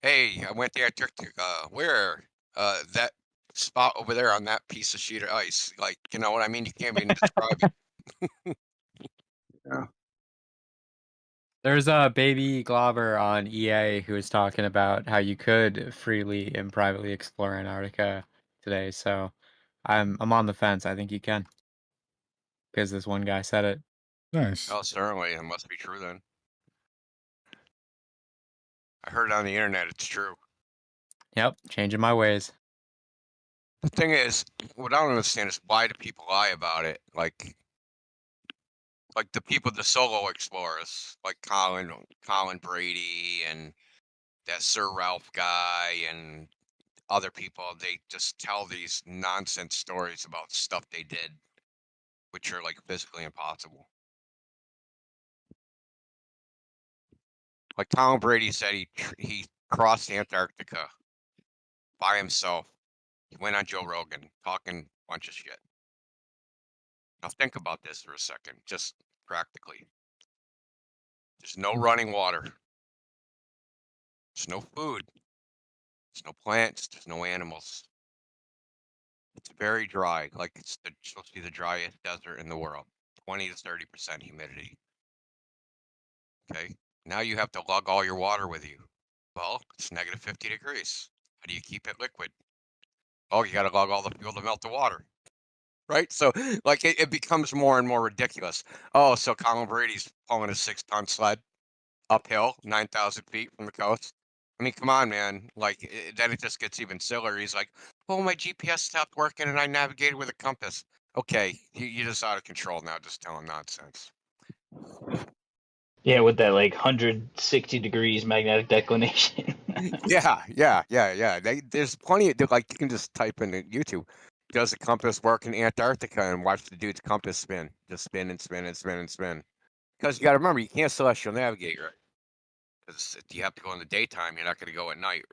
hey, I went to Antarctica. Where? That spot over there on that piece of sheet of ice. Like, you know what I mean? You can't even describe it. Yeah. There's a baby Glauber on EA who was talking about how you could freely and privately explore Antarctica today. So I'm on the fence. I think you can, because this one guy said it. Nice. Oh, certainly. It must be true then. I heard it on the internet. It's true. Yep, changing my ways. The thing is, what I don't understand is why do people lie about it? Like the people, the solo explorers, like Colin Brady and that Sir Ralph guy and other people, they just tell these nonsense stories about stuff they did, which are like physically impossible. Like Colin Brady said, he crossed Antarctica by himself. He went on Joe Rogan talking a bunch of shit. Now think about this for a second, just practically. There's no running water. There's no food. There's no plants. There's no animals. It's very dry, like it's supposed to be the driest desert in the world. 20 to 30% humidity. Okay, now you have to lug all your water with you. Well, it's negative 50 degrees. How do you keep it liquid? Oh, you got to lug all the fuel to melt the water. Right? So, like, it becomes more and more ridiculous. Oh, so Colin Brady's pulling a 6-ton sled uphill, 9,000 feet from the coast. I mean, come on, man. Like, then it just gets even sillier. He's like, oh, my GPS stopped working and I navigated with a compass. Okay, you're just out of control now, just telling nonsense. Yeah, with that like 160 degrees magnetic declination. Yeah. There's plenty of, like, you can just type into YouTube, does the compass work in Antarctica, and watch the dude's compass spin. Just spin and spin and spin and spin. Because you got to remember, you can't celestial navigate, right? Because you have to go in the daytime, you're not going to go at night.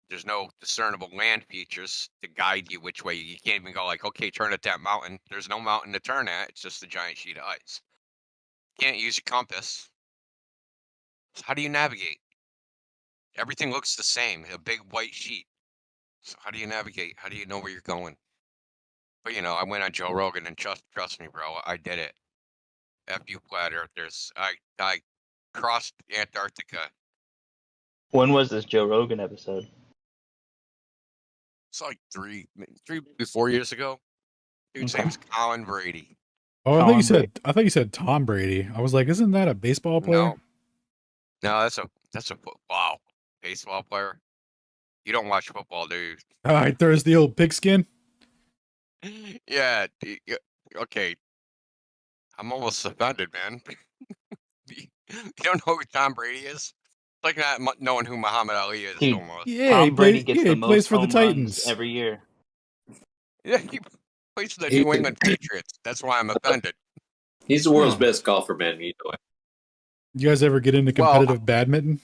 There's no discernible land features to guide you which way. You can't even go like, okay, turn at that mountain. There's no mountain to turn at. It's just a giant sheet of ice. You can't use your compass. So how do you navigate? Everything looks the same, a big white sheet. So how do you navigate? How do you know where you're going? But you know, I went on Joe Rogan and trust me, bro, I did it. F you flat earthers. I crossed Antarctica. When was this Joe Rogan episode? It's like 4 years ago. Dude's Okay. name's Colin Brady. Oh, I thought you said Tom Brady. I was like, isn't that a baseball player? No, that's a wow baseball player. You don't watch football, do you? Oh, he throws the old pigskin. Yeah. Okay. I'm almost offended, man. You don't know who Tom Brady is? It's like not knowing who Muhammad Ali is. Dude, Almost. Yeah, Tom he Brady plays. gets Yeah, the he plays most for the home runs Titans. every year. Yeah, he plays for the New England Patriots. That's why I'm offended. He's the world's best golfer, man. You know it. You guys ever get into competitive badminton?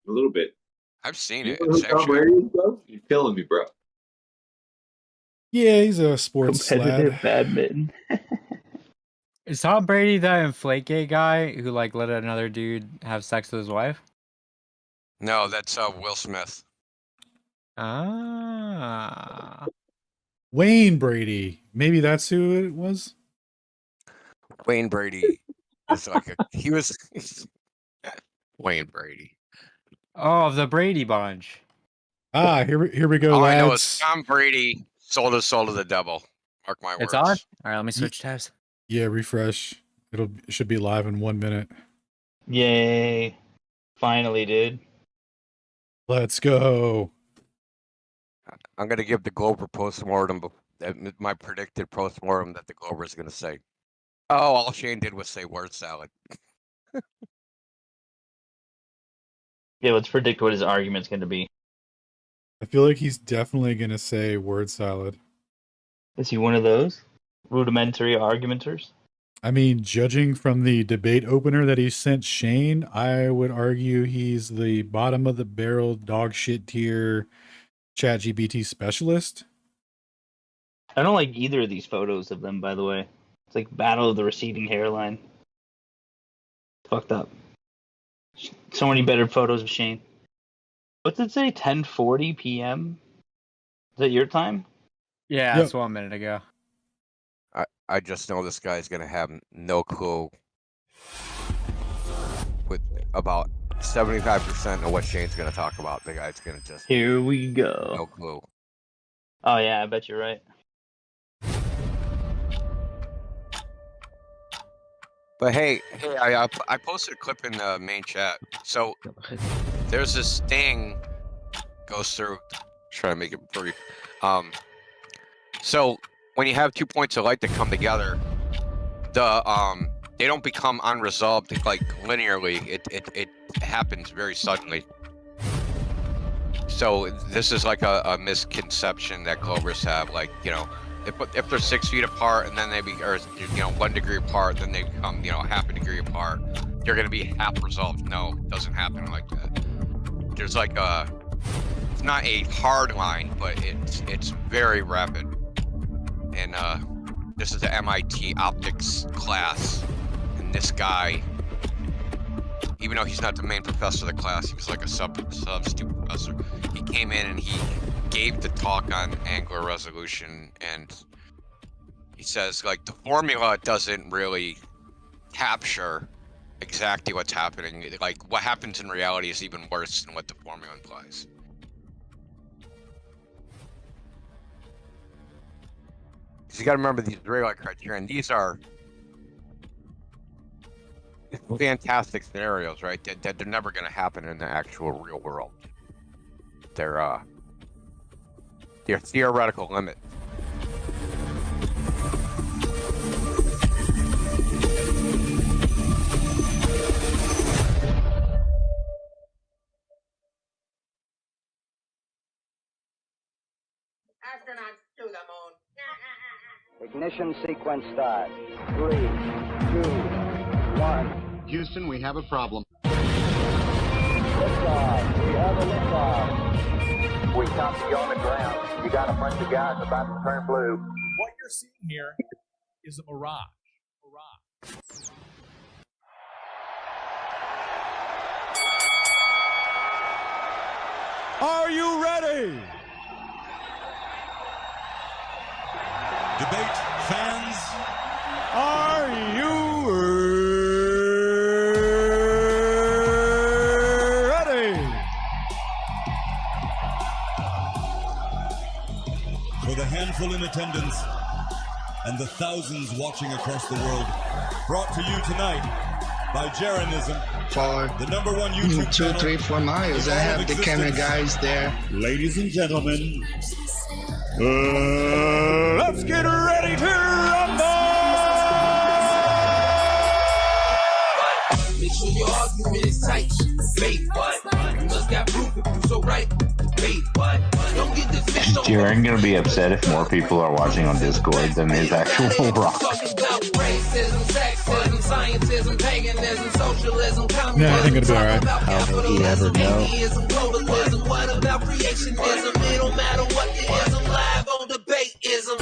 A little bit. I've seen You it. know It's who Tom actually Brady is, bro? You're killing me, bro. Yeah, he's a sports Competitive lad. badminton. Is Tom Brady that Inflategate guy who like let another dude have sex with his wife? no. That's Will Smith. Ah. Wayne Brady. Maybe that's who it was. Wayne Brady It's like he was Wayne Brady. Oh, the Brady Bunch. Ah, here we go, All lads. I know is Tom Brady sold his soul to the devil. Mark my words. It's on? All right, let me switch tabs. Yeah, refresh. It should be live in 1 minute. Yay. Finally, dude. Let's go. I'm going to give the Glober postmortem, my predicted postmortem that the Glober is going to say, oh, all Shane did was say word salad. Yeah, let's predict what his argument's going to be. I feel like he's definitely going to say word salad. Is he one of those rudimentary argumenters? I mean, judging from the debate opener that he sent Shane, I would argue he's the bottom of the barrel dog shit tier ChatGPT specialist. I don't like either of these photos of them, by the way. It's like battle of the receding hairline. Fucked up. So many better photos of Shane. What's it say? 10:40 p.m. Is that your time? Yeah, that's 1 minute ago. I just know this guy's going to have no clue with about 75% of what Shane's going to talk about. The guy's going to just... Here we go. No clue. Oh, yeah, I bet you're right. But hey, I posted a clip in the main chat. So there's this thing goes through. Try to make it brief. So when you have 2 points of light that come together, they don't become unresolved like linearly. It happens very suddenly. So this is like a misconception that Globers have. Like, you know, if they're 6 feet apart and then they or 1 degree apart, then they become half a degree apart, they're going to be half resolved. No, it doesn't happen like that. There's like it's not a hard line, but it's very rapid. And this is the MIT optics class, and this guy, even though he's not the main professor of the class, he was like a substitute professor. He came in and he gave the talk on angular resolution, and he says like the formula doesn't really capture exactly what's happening. Like what happens in reality is even worse than what the formula implies. You got to remember these radar criteria, and these are fantastic scenarios, right? That they're never going to happen in the actual real world. They're theoretical limit. Astronauts to the moon. Ignition sequence start. 3, 2, 1. Houston, we have a problem. Liftoff. We have a liftoff. We copy you on the ground. You got a bunch of guys about to turn blue. What you're seeing here is a mirage. Are you ready? Debate fans, are you ready? For the handful in attendance and the thousands watching across the world, brought to you tonight by Jeranism, for the #1 YouTube 2, 3, 4 miles. I have the camera guys there. Ladies and gentlemen, let's get ready to rumble! Make sure your argument is tight. Wait, what? You must got proof if you so right. Wait, what? Don't get this bitch on. Jaron gonna be upset if more people are watching on Discord than his actual rock. Racism, sexism, scientism, paganism, socialism, communism. Yeah, I think it'll be alright. How will he ever know? Globalism, what about creationism? It don't matter what the ism, live on debateism.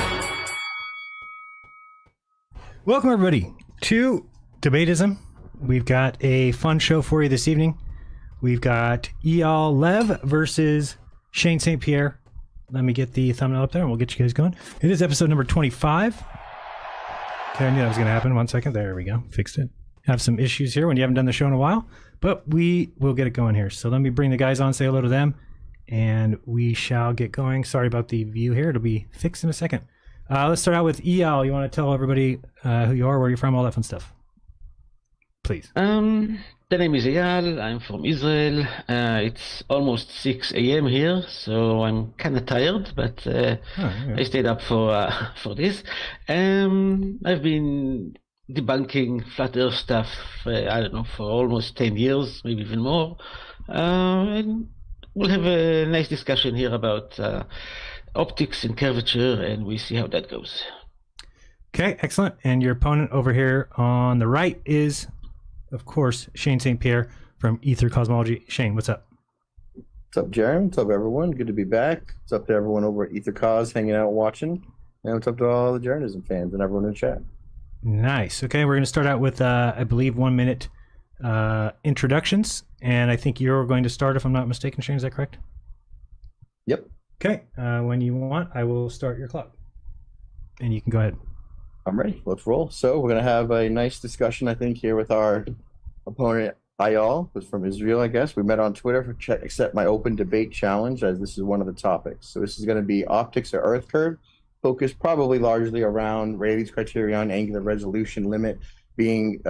Welcome, everybody, to Debateism. We've got a fun show for you this evening. We've got Eyeval Lev versus Shane St. Pierre. Let me get the thumbnail up there and we'll get you guys going. It is episode number 25. Okay, I knew that was going to happen. 1 second. There we go. Fixed it. have some issues here when you haven't done the show in a while, but we will get it going here. So let me bring the guys on, say hello to them, and we shall get going. Sorry about the view here. It'll be fixed in a second. Let's start out with Eyal. You want to tell everybody who you are, where you're from, all that fun stuff? Please. The name is Eyal. I'm from Israel. It's almost 6 a.m. here, so I'm kind of tired, but I stayed up for this. I've been debunking flat Earth stuff, I don't know, for almost 10 years, maybe even more. And we'll have a nice discussion here about optics and curvature, and we see how that goes. Okay, excellent. And your opponent over here on the right is, of course, Shane St. Pierre from Aether Cosmology. Shane, what's up? What's up, Jaron? What's up, everyone? Good to be back. What's up to everyone over at Aether Cos hanging out watching? And what's up to all the journalism fans and everyone in the chat? Nice. Okay, we're going to start out with, I believe, 1 minute introductions. And I think you're going to start, if I'm not mistaken, Shane. Is that correct? Yep. Okay. When you want, I will start your clock. And you can go ahead. I'm ready. Let's roll. So we're going to have a nice discussion, I think, here with our opponent, Eyal, who's from Israel, I guess. We met on Twitter for accept my open debate challenge, as this is one of the topics. So this is going to be optics or Earth curve, focused probably largely around Rayleigh's criterion, angular resolution limit being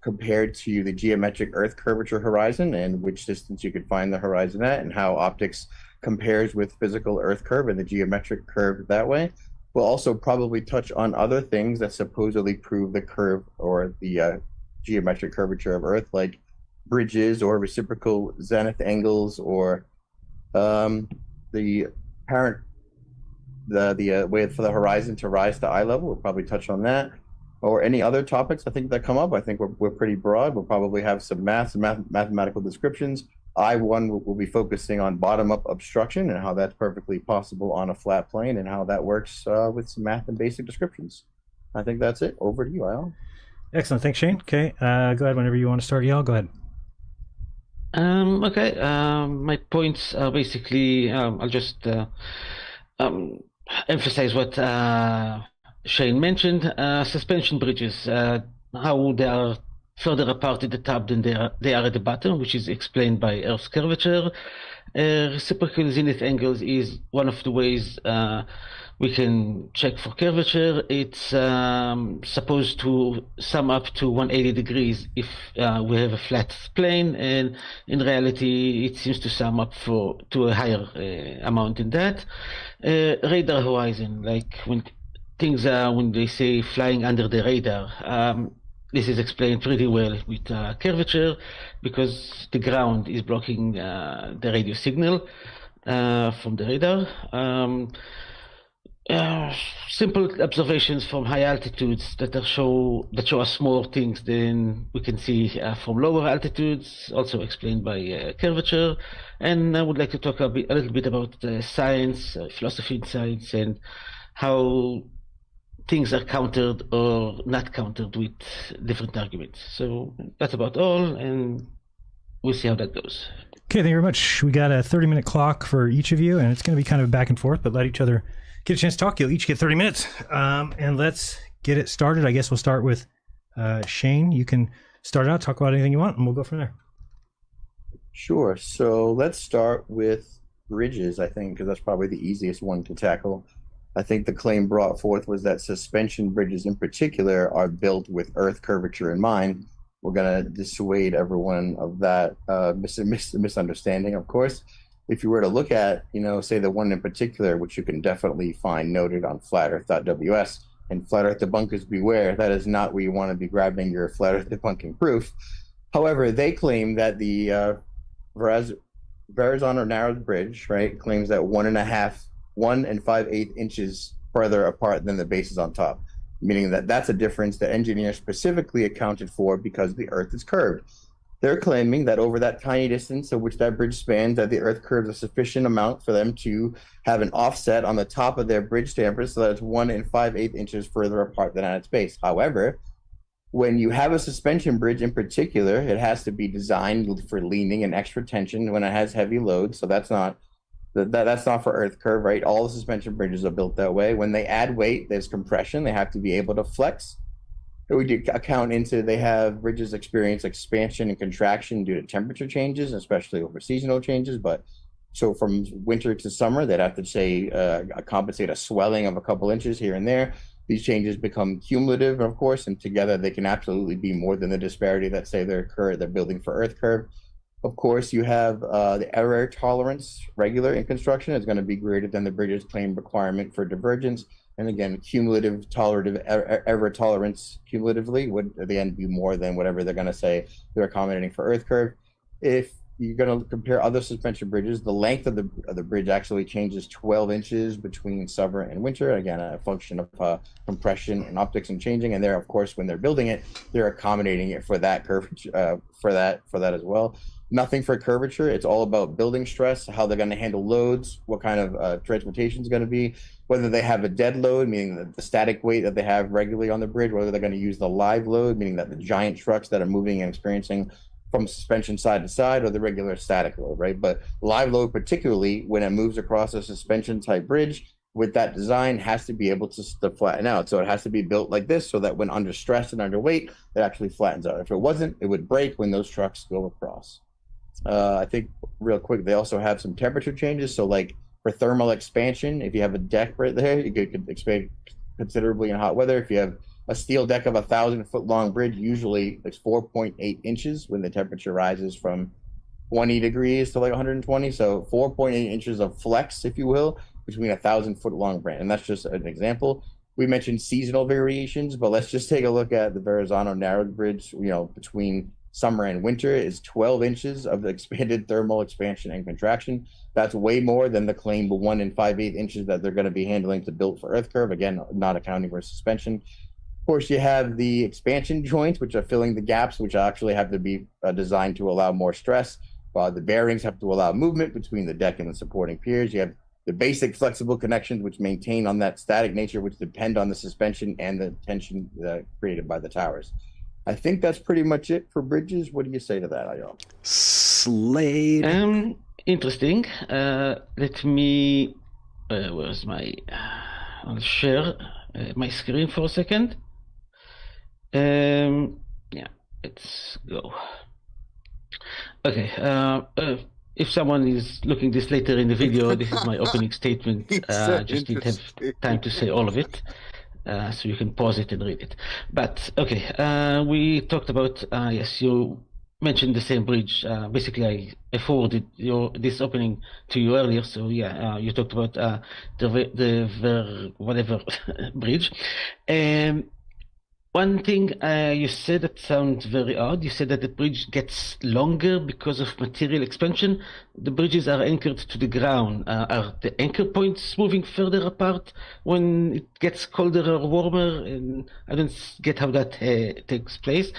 compared to the geometric Earth curvature horizon, and which distance you could find the horizon at, and how optics compares with physical Earth curve and the geometric curve that way. We'll also probably touch on other things that supposedly prove the curve or the geometric curvature of Earth, like bridges or reciprocal zenith angles, or the apparent the way for the horizon to rise to eye level. We'll probably touch on that, or any other topics I think that come up. I think we're pretty broad. We'll probably have some mathematical descriptions. I1 will be focusing on bottom-up obstruction and how that's perfectly possible on a flat plane, and how that works with some math and basic descriptions. I think that's it. Over to you, Al. Excellent. Thanks, Shane. Okay, go ahead whenever you want to start. Eyal, go ahead. Okay. My points are basically, I'll just emphasize what Shane mentioned. Suspension bridges, how they are further apart at the top than they are at the bottom, which is explained by Earth's curvature. Reciprocal zenith angles is one of the ways we can check for curvature. It's supposed to sum up to 180 degrees if we have a flat plane, and in reality it seems to sum up to a higher amount than that. Radar horizon, like when they say flying under the radar, this is explained pretty well with curvature, because the ground is blocking the radio signal from the radar. Simple observations from high altitudes that show us more things than we can see from lower altitudes, also explained by curvature. And I would like to talk a little bit about science, philosophy in science, and how things are countered or not countered with different arguments. So that's about all, and we'll see how that goes. Okay, thank you very much. We got a 30-minute clock for each of you, and it's going to be kind of back and forth, but let each other get a chance to talk. You'll each get 30 minutes. And let's get it started. I guess we'll start with Shane. You can start out, talk about anything you want, and we'll go from there. Sure. So let's start with bridges, I think, because that's probably the easiest one to tackle. I think the claim brought forth was that suspension bridges in particular are built with Earth curvature in mind. We're going to dissuade everyone of that misunderstanding, of course. If you were to look at, say the one in particular, which you can definitely find noted on flatearth.ws, and Flat Earth debunkers beware, that is not where you want to be grabbing your Flat Earth debunking proof. However, they claim that the Verizon or Narrows Bridge, right, claims that 1 5/8 inches further apart than the bases on top, meaning that that's a difference that engineers specifically accounted for because the Earth is curved. They're claiming that over that tiny distance of which that bridge spans, that the Earth curves a sufficient amount for them to have an offset on the top of their bridge damper, so that it's 1 5/8 inches further apart than at its base. However, when you have a suspension bridge in particular, it has to be designed for leaning and extra tension when it has heavy load. So that's not for Earth curve, right? All the suspension bridges are built that way. When they add weight, there's compression. They have to be able to flex. we do account into, they have bridges experience expansion and contraction due to temperature changes, especially over seasonal changes. But so from winter to summer, they'd have to say compensate a swelling of a couple inches here and there. These changes become cumulative, of course, and together they can absolutely be more than the disparity that say they're building for Earth curve. Of course, you have the error tolerance regular in construction is going to be greater than the bridge's claim requirement for divergence. And again, cumulative tolerative error tolerance cumulatively would at the end be more than whatever they're going to say they're accommodating for Earth curve. If you're going to compare other suspension bridges, the length of the bridge actually changes 12 inches between summer and winter. Again, a function of compression and optics and changing. And there, of course, when they're building it, they're accommodating it for that curvature, for that as well. Nothing for curvature. It's all about building stress, how they're going to handle loads, what kind of transportation is going to be, whether they have a dead load, meaning the static weight that they have regularly on the bridge, whether they're going to use the live load, meaning that the giant trucks that are moving and experiencing from suspension side to side, or the regular static load, right? But live load, particularly when it moves across a suspension type bridge, with that design has to be able to flatten out. So it has to be built like this so that when under stress and under weight, it actually flattens out. If it wasn't, it would break when those trucks go across. I think real quick, they also have some temperature changes. So like for thermal expansion, if you have a deck right there, you could expand considerably in hot weather. If you have a steel deck of 1,000-foot long bridge, usually it's 4.8 inches when the temperature rises from 20 degrees to like 120. So 4.8 inches of flex, if you will, between 1,000-foot long bridge. And that's just an example. We mentioned seasonal variations, but let's just take a look at the Verrazano narrowed bridge, between summer and winter is 12 inches of the expanded thermal expansion and contraction. That's way more than the claimed 1 5/8 inches that they're going to be handling to build for Earth curve. Again, not accounting for suspension. Of course, you have the expansion joints, which are filling the gaps, which actually have to be designed to allow more stress. The bearings have to allow movement between the deck and the supporting piers. You have the basic flexible connections, which maintain on that static nature, which depend on the suspension and the tension created by the towers. I think that's pretty much it for bridges. What do you say to that, Ayal? Slade. Interesting. Let me. Where's my? I'll share my screen for a second. Yeah, let's go. Okay. If someone is looking this later in the video, this is my opening statement. Just didn't have time to say all of it. So you can pause it and read it. But okay, we talked about, yes, you mentioned the same bridge. Basically, I forwarded this opening to you earlier. So yeah, you talked about the whatever bridge. One thing you said that sounds very odd. You said that the bridge gets longer because of material expansion. The bridges are anchored to the ground. Are the anchor points moving further apart when it gets colder or warmer? And I don't get how that takes place.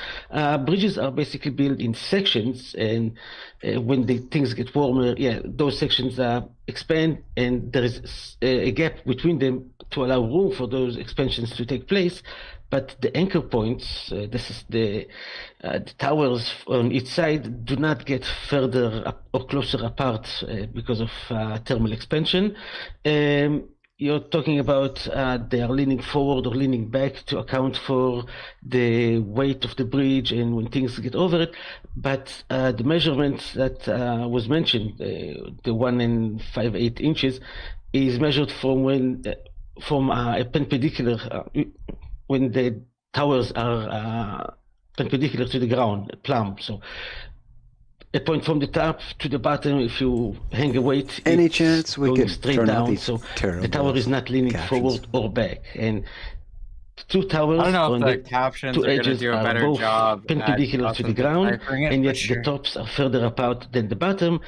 Bridges are basically built in sections, and when the things get warmer, yeah, those sections expand, and there is a gap between them to allow room for those expansions to take place. But the anchor points, this is the towers on each side, do not get further up or closer apart because of thermal expansion. You're talking about they are leaning forward or leaning back to account for the weight of the bridge and when things get over it. But the measurement that was mentioned, the 1 5/8 inches, is measured from a perpendicular. When the towers are perpendicular to the ground, plumb. So a point from the top to the bottom, if you hang a weight, any chance we could straight turn down. out these So terrible the tower is not leaning forward or back. And two towers I don't know on if the captions two are going to edges do a are better both job perpendicular to the ground, and yet sure. the tops are further apart than the bottom,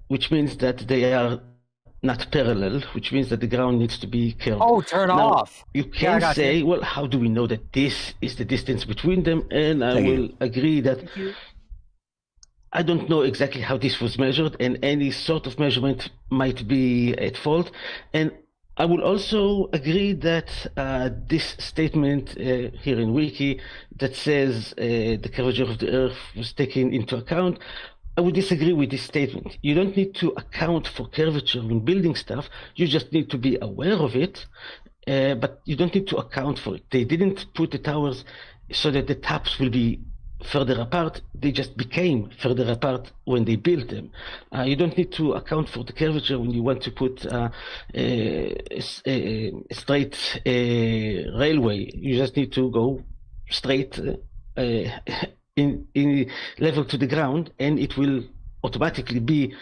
which means that they are not parallel, which means that the ground needs to be curved. Oh, turn off. You can say, well, how do we know that this is the distance between them? And I will agree that I don't know exactly how this was measured, and any sort of measurement might be at fault. And I will also agree that this statement here in Wiki that says the curvature of the Earth was taken into account, I would disagree with this statement. You don't need to account for curvature when building stuff. You just need to be aware of it, but you don't need to account for it. They didn't put the towers so that the tops will be further apart. They just became further apart when they built them. You don't need to account for the curvature when you want to put a straight railway. You just need to go straight in level to the ground, and it will automatically be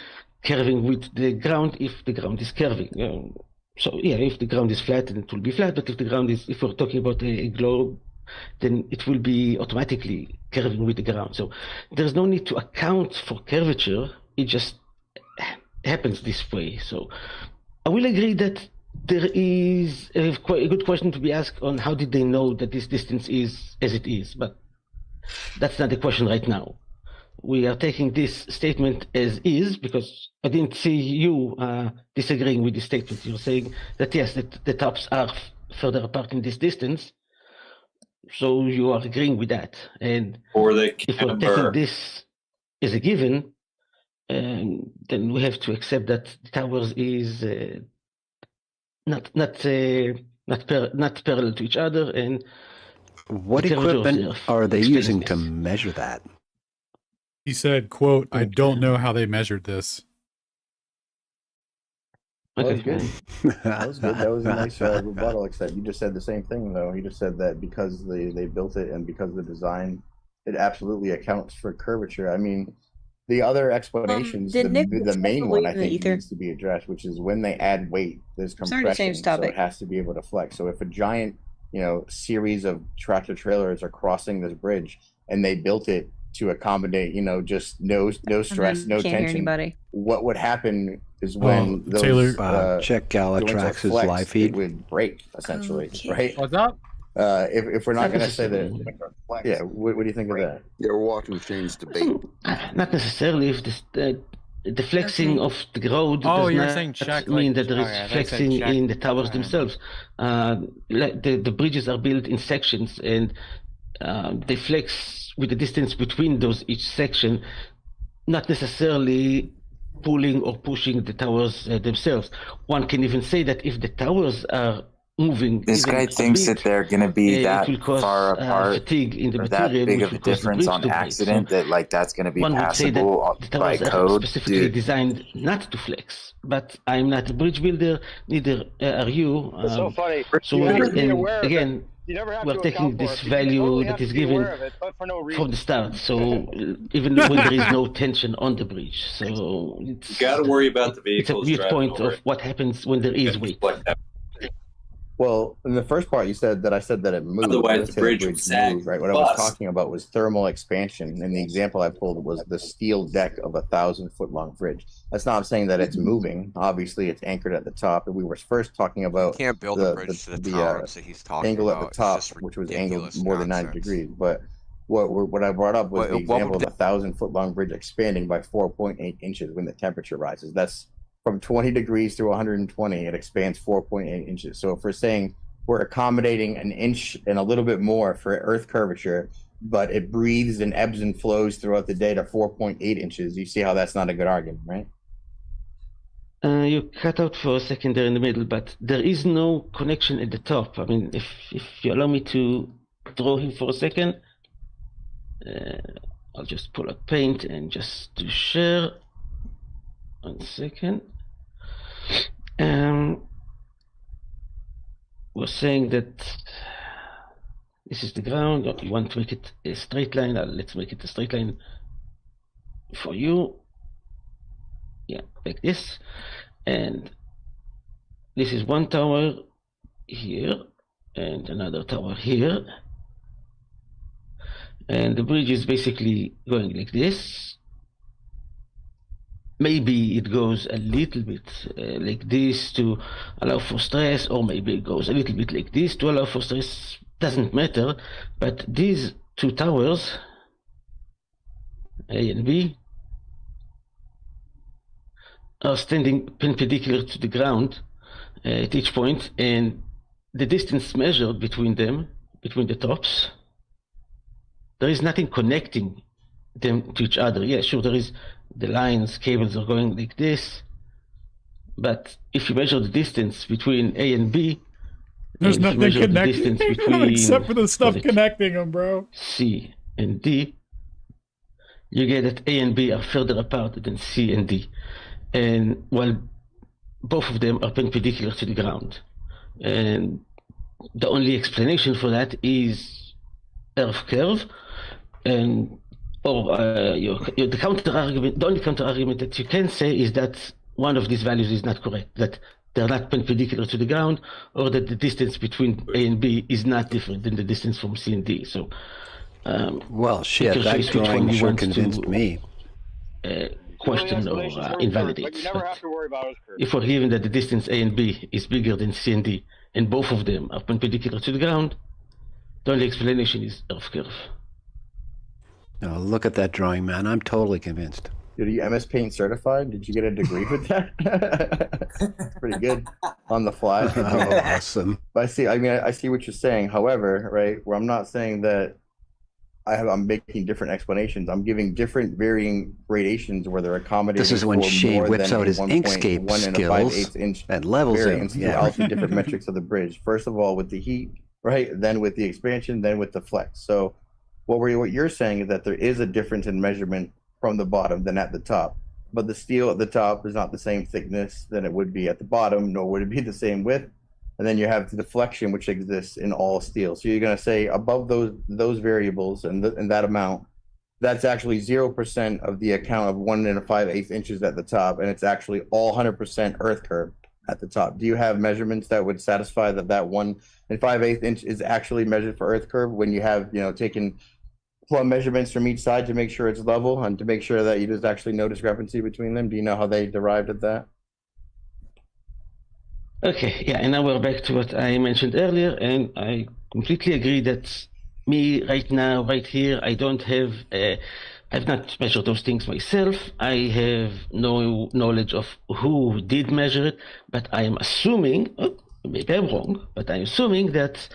curving with the ground if the ground is curving. So yeah, if the ground is flat, then it will be flat. But if the ground is, if we're talking about a globe, then it will be automatically curving with the ground. So there's no need to account for curvature. It just happens this way. So I will agree that there is quite a good question to be asked on how did they know that this distance is as it is, but that's not the question right now. We are taking this statement as is because I didn't see you disagreeing with this statement. You're saying that yes, the tops are further apart in this distance, so you are agreeing with that. And Or the if we're taking this as a given, then we have to accept that the towers is not parallel to each other. And what the curvature of the equipment Earth are they explains using this. to measure that? He said, quote, I don't know how they measured this. That was good. That was good. That was a nice rebuttal, except you just said the same thing, though. He just said that because they built it and because of the design, it absolutely accounts for curvature. I mean, the other explanations, did Nick the main one I believe in think Aether? needs to be addressed, which is when they add weight, there's Sorry to change compression, so topic. it has to be able to flex. So if a giant, series of tractor trailers are crossing this bridge and they built it to accommodate, just no stress, no can't hear tension, anybody. what would happen is when those Taylor, check joints are Galatrax's flexed, live feed. it would break essentially, Okay. right? What's up? If we're not going to say that, yeah. What do you think of that? Yeah, we're watching Shane's debate. Not necessarily. If the flexing of the road Oh, does you're not saying check, mean like- that there is okay, I thought you said flexing check. in the towers Alright. themselves. The bridges are built in sections, and they flex with the distance between those each section, not necessarily pulling or pushing the towers themselves. One can even say that if the towers are moving, This even guy a thinks bit, that they're going to be it that will cause far apart fatigue in the or that material, big which of a will cause the difference bridge on to break. accident So that like that's going to be one would say that passable the by towers are code, specifically dude. designed not to flex. But I'm not a bridge builder, neither are you. It's so funny. So You never be and aware of it. again, You never have we're to taking account for this it, but you value totally have that is to be given aware of it, but for no reason. from the start. So even when there is no tension on the bridge, so it's You got to worry about the it's a vehicles driving viewpoint over of what happens when there is weight. Well, in the first part, you said that I said that it moved. Otherwise, I didn't the say bridge would sag moved, right? What I was bust. talking about was thermal expansion, and the example I pulled was the steel deck of a 1,000-foot-long bridge. That's not saying that it's moving. Obviously, it's anchored at the top. And we were first talking about Can't build a bridge to the towers that he's talking angle about. at It's the top, just which was angled ridiculous more than 90 nonsense. degrees. But what I brought up was the What example would of a 1,000-foot-long bridge expanding by 4.8 inches when the temperature rises. That's from 20 degrees through 120. It expands 4.8 inches. So if we're saying we're accommodating an inch and a little bit more for Earth curvature, but it breathes and ebbs and flows throughout the day to 4.8 inches. You see how that's not a good argument, right? You cut out for a second there in the middle, but there is no connection at the top. I mean, if you allow me to draw him for a second, I'll just pull up paint and just to share. 1 second. We're saying that this is the ground. You want to make it a straight line. Let's make it a straight line for you. Yeah, like this. And this is one tower here and another tower here. And the bridge is basically going like this. Maybe it goes a little bit like this to allow for stress, or maybe it goes a little bit like this to allow for stress. Doesn't matter. But these two towers, A and B, are standing perpendicular to the ground at each point, and the distance measured between them, between the tops, there is nothing connecting them to each other. Yeah, sure, there is the lines, cables are going like this, but if you measure the distance between A and B, There's And if you nothing measure the connecting distance them between except for the stuff call it connecting them, bro. C and D, you get that A and B are further apart than C and D. And while both of them are perpendicular to the ground. And the only explanation for that is Earth curve. And the counter argument, the only counter argument that you can say is that one of these values is not correct, that they're not perpendicular to the ground, or that the distance between A and B is not different than the distance from C and D. So, well, shit, that drawing sure convinced me. Question or invalidate. If we're given that the distance A and B is bigger than C and D, and both of them are perpendicular to the ground, the only explanation is Earth curve. Oh, look at that drawing, man. I'm totally convinced. Did you MS Paint certified? Did you get a degree with that? Pretty good on the fly. Oh, awesome. But I see what you're saying. However, right, where I'm not saying that I'm making different explanations. I'm giving different varying gradations where they're accommodating. This is when for Shane more whips than out his 1.1 Inkscape and a skills 5/8 inch and levels variance him. through all the different metrics of the bridge. First of all, with the heat, right? Then with the expansion, then with the flex. So what you're saying is that there is a difference in measurement from the bottom than at the top. But the steel at the top is not the same thickness than it would be at the bottom, nor would it be the same width. And then you have the deflection, which exists in all steel. So you're going to say above those variables and that amount, that's actually 0% of the account of 1 5/8 inches at the top, and it's actually all 100% earth curve at the top. Do you have measurements that would satisfy that 1 5/8 inch is actually measured for earth curve when you have taken plumb measurements from each side to make sure it's level and to make sure that there's actually no discrepancy between them? Do you know how they derived at that? Okay, yeah, and now we're back to what I mentioned earlier, and I completely agree that me right now, right here, I don't have, I've not measured those things myself. I have no knowledge of who did measure it, but I am assuming, maybe I'm wrong, but I'm assuming that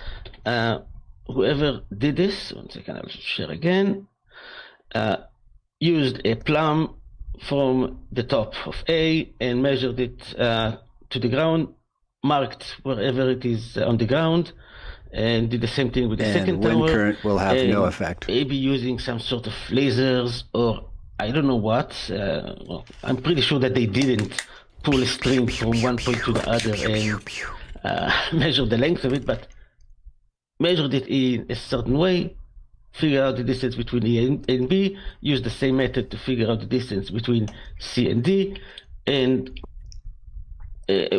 whoever did this, one second, I'll share again, used a plumb from the top of A and measured it to the ground, marked wherever it is on the ground, and did the same thing with the second tower. Wind current will have no effect. Maybe using some sort of lasers or I don't know what. Well, I'm pretty sure that they didn't pull a string from one point to the other and measure the length of it, but measured it in a certain way, figure out the distance between A and B, use the same method to figure out the distance between C and D, and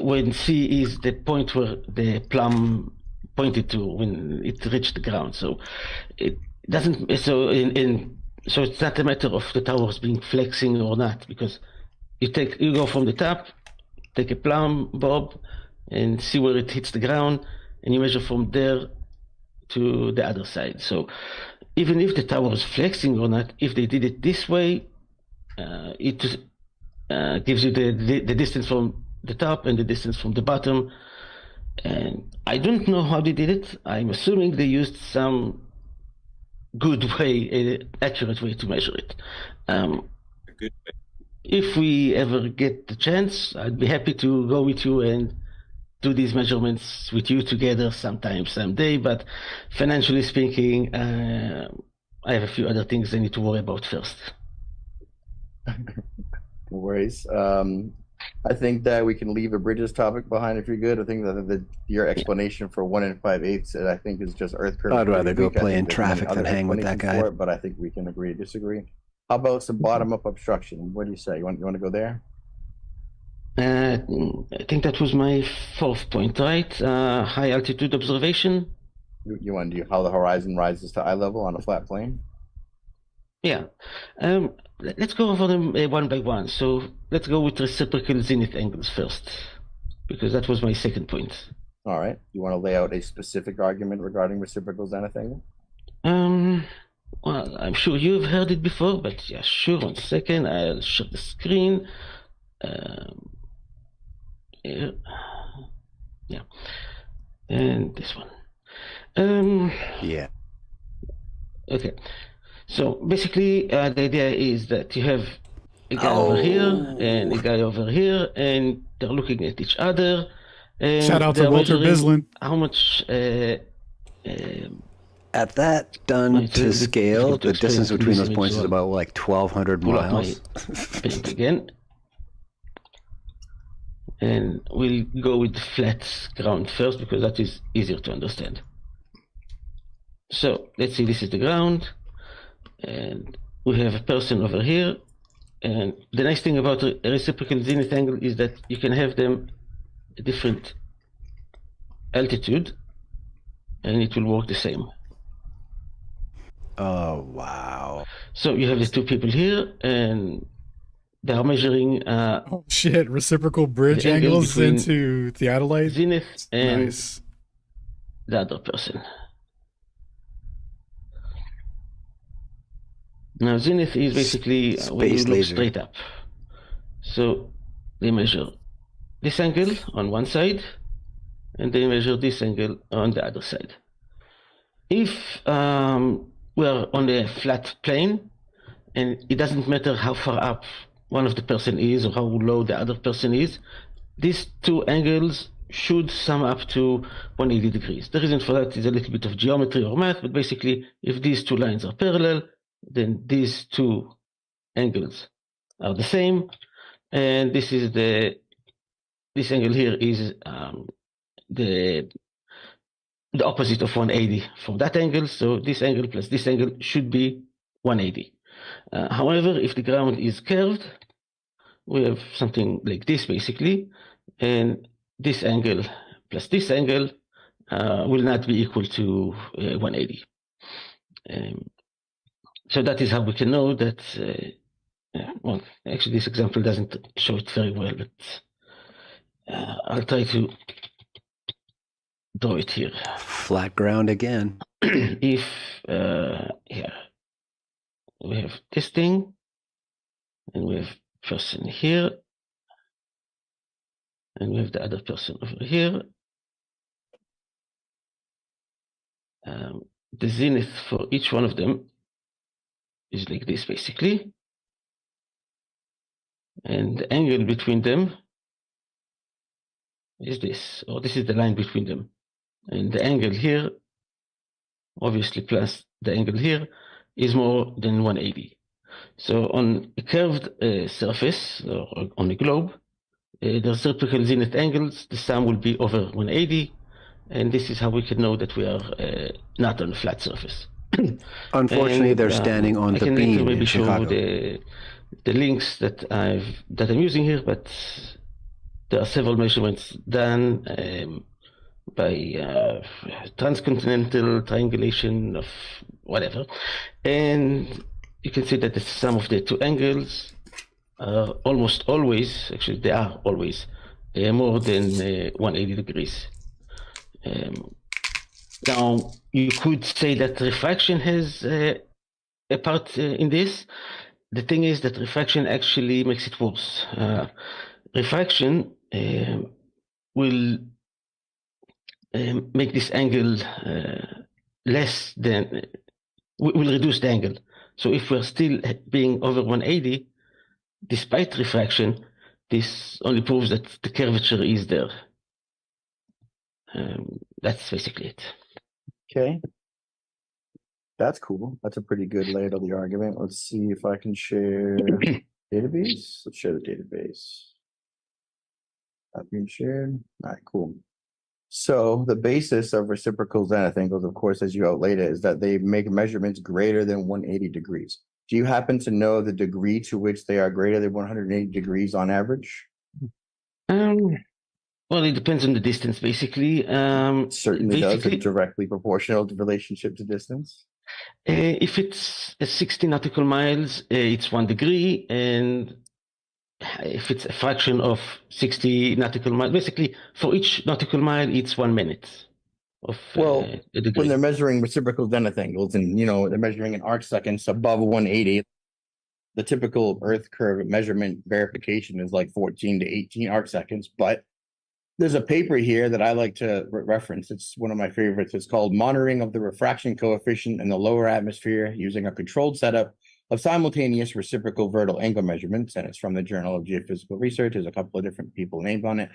when C is the point where the plumb pointed to when it reached the ground, so it doesn't. So so it's not a matter of the towers being flexing or not, because you go from the top, take a plumb bob, and see where it hits the ground, and you measure from there to the other side. So even if the tower is flexing or not, if they did it this way, it gives you the distance from the top and the distance from the bottom. And I don't know how they did it. I'm assuming they used some good way, accurate way to measure it. If we ever get the chance, I'd be happy to go with you and do these measurements with you together sometime, someday. But financially speaking, I have a few other things I need to worry about first. No worries. I think that we can leave the bridges topic behind if you're good. I think that your explanation for 1 5/8, I think, is just earth curve. I'd rather go play in traffic than hang with that guy. But I think we can agree to disagree. How about some bottom-up obstruction? What do you say? You want to go there? I think that was my fourth point, right? High altitude observation. You want to do how the horizon rises to eye level on a flat plane? Yeah. Let's go over them one by one. So let's go with reciprocal zenith angles first, because that was my second point. All right. You want to lay out a specific argument regarding reciprocal zenith angle? Well, I'm sure you've heard it before, but yeah, sure. 1 second. I'll share the screen. Yeah. And this one. Yeah. Okay. So basically, the idea is that you have a guy over here and a guy over here, and they're looking at each other, And Shout out they to are Walter measuring Bislin. how much. At that done It's a to little bit scale, difficult to the explain distance in between this those image, points so is I'll about like 1,200 pull up my miles. paint again. And we'll go with the flat ground first because that is easier to understand. So let's see, this is the ground, and we have a person over here. And the nice thing about a reciprocal zenith angle is that you can have them at different altitude, and it will work the same. Oh, wow. So you have the two people here, and they are measuring Oh shit! Reciprocal bridge the angle angles between into theodolite. zenith and Nice. the other person. Now zenith is basically when you Space look laser. straight up. So they measure this angle on one side, and they measure this angle on the other side. If we're on a flat plane, and it doesn't matter how far up one of the person is or how low the other person is, these two angles should sum up to 180 degrees. The reason for that is a little bit of geometry or math, but basically, if these two lines are parallel, then these two angles are the same, and this angle here is the opposite of 180 from that angle. So this angle plus this angle should be 180. However, if the ground is curved, we have something like this basically, and this angle plus this angle will not be equal to 180. So that is how we can know that, well, actually this example doesn't show it very well, but I'll try to draw it here. Flat ground again. If here we have this thing, and we have person here, and we have the other person over here. The zenith for each one of them is like this basically, and the angle between them is this, or this is the line between them, and the angle here, obviously plus the angle here, is more than 180. So on a curved surface, or on a globe, the reciprocal zenith angles, the sum will be over 180, and this is how we can know that we are not on a flat surface. Unfortunately, And, they're standing on I the can later beam maybe in show Chicago. the links that I'm using here, but there are several measurements done by transcontinental triangulation of whatever, and you can see that the sum of the two angles are almost always, actually they are always more than 180 degrees. Now you could say that refraction has a part in this. The thing is that refraction actually makes it worse. Refraction will make this angle less than, will reduce the angle. So if we're still being over 180, despite refraction, this only proves that the curvature is there. That's basically it. Okay. That's cool. That's a pretty good layout of the argument. Let's see if I can share database. Let's share the database. Not being shared. All right, cool. So the basis of reciprocal zenith angles, of course, as you outlaid it, is that they make measurements greater than 180 degrees. Do you happen to know the degree to which they are greater than 180 degrees on average? Well, it depends on the distance, basically. Certainly does. A directly proportional relationship to distance. If it's 60 nautical miles, it's 1 degree, and if it's a fraction of 60 nautical miles, basically for each nautical mile, it's 1 minute of a degree. When they're measuring reciprocal zenith angles, and they're measuring in arc seconds above 180, the typical Earth curve measurement verification is like 14 to 18 arc seconds. But there's a paper here that I like to reference. It's one of my favorites. It's called Monitoring of the Refraction Coefficient in the Lower Atmosphere Using a Controlled Setup of Simultaneous Reciprocal Vertical Angle Measurements. And it's from the Journal of Geophysical Research. There's a couple of different people named on it.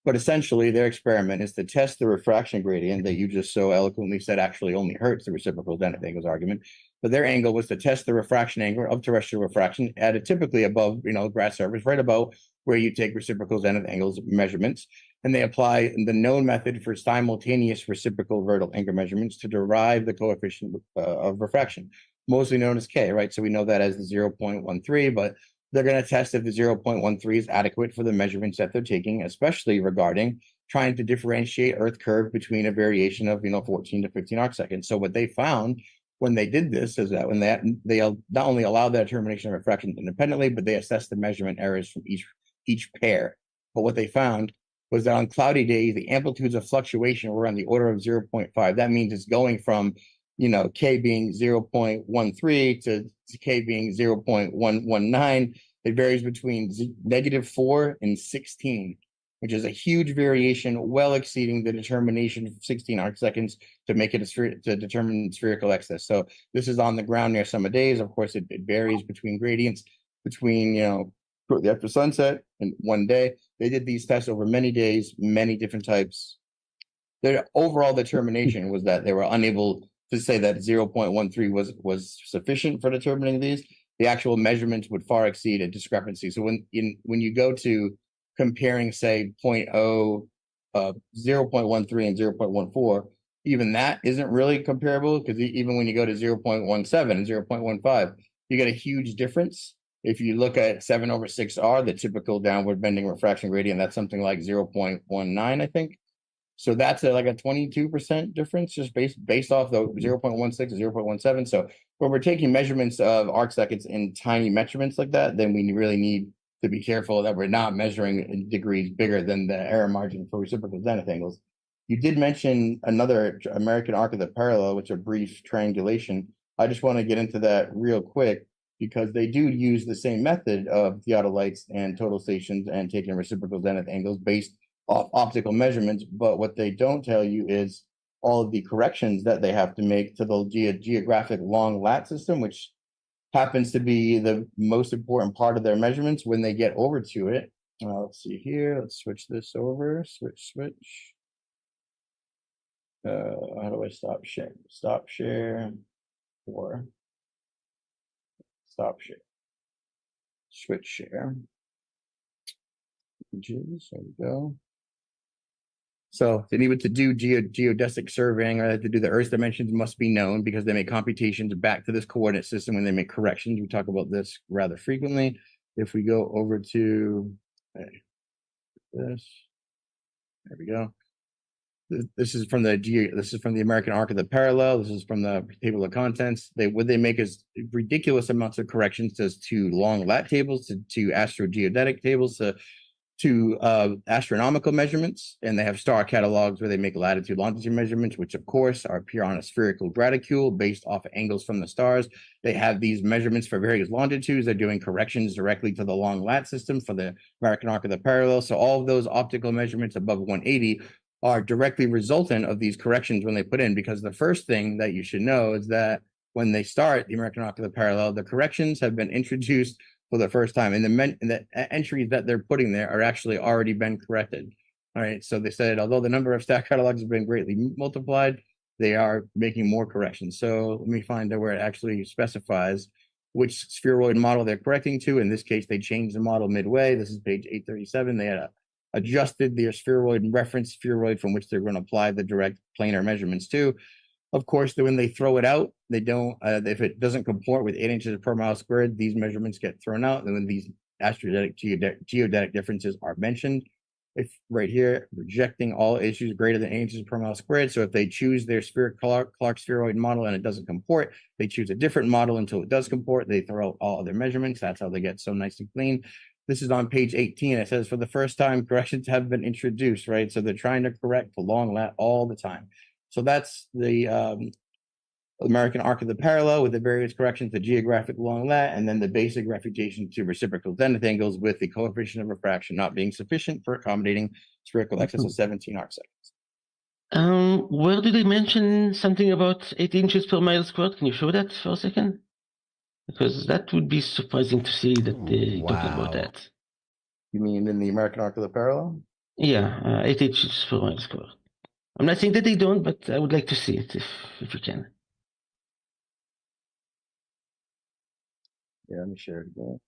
But essentially, their experiment is to test the refraction gradient that you just so eloquently said actually only hurts the reciprocal zenith angles argument. But their angle was to test the refraction angle of terrestrial refraction at a typically above, grass surface, right above where you take reciprocal zenith angles measurements. And they apply the known method for simultaneous reciprocal vertical angle measurements to derive the coefficient of refraction, mostly known as K, right? So we know that as the 0.13, but they're going to test if the 0.13 is adequate for the measurements that they're taking, especially regarding trying to differentiate Earth curve between a variation of 14 to 15 arcseconds. So what they found when they did this is that when they not only allowed the determination of refraction independently, but they assessed the measurement errors from each pair. But what they found was that on cloudy days, the amplitudes of fluctuation were on the order of 0.5. That means it's going from K being 0.13 to K being 0.119. It varies between -4 and 16, which is a huge variation, well exceeding the determination of 16 arcseconds to make it to determine spherical excess. So this is on the ground near summer days. Of course, it varies between gradients between after sunset and one day. They did these tests over many days, many different types. Their overall determination was that they were unable to say that 0.13 was sufficient for determining these. The actual measurements would far exceed a discrepancy. So when you go to comparing, say, 0.13 and 0.14, even that isn't really comparable, because even when you go to 0.17 and 0.15, you get a huge difference. If you look at 7/6R, the typical downward bending refraction gradient, that's something like 0.19, I think. So that's like a 22% difference just based off the 0.16 to 0.17. So when we're taking measurements of arcseconds in tiny measurements like that, then we really need to be careful that we're not measuring in degrees bigger than the error margin for reciprocal zenith angles. You did mention another American arc of the parallel, which is a brief triangulation. I just want to get into that real quick, because they do use the same method of theodolites and total stations and taking reciprocal zenith angles based off optical measurements. But what they don't tell you is all of the corrections that they have to make to the geographic long lat system, which happens to be the most important part of their measurements when they get over to it. Let's see here. Let's switch this over. Switch. How do I stop share? Stop share or stop share. Switch share. There we go. So if they needed to do geodesic surveying, or to do the Earth's dimensions must be known, because they make computations back to this coordinate system when they make corrections. We talk about this rather frequently. If we go over to this, there we go. This is from the American arc of the parallel. This is from the table of contents. What they make is ridiculous amounts of corrections to long lat tables, to astrogeodetic tables, to astronomical measurements, and they have star catalogs where they make latitude, longitude measurements, which of course are pure on a spherical graticule based off of angles from the stars. They have these measurements for various longitudes. They're doing corrections directly to the long lat system for the American arc of the parallel. So all of those optical measurements above 180 are directly resultant of these corrections when they put in, because the first thing that you should know is that when they start the American arc of the parallel, the corrections have been introduced for the first time, and the entries that they're putting there are actually already been corrected. All right, so they said, although the number of stack catalogs have been greatly multiplied, they are making more corrections. So let me find out where it actually specifies which spheroid model they're correcting to. In this case, they changed the model midway. This is page 837. They had adjusted their spheroid and reference spheroid from which they're going to apply the direct planar measurements to. Of course, when they throw it out, they don't, if it doesn't comport with 8 inches per mile squared, these measurements get thrown out. And when these geodetic differences are mentioned, if right here, rejecting all issues greater than 8 inches per mile squared. So if they choose their Clark spheroid model and it doesn't comport, they choose a different model until it does comport. They throw out all of their measurements. That's how they get so nice and clean. This is on page 18. It says, for the first time, corrections have been introduced, right? So they're trying to correct the long lat all the time. So that's the American arc of the parallel with the various corrections to geographic long lat, and then the basic refutation to reciprocal zenith angles with the coefficient of refraction not being sufficient for accommodating spherical excess of 17 arcseconds. Where did they mention something about 8 inches per mile squared? Can you show that for a second? Because that would be surprising to see that they talk about that. You mean in the American arc of the parallel? Yeah, 8 inches per mile square. I'm not saying that they don't, but I would like to see it if you can. Yeah, let me share it again.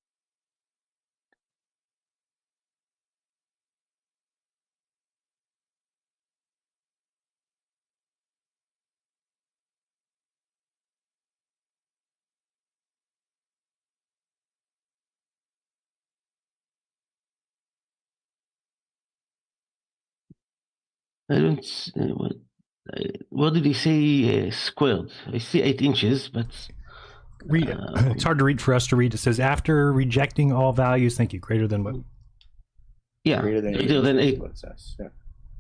I don't. What did he say? Squared. I see 8 inches, but Read it. It's hard to read for us to read. It says after rejecting all values, thank you, greater than what? yeah, Greater than 8 greater than inches is 8. what it says. Yeah.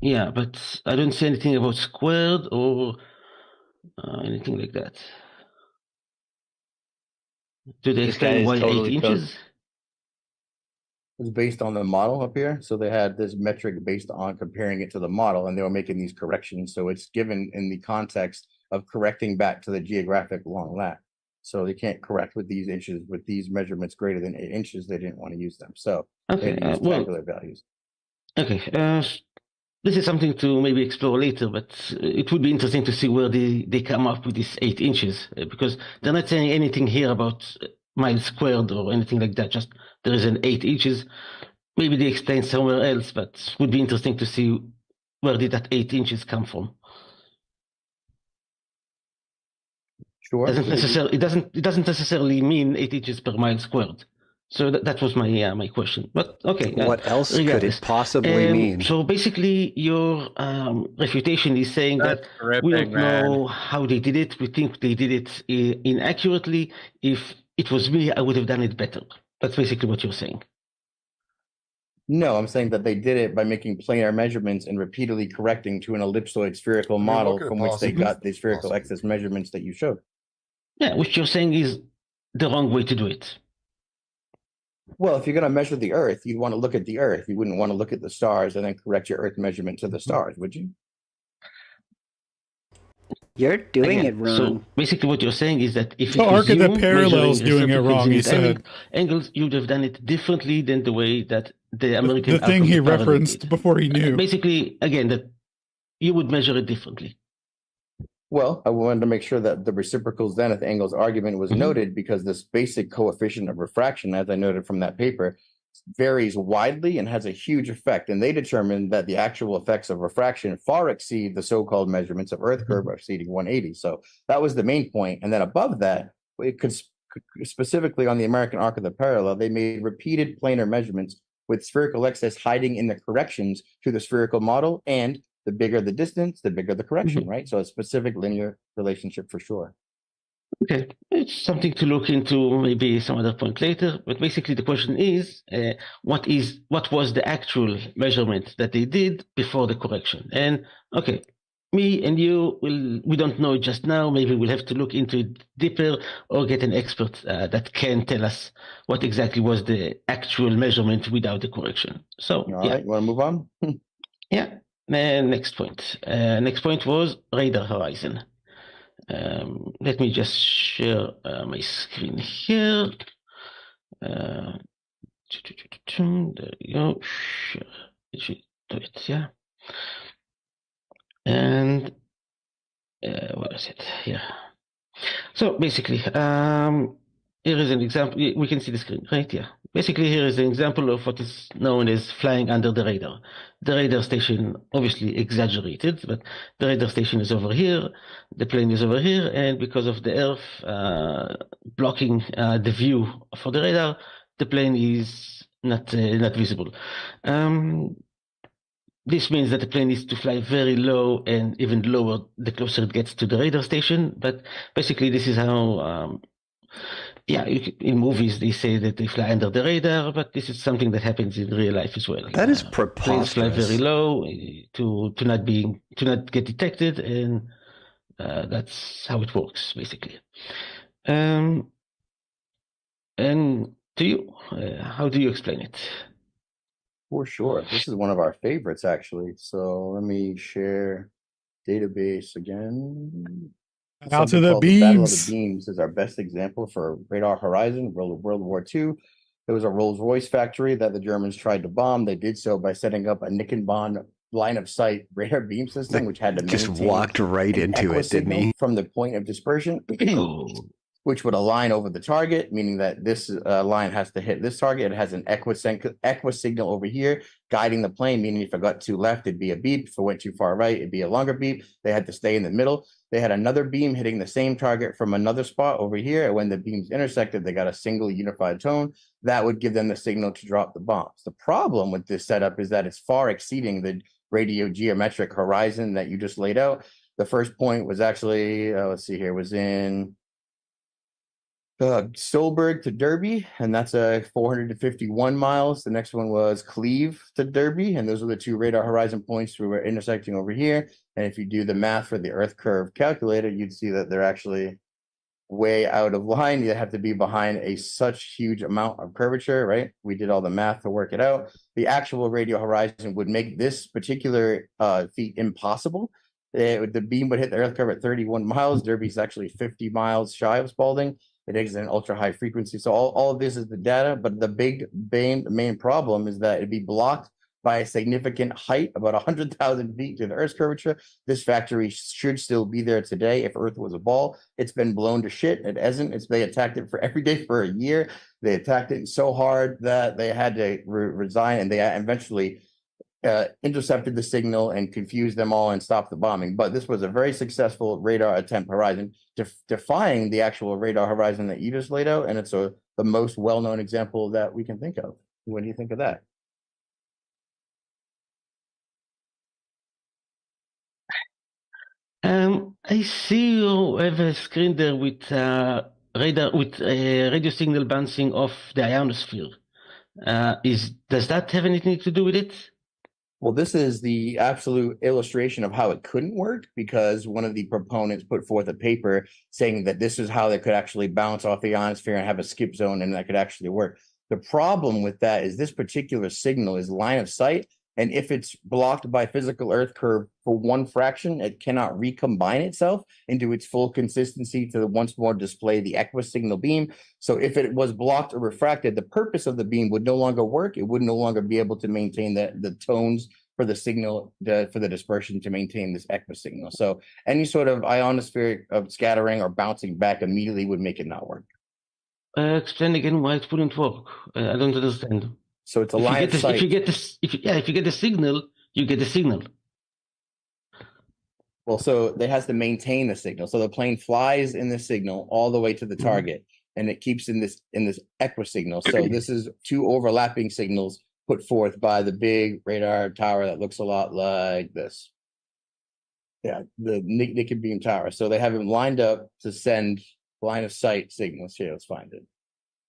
Yeah, but I don't see anything about squared or anything like that. Do they This guy explain is why totally 8 inches? It was based on the model up here. So they had this metric based on comparing it to the model, and they were making these corrections. So it's given in the context of correcting back to the geographic long lat. So they can't correct with these inches, with these measurements greater than 8 inches. They didn't want to use them. So Okay, they used well, tabular values. okay. This is something to maybe explore later, but it would be interesting to see where they come up with these 8 inches, because they're not saying anything here about miles squared or anything like that. Just there is an 8 inches. Maybe they explain somewhere else, but it would be interesting to see where did that 8 inches come from. Sure. It doesn't necessarily mean 8 inches per mile squared. So that was my question. But okay. What else could regardless. it possibly mean? So basically, your refutation is saying That's that we don't gripping, man. know how they did it. We think they did it inaccurately. If it was me, I would have done it better. That's basically what you're saying. No, I'm saying that they did it by making planar measurements and repeatedly correcting to an ellipsoid spherical model could it from which they possibly- got the spherical excess measurements that you showed. Yeah, which you're saying is the wrong way to do it. Well, if you're going to measure the Earth, you'd want to look at the Earth. You wouldn't want to look at the stars and then correct your Earth measurement to the stars, would you? You're doing Again, it wrong. So basically, what you're saying is that if The it arc was of the you parallel's measuring doing it reciprocals wrong, in he its said. angles, you'd have done it differently than the way that the American The thing arc of he the parallel referenced did. before he knew. Basically, again, that you would measure it differently. Well, I wanted to make sure that the reciprocal zenith angles argument was noted because this basic coefficient of refraction, as I noted from that paper, varies widely and has a huge effect. And they determined that the actual effects of refraction far exceed the so-called measurements of Earth curve exceeding 180. So that was the main point. And then above that, it could specifically on the American arc of the parallel, they made repeated planar measurements with spherical excess hiding in the corrections to the spherical model, and the bigger the distance, the bigger the correction, right? So a specific linear relationship for sure. Okay, it's something to look into maybe some other point later. But basically, the question is, what was the actual measurement that they did before the correction? And okay, me and you we don't know it just now. Maybe we'll have to look into it deeper or get an expert that can tell us what exactly was the actual measurement without the correction. So All right, you want to move on? Yeah. Next point. Next point was radar horizon. Let me just share my screen here. There you go. Sure. It should do it, yeah. And where is it? Here. So basically, here is an example. We can see the screen, right? Yeah. Basically, here is an example of what is known as flying under the radar. The radar station, obviously exaggerated, but the radar station is over here, the plane is over here, and because of the Earth blocking the view for the radar, the plane is not visible. This means that the plane needs to fly very low and even lower the closer it gets to the radar station. But basically, this is how in movies they say that they fly under the radar, but this is something that happens in real life as well. That is Planes fly very low to not get detected, and that's how it works basically. And to you, how do you explain it? For sure. This is one of our favorites, actually. So let me share database again. Out to Something the called the Battle of beams. the Beams is our best example for radar horizon, World War II. There was a Rolls-Royce factory that the Germans tried to bomb. They did so by setting up a Nick and Bond line of sight radar beam system, which had to Just maintain walked right an into it, didn't equisignal he? from the point of dispersion, which would align over the target, meaning that this line has to hit this target. It has an equisignal over here guiding the plane, meaning if it got too left, it'd be a beep. If it went too far right, it'd be a longer beep. They had to stay in the middle. They had another beam hitting the same target from another spot over here. And when the beams intersected, they got a single unified tone that would give them the signal to drop the bombs. The problem with this setup is that it's far exceeding the radiogeometric horizon that you just laid out. The first point was actually, let's see here, was in Stolberg to Derby, and that's 451 miles. The next one was Cleve to Derby, and those are the two radar horizon points we were intersecting over here. And if you do the math for the Earth curve calculator, you'd see that they're actually way out of line. You have to be behind such huge amount of curvature, right? We did all the math to work it out. The actual radio horizon would make this particular feat impossible. The beam would hit the Earth curve at 31 miles. Derby's actually 50 miles shy of Spalding. It is an ultra high frequency. So all of this is the data, but the main problem is that it'd be blocked by a significant height, about 100,000 feet to the Earth's curvature. This factory should still be there today if Earth was a ball. It's been blown to shit. It isn't. They attacked it for every day for a year. They attacked it so hard that they had to resign, and they eventually intercepted the signal and confused them all and stopped the bombing. But this was a very successful radar attempt horizon, defying the actual radar horizon that you just laid out. And it's the most well-known example that we can think of. What do you think of that? I see you have a screen there with radar with radio signal bouncing off the ionosphere. Does that have anything to do with it? Well, this is the absolute illustration of how it couldn't work, because one of the proponents put forth a paper saying that this is how they could actually bounce off the ionosphere and have a skip zone, and that could actually work. The problem with that is this particular signal is line of sight, and if it's blocked by physical Earth curve for one fraction, it cannot recombine itself into its full consistency to once more display the equisignal beam. So if it was blocked or refracted, the purpose of the beam would no longer work. It would no longer be able to maintain the tones for the signal, for the dispersion to maintain this equisignal. So any sort of ionospheric scattering or bouncing back immediately would make it not work. Explain again why it wouldn't work. I don't understand. So it's a line of sight. If you get the signal, you get the signal. Well, so it has to maintain the signal. So the plane flies in the signal all the way to the target, and it keeps in this equisignal. So this is two overlapping signals put forth by the big radar tower that looks a lot like this. Yeah, the Nick beam tower. So they have them lined up to send line of sight signals. Here, let's find it.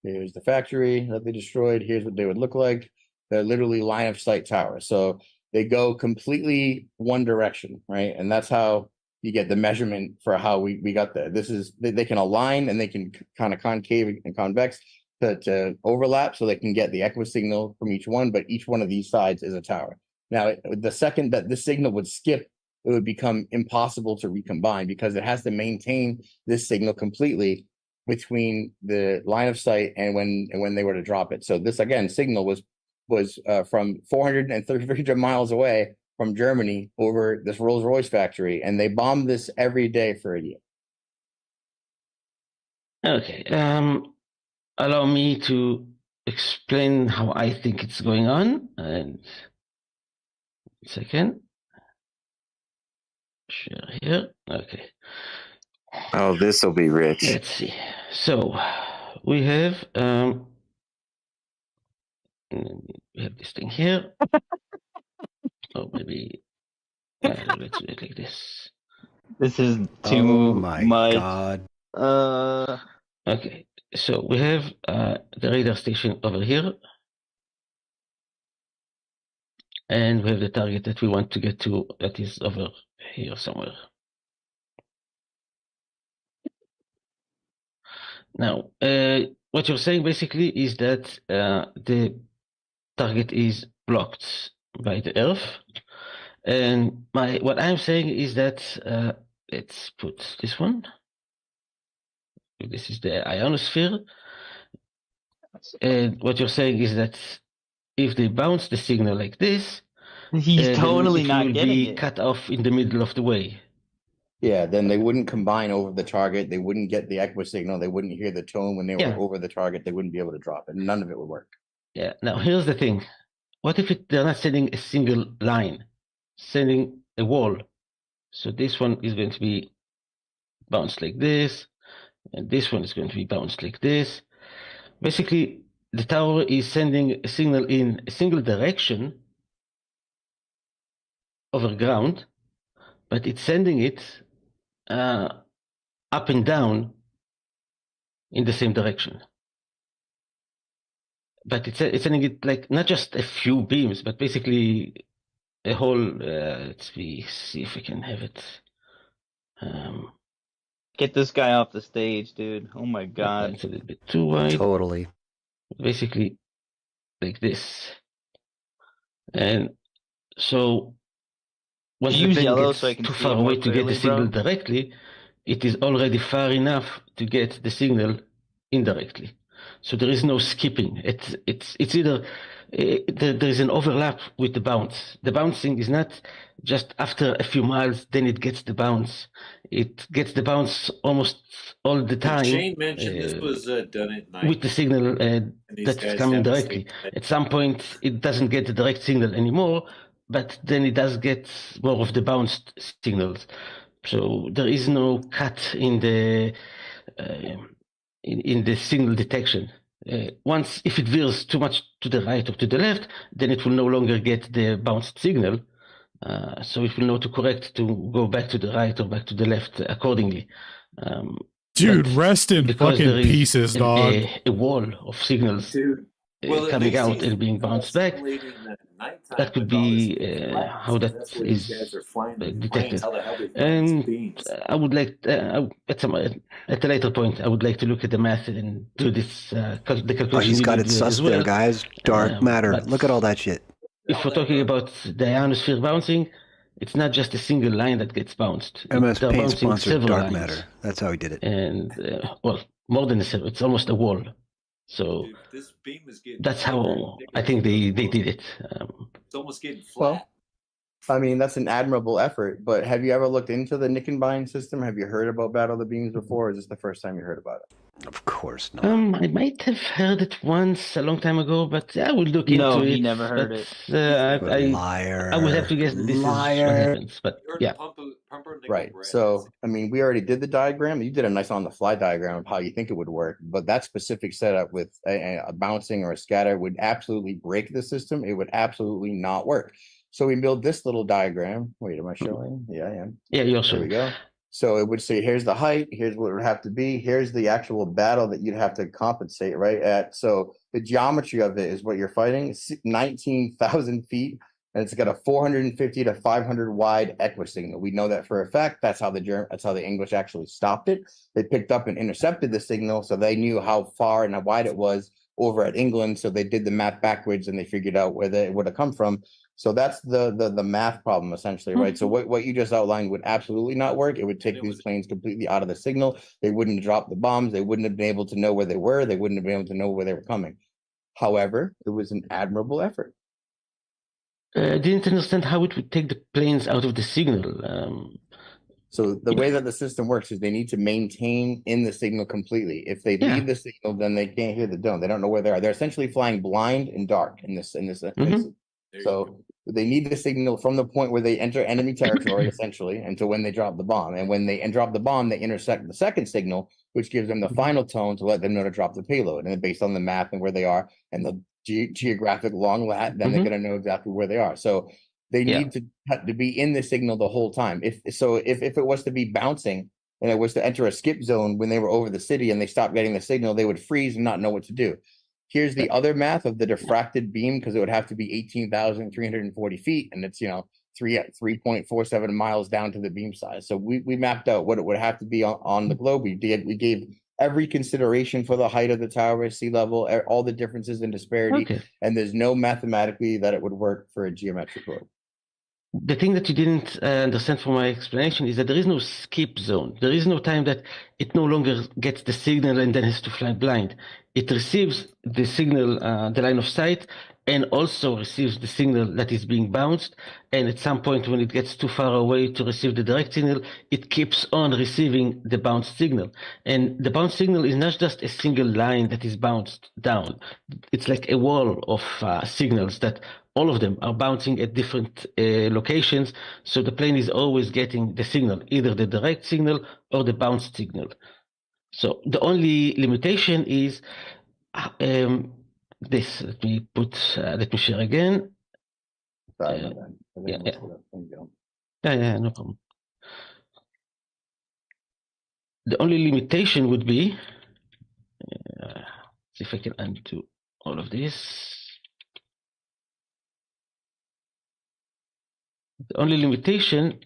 Here's the factory that they destroyed. Here's what they would look like. They're literally line of sight towers. So they go completely one direction, right? And that's how you get the measurement for how we got there. This is, they can align and they can kind of concave and convex to overlap, so they can get the equisignal from each one, but each one of these sides is a tower. Now, the second that this signal would skip, it would become impossible to recombine, because it has to maintain this signal completely between the line of sight and when they were to drop it. So this, again, signal was from 430 miles away from Germany over this Rolls-Royce factory, and they bombed this every day for a year. Okay. Allow me to explain how I think it's going on. And 1 second. Share here. Okay. Oh, this will be rich. Let's see. So we have this thing here. Oh, maybe let's do it like this. This is too much. God. Okay. So we have the radar station over here, and we have the target that we want to get to, that is over here somewhere. Now, what you're saying basically is that the target is blocked by the Earth, and what I'm saying is that let's put this one. This is the ionosphere. And what you're saying is that if they bounce the signal like this, He's then totally it not will getting be it. cut off in the middle of the way. Yeah, then they wouldn't combine over the target. They wouldn't get the echo signal. They wouldn't hear the tone when they were Yeah. over the target. They wouldn't be able to drop it. None of it would work. Yeah. Now here's the thing: what if they're not sending a single line, sending a wall? So this one is going to be bounced like this, and this one is going to be bounced like this. Basically, the tower is sending a signal in a single direction over ground, but it's sending it up and down in the same direction. But it's sending it like not just a few beams, but basically a whole. Let's see if we can have it. Get this guy off the stage, dude. Oh my god. It's a little bit too wide. Totally. Basically, like this, and so once the Use plane yellow gets so I can too see far it more away to get the clearly, signal bro. directly, it is already far enough to get the signal indirectly. So there is no skipping. It's either there is an overlap with the bounce. The bouncing is not just after a few miles, then it gets the bounce. It gets the bounce almost all the time. Shane mentioned this was done at night. With the signal these that's guys coming have the directly. same- At some point, it doesn't get the direct signal anymore, but then it does get more of the bounced signals. So there is no cut in the in the signal detection. Once, if it veers too much to the right or to the left, then it will no longer get the bounced signal. So it will know to correct to go back to the right or back to the left accordingly. Dude, rest in because fucking there is pieces, dog. a wall of signals coming out and being bounced back. That could be how that is detected. And I would like, at a later point, I would like to look at the math and do this, the calculation. Oh, he's got it needed sus as well. there, guys. Dark matter. but Look at all that shit. If we're talking about the ionosphere bouncing, it's not just a single line that gets bounced. MS They're Paint bouncing sponsored several dark lines. matter. That's how he did it. And well, more than a several. It's almost a wall. So that's how I think they did it. It's almost getting flat. Well, I mean, that's an admirable effort, but have you ever looked into the Nickenbine system? Have you heard about Battle of the Beams before, or is this the first time you heard about it? Of course not. I might have heard it once a long time ago, but I will look into it. No, he never heard it. Liar. I would have to guess that this is what happens. But yeah. Right. So, I mean, we already did the diagram. You did a nice on-the-fly diagram of how you think it would work, but that specific setup with a bouncing or a scatter would absolutely break the system. It would absolutely not work. So we built this little diagram. Wait, am I showing? Yeah, I am. Yeah, you're There showing. we go. So it would say, here's the height, here's what it would have to be, here's the actual battle that you'd have to compensate, right? So the geometry of it is what you're fighting, 19,000 feet, and it's got a 450 to 500 wide echo signal. We know that for a fact. That's how the English actually stopped it. They picked up and intercepted the signal, so they knew how far and how wide it was over at England. So they did the math backwards and they figured out where it would have come from. So that's the math problem essentially, right? So what you just outlined would absolutely not work. It would take these planes completely out of the signal. They wouldn't have dropped the bombs. They wouldn't have been able to know where they were. They wouldn't have been able to know where they were coming. However, it was an admirable effort. I didn't understand how it would take the planes out of the signal. So the way that the system works is they need to maintain in the signal completely. If they leave the signal, then they can't hear the dome. They don't know where they are. They're essentially flying blind and dark in this. So they need the signal from the point where they enter enemy territory, essentially, until when they drop the bomb. And when they drop the bomb, they intersect the second signal, which gives them the final tone to let them know to drop the payload. And then based on the map and where they are and the geographic long lat, then they're going to know exactly where they are. So they need to be in the signal the whole time. If it was to be bouncing and it was to enter a skip zone when they were over the city and they stopped getting the signal, they would freeze and not know what to do. Here's the other math of the diffracted beam, because it would have to be 18,340 feet, and it's 3.47 miles down to the beam size. So we mapped out what it would have to be on the globe. We gave every consideration for the height of the tower, sea level, all the differences and disparity, and there's no mathematically that it would work for a geometric globe. the thing that you didn't understand from my explanation is that there is no skip zone. There is no time that it no longer gets the signal and then has to fly blind. It receives the signal, the line of sight, and also receives the signal that is being bounced. And at some point when it gets too far away to receive the direct signal, it keeps on receiving the bounced signal. And the bounced signal is not just a single line that is bounced down. It's like a wall of signals that all of them are bouncing at different locations. So the plane is always getting the signal, either the direct signal or the bounced signal. So the only limitation is this. Let me share again. Yeah, no problem. The only limitation would be, see if I can undo all of this. The only limitation,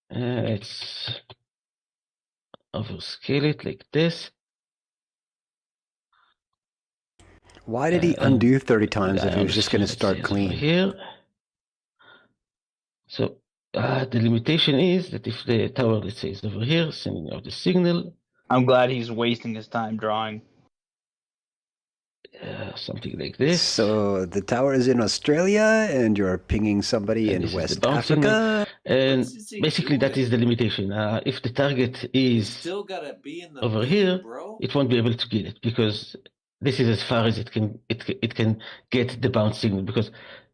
it's overscale it like this. Why did he undo 30 times if he was just going to start clean? Here. So the limitation is that if the tower, let's say, is over here, sending out the signal. I'm glad he's wasting his time drawing. Something like this. So the tower is in Australia, and you're pinging somebody in West Africa. And basically, that is the limitation. If the target is over here, it won't be able to get it because this is as far as it can get the bounce signal, because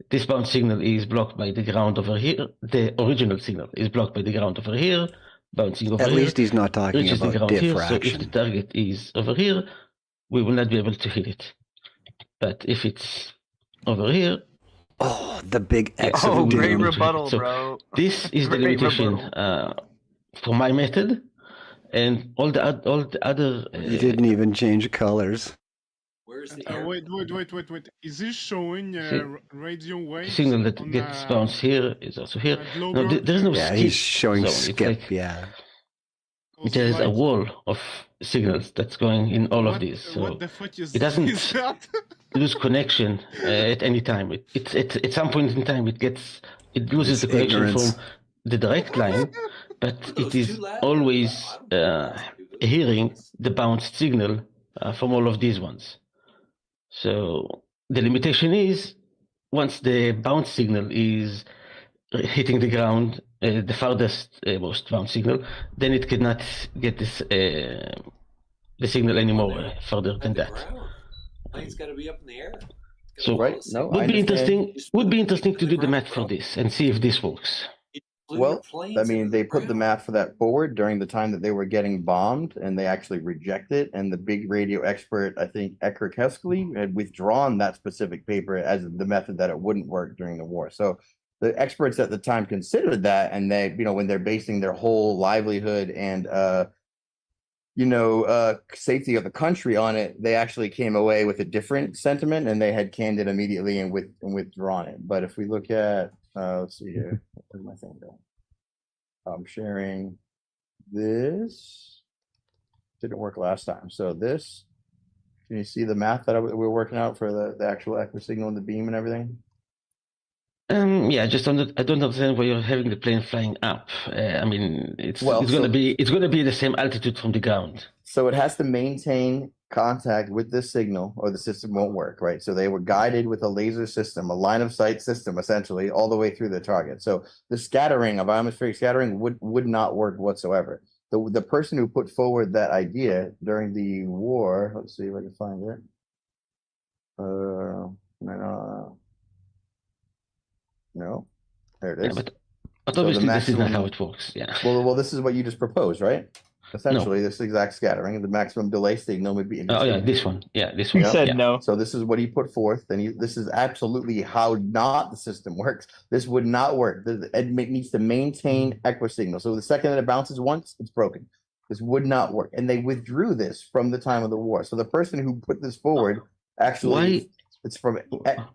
this bounce signal is blocked by the ground over here. The original signal is blocked by the ground over here, bouncing over here. At least he's not talking about diffraction. So if the target is over here, we will not be able to hit it. But if it's over here, the big X of doom. Great rebuttal, so bro. This is the limitation for my method, and all the other. You didn't even change colors. Where's the wait. Is this showing radio waves? Signal that gets bounced here is also here. No, there is no skip. He's showing zone. skip. There is a wall of signals that's going in all of these, so it doesn't lose connection at any time. It's at some point in time it loses the connection from the direct line, but it is always hearing the bounced signal from all of these ones. So the limitation is once the bounce signal is hitting the ground, the farthest most bounce signal, then it cannot get this the signal anymore further than that. Plane's got to be up in the air. So would be interesting to do the math for this and see if this works. Well, I mean, they put the math for that forward during the time that they were getting bombed, and they actually rejected it. And the big radio expert, I think, Ecker Keskely, had withdrawn that specific paper as the method that it wouldn't work during the war. So the experts at the time considered that, and they, when they're basing their whole livelihood and safety of the country on it, they actually came away with a different sentiment, and they had canned it immediately and withdrawn it. But if we look at, let's see here, where's my thing go? I'm sharing this. Didn't work last time. So this, can you see the math that we're working out for the actual echo signal and the beam and everything? Yeah, I don't understand why you're having the plane flying up. I mean, it's gonna be the same altitude from the ground. So it has to maintain contact with this signal, or the system won't work, right? So they were guided with a laser system, a line of sight system, essentially, all the way through the target. So the scattering of atmospheric scattering would not work whatsoever. The person who put forward that idea during the war, let's see if I can find it. No, there it is. Yeah, but obviously this is not how it works. Yeah. Well, this is what you just proposed, right? Essentially, this exact scattering, the maximum delay signal would be. Oh yeah, this one. Yeah, this one. He said no. So this is what he put forth, and this is absolutely how not the system works. This would not work. It needs to maintain echo signal. So the second that it bounces once, it's broken. This would not work, and they withdrew this from the time of the war. So the person who put this forward actually. It's from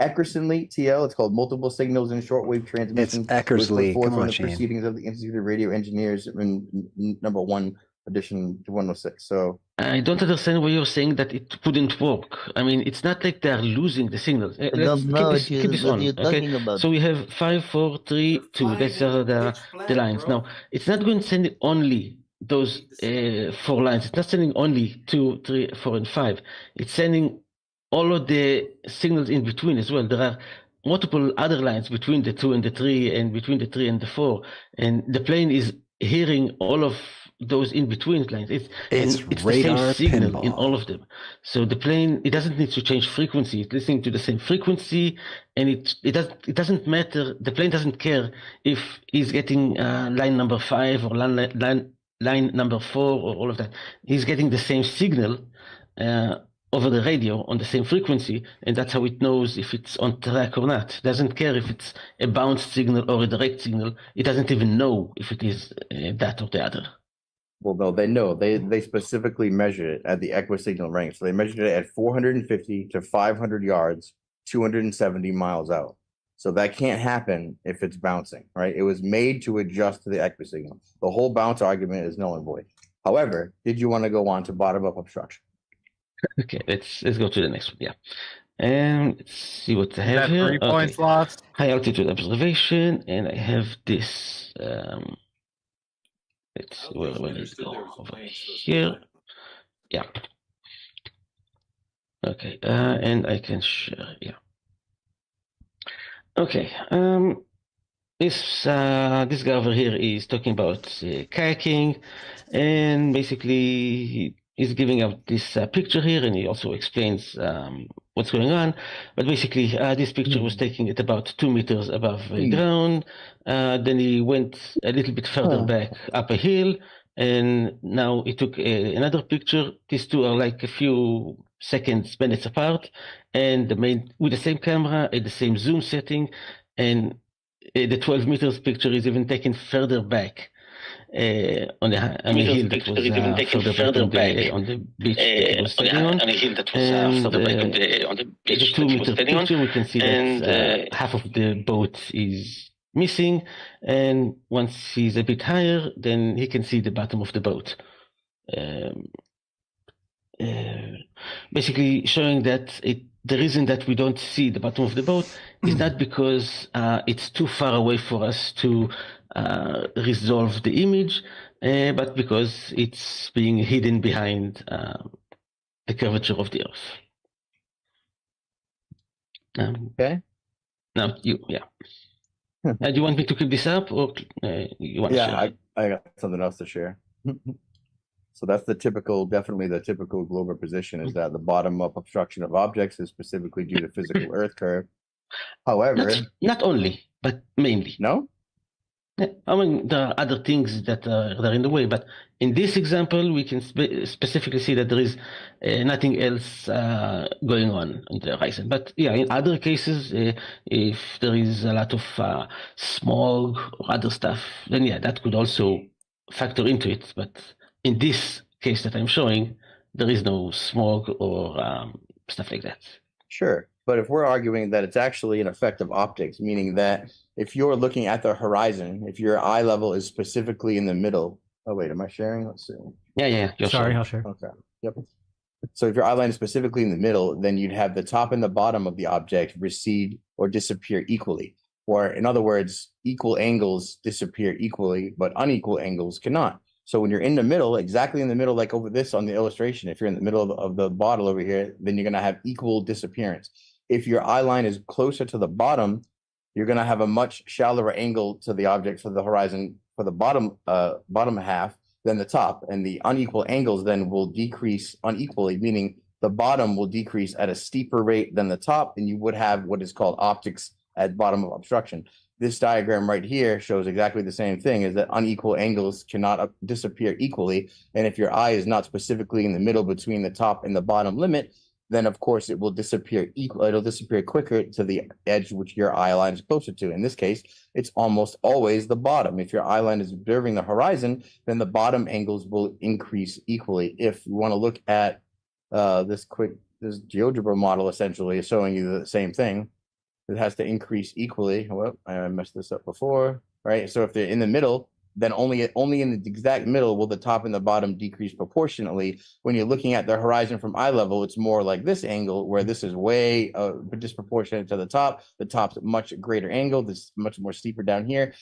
Eckersley TL. It's called Multiple Signals in Shortwave Transmission. It's Eckersley. Come on, the Proceedings of the Institute of Radio Engineers in #1 addition to 106. So I don't understand why you're saying that it wouldn't work. I mean, it's not like they're losing the signal. Let's keep this on. Okay. So we have 5, 4, 3, 2. These are the lines. Now, it's not going to send only those 4 lines. It's not sending only 2, 3, 4, and 5. It's sending all of the signals in between as well. There are multiple other lines between the 2 and the 3, and between the 3 and the 4. And the plane is hearing all of those in between lines. It's the same signal in all of them. So the plane, it doesn't need to change frequency. It's listening to the same frequency, and it doesn't matter. The plane doesn't care if he's getting line number 5 or line number 4 or all of that. He's getting the same signal over the radio on the same frequency, and that's how it knows if it's on track or not. It doesn't care if it's a bounced signal or a direct signal. It doesn't even know if it is that or the other. Well, no, they know. They specifically measured it at the equisignal range. So they measured it at 450 to 500 yards, 270 miles out. So that can't happen if it's bouncing, right? It was made to adjust to the equisignal. The whole bounce argument is null and void. However, did you want to go on to bottom-up obstruction? Okay, let's go to the next one. Yeah, and let's see what I have here. 3 points lost. High altitude observation, and I have this. Let's where it go over here. Yeah. Okay, and I can share. Yeah. Okay. This guy over here is talking about kayaking, and basically he's giving out this picture here, and he also explains what's going on. But basically, this picture was taken at about 2 meters above the ground. Then he went a little bit further back up a hill, and now he took another picture. These two are like a few seconds, minutes apart, and with the same camera at the same zoom setting, and the 12 meters picture is even taken further back. On a hill that was further back on the beach that it was standing on. The 2 meter picture, we can see that half of the boat is missing, and once he's a bit higher, then he can see the bottom of the boat. Basically showing that the reason that we don't see the bottom of the boat is not because it's too far away for us to resolve the image, but because it's being hidden behind the curvature of the Earth. Okay. Now do you want me to keep this up, or you want to share? I got something else to share. So that's definitely the typical Glover position, is that the bottom-up obstruction of objects is specifically due to physical Earth curve. However, not only, but mainly. No? I mean, there are other things that are in the way, but in this example, we can specifically see that there is nothing else going on the horizon. But yeah, in other cases, if there is a lot of smog or other stuff, then yeah, that could also factor into it. But in this case that I'm showing, there is no smog or stuff like that. Sure. But if we're arguing that it's actually an effect of optics, meaning that if you're looking at the horizon, if your eye level is specifically in the middle. Oh, wait, am I sharing? Let's see. Yeah. Sorry, I'll share. Okay. Yep. So if your eye line is specifically in the middle, then you'd have the top and the bottom of the object recede or disappear equally. Or in other words, equal angles disappear equally, but unequal angles cannot. So when you're in the middle, exactly in the middle, like over this on the illustration, if you're in the middle of the bottle over here, then you're going to have equal disappearance. If your eye line is closer to the bottom, you're going to have a much shallower angle to the object for the horizon for the bottom half than the top. And the unequal angles then will decrease unequally, meaning the bottom will decrease at a steeper rate than the top, and you would have what is called optics at bottom of obstruction. This diagram right here shows exactly the same thing, is that unequal angles cannot disappear equally. And if your eye is not specifically in the middle between the top and the bottom limit, then of course it will disappear it'll disappear quicker to the edge which your eye line is closer to. In this case, it's almost always the bottom. If your eye line is observing the horizon, then the bottom angles will increase equally. If you want to look at this GeoGebra model, essentially is showing you the same thing. It has to increase equally. Well, I messed this up before, right? So if they're in the middle, then only in the exact middle will the top and the bottom decrease proportionately. When you're looking at the horizon from eye level, it's more like this angle, where this is way disproportionate to the top. The top's at much greater angle. This is much more steeper down here.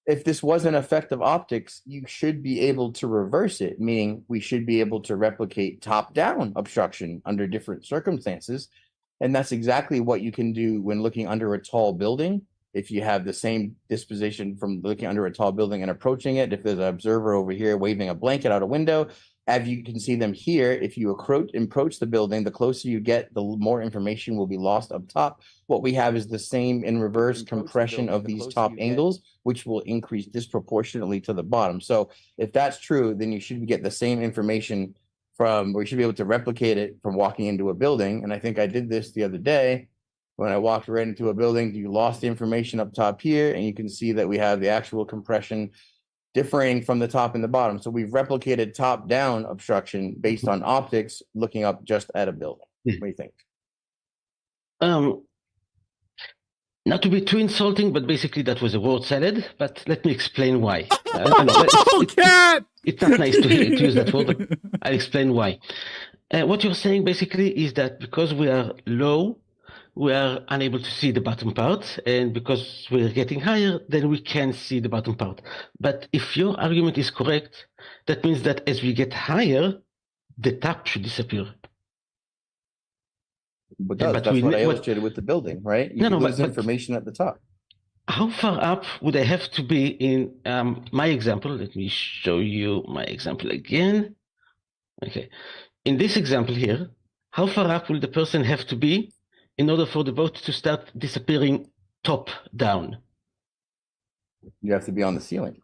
If this wasn't effective optics, you should be able to reverse it, meaning we should be able to replicate top-down obstruction under different circumstances. And that's exactly what you can do when looking under a tall building. If you have the same disposition from looking under a tall building and approaching it, if there's an observer over here waving a blanket out a window, as you can see them here, if you approach the building, the closer you get, the more information will be lost up top. What we have is the same in reverse compression of these top angles, which will increase disproportionately to the bottom. So if that's true, then you should get the same information we should be able to replicate it from walking into a building. And I think I did this the other day. When I walked right into a building, you lost the information up top here, and you can see that we have the actual compression differing from the top and the bottom. So we've replicated top-down obstruction based on optics, looking up just at a building. What do you think? Not to be too insulting, but basically that was a word salad. But let me explain why. It's not nice to use that word, but I'll explain why. What you're saying basically is that because we are low, we are unable to see the bottom part, and because we're getting higher, then we can see the bottom part. But if your argument is correct, that means that as we get higher, the top should disappear. Because that's what I illustrated with the building, right? You lose information at the top. How far up would I have to be in my example? Let me show you my example again. Okay. In this example here, how far up will the person have to be in order for the boat to start disappearing top down? You have to be on the ceiling.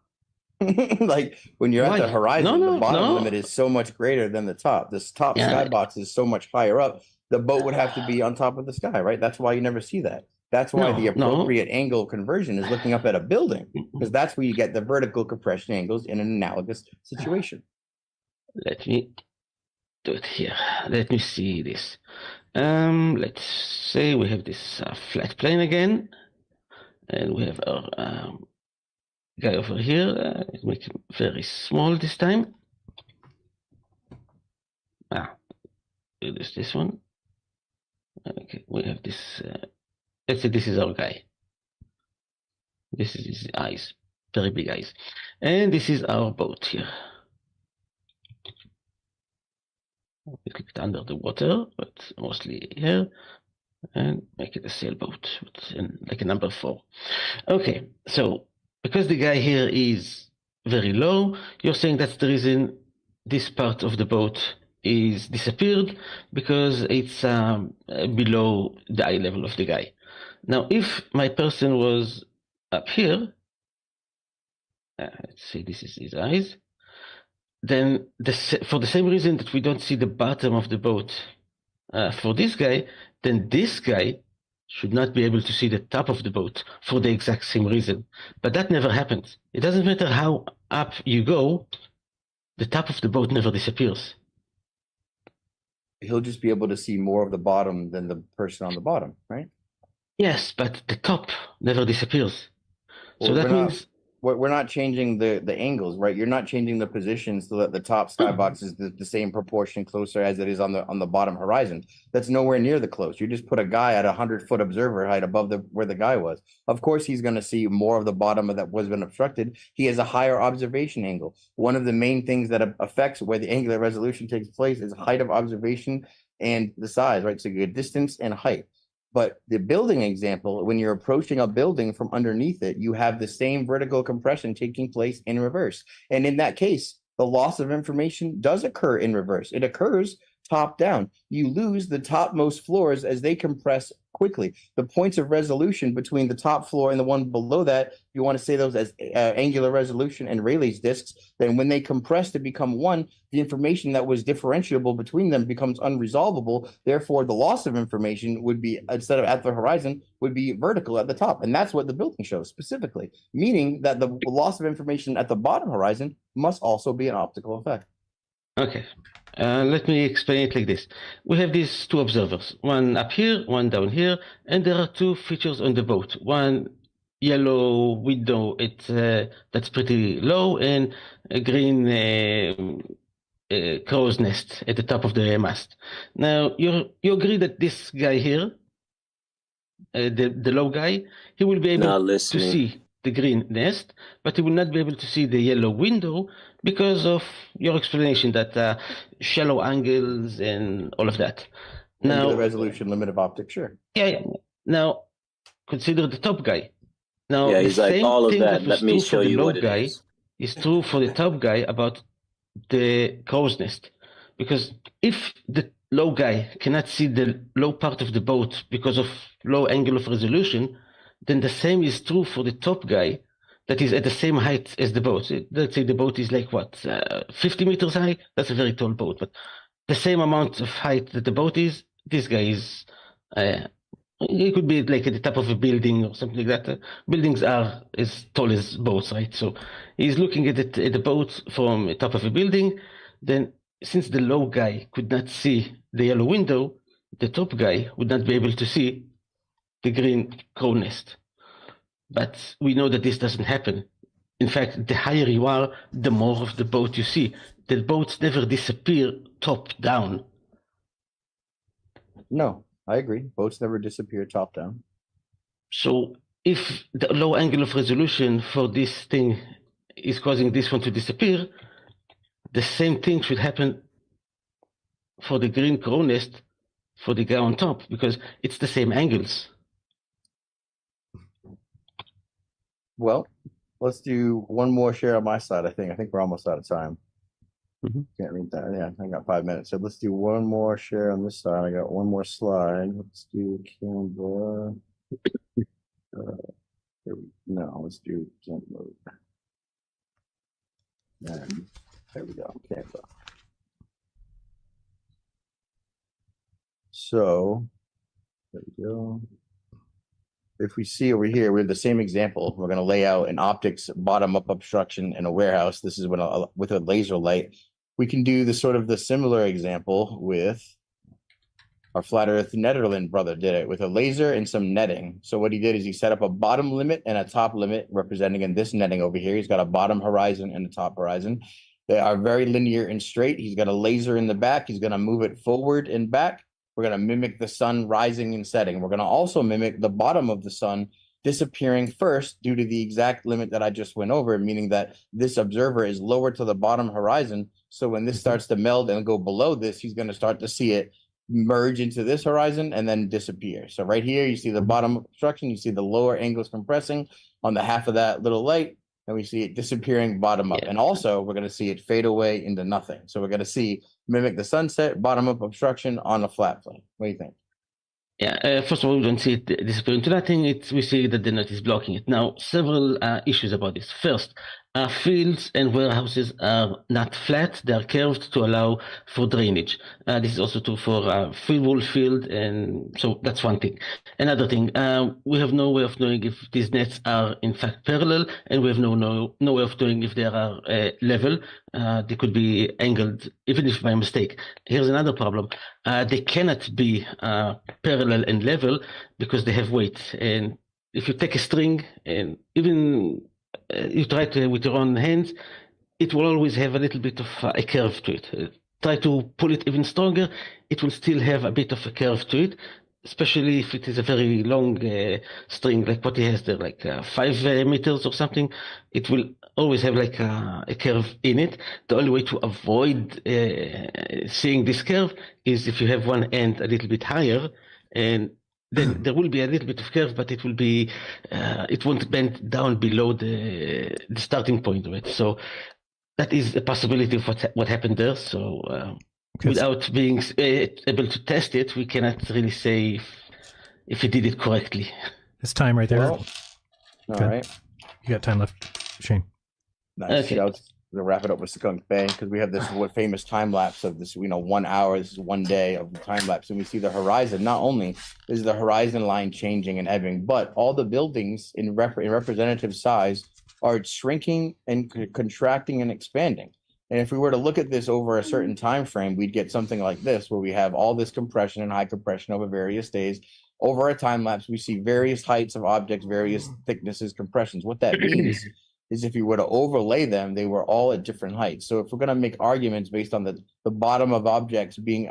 Like when you're at the horizon, the bottom limit is so much greater than the top. This top skybox is so much higher up. The boat would have to be on top of the sky, right? That's why you never see that. That's why the appropriate angle conversion is looking up at a building, because that's where you get the vertical compression angles in an analogous situation. Let me do it here. Let me see this. Let's say we have this flat plane again, and we have our guy over here. Let's make him very small this time. Do this one. Okay, we have this. Let's say this is our guy. This is his eyes, very big eyes, and this is our boat here. A little bit under the water, but mostly here, and make it a sailboat, like a number 4. Okay, so because the guy here is very low, you're saying that's the reason this part of the boat is disappeared, because it's below the eye level of the guy. Now, if my person was up here, let's say this is his eyes, then for the same reason that we don't see the bottom of the boat for this guy, then this guy should not be able to see the top of the boat for the exact same reason. But that never happens. It doesn't matter how up you go, the top of the boat never disappears. He'll just be able to see more of the bottom than the person on the bottom, right? Yes, but the top never disappears. So that means we're not changing the angles, right? You're not changing the position so that the top skybox is the same proportion closer as it is on the bottom horizon. That's nowhere near the close. You just put a guy at 100-foot observer height above where the guy was. Of course, he's going to see more of the bottom of that was been obstructed. He has a higher observation angle. One of the main things that affects where the angular resolution takes place is height of observation and the size, right? So you get distance and height. But the building example, when you're approaching a building from underneath it, you have the same vertical compression taking place in reverse. And in that case, the loss of information does occur in reverse. It occurs top down. You lose the topmost floors as they compress quickly. The points of resolution between the top floor and the one below that, you want to say those as angular resolution and Rayleigh's disks. Then when they compress to become one, the information that was differentiable between them becomes unresolvable. Therefore, the loss of information would be, instead of at the horizon, would be vertical at the top. And that's what the building shows specifically, meaning that the loss of information at the bottom horizon must also be an optical effect. Okay. Let me explain it like this. We have these two observers, one up here, one down here, and there are two features on the boat. One yellow window, that's pretty low, and a green crow's nest at the top of the mast. Now, you agree that this guy here, the low guy, he will be able to see the green nest, but he will not be able to see the yellow window because of your explanation that shallow angles and all of that. Now, Now, the resolution limit of optics, sure. yeah. Now, consider the top guy. Now, Yeah, the he's like, same all of thing that, that let was me true show for the you low what it guy is true for the top guy about the crow's nest. Because if the low guy cannot see the low part of the boat because of low angle of resolution, then the same is true for the top guy that is at the same height as the boat. Let's say the boat is like what, 50 meters high? That's a very tall boat, but the same amount of height that the boat is, this guy is, it could be like at the top of a building or something like that. Buildings are as tall as boats, right? So he's looking at the boat from the top of a building. Then, since the low guy could not see the yellow window, the top guy would not be able to see the green crow nest. But we know that this doesn't happen. In fact, the higher you are, the more of the boat you see. The boats never disappear top down. No, I agree. Boats never disappear top down. So if the low angle of resolution for this thing is causing this one to disappear, the same thing should happen for the green crow nest for the guy on top, because it's the same angles. Well, let's do one more share on my side. I think we're almost out of time. Can't read that. Yeah, I got 5 minutes. So let's do one more share on this side. I got one more slide. Let's do Camber. No, let's do Camber. There we go. Camber. So there we go. If we see over here, we have the same example. We're going to lay out an optics bottom-up obstruction in a warehouse. This is when with a laser light. We can do the similar example with our Flat Earth Netherland brother did it with a laser and some netting. So what he did is he set up a bottom limit and a top limit representing in this netting over here. He's got a bottom horizon and a top horizon. They are very linear and straight. He's got a laser in the back. He's going to move it forward and back. We're going to mimic the sun rising and setting. We're going to also mimic the bottom of the sun disappearing first due to the exact limit that I just went over, meaning that this observer is lower to the bottom horizon. So when this starts to meld and go below this, he's going to start to see it merge into this horizon and then disappear. So right here, you see the bottom obstruction, you see the lower angles compressing on the half of that little light, and we see it disappearing bottom up. And also, we're going to see it fade away into nothing. So we're going to see mimic the sunset, bottom up obstruction on a flat plane. What do you think? Yeah, first of all, we don't see it disappear into nothing. We see that the net is blocking it. Now, several issues about this. First, fields and warehouses are not flat. They are curved to allow for drainage. This is also true for free wall field, and so that's one thing. Another thing, we have no way of knowing if these nets are in fact parallel, and we have no way of knowing if they are level. They could be angled, even if by mistake. Here's another problem. They cannot be parallel and level because they have weight. And if you take a string and even you try to with your own hands, it will always have a little bit of a curve to it. Try to pull it even stronger, it will still have a bit of a curve to it, especially if it is a very long string like what he has there, like 5 meters or something. It will always have like a curve in it. The only way to avoid seeing this curve is if you have one end a little bit higher, and then there will be a little bit of curve, but it will be it won't bend down below the starting point, right? So that is a possibility of what happened there. So without being able to test it, we cannot really say if he did it correctly. It's time right there. Well, all right. You got time left, Shane. Nice. Okay. I was going to wrap it up with Skunk Bay because we have this famous time lapse of this, 1 hour. This is 1 day of the time lapse, and we see the horizon. Not only is the horizon line changing and ebbing, but all the buildings in representative size are shrinking and contracting and expanding. And if we were to look at this over a certain time frame, we'd get something like this, where we have all this compression and high compression over various days. over a time lapse, we see various heights of objects, various thicknesses, compressions. What that means is if you were to overlay them, they were all at different heights. So if we're going to make arguments based on the bottom of objects being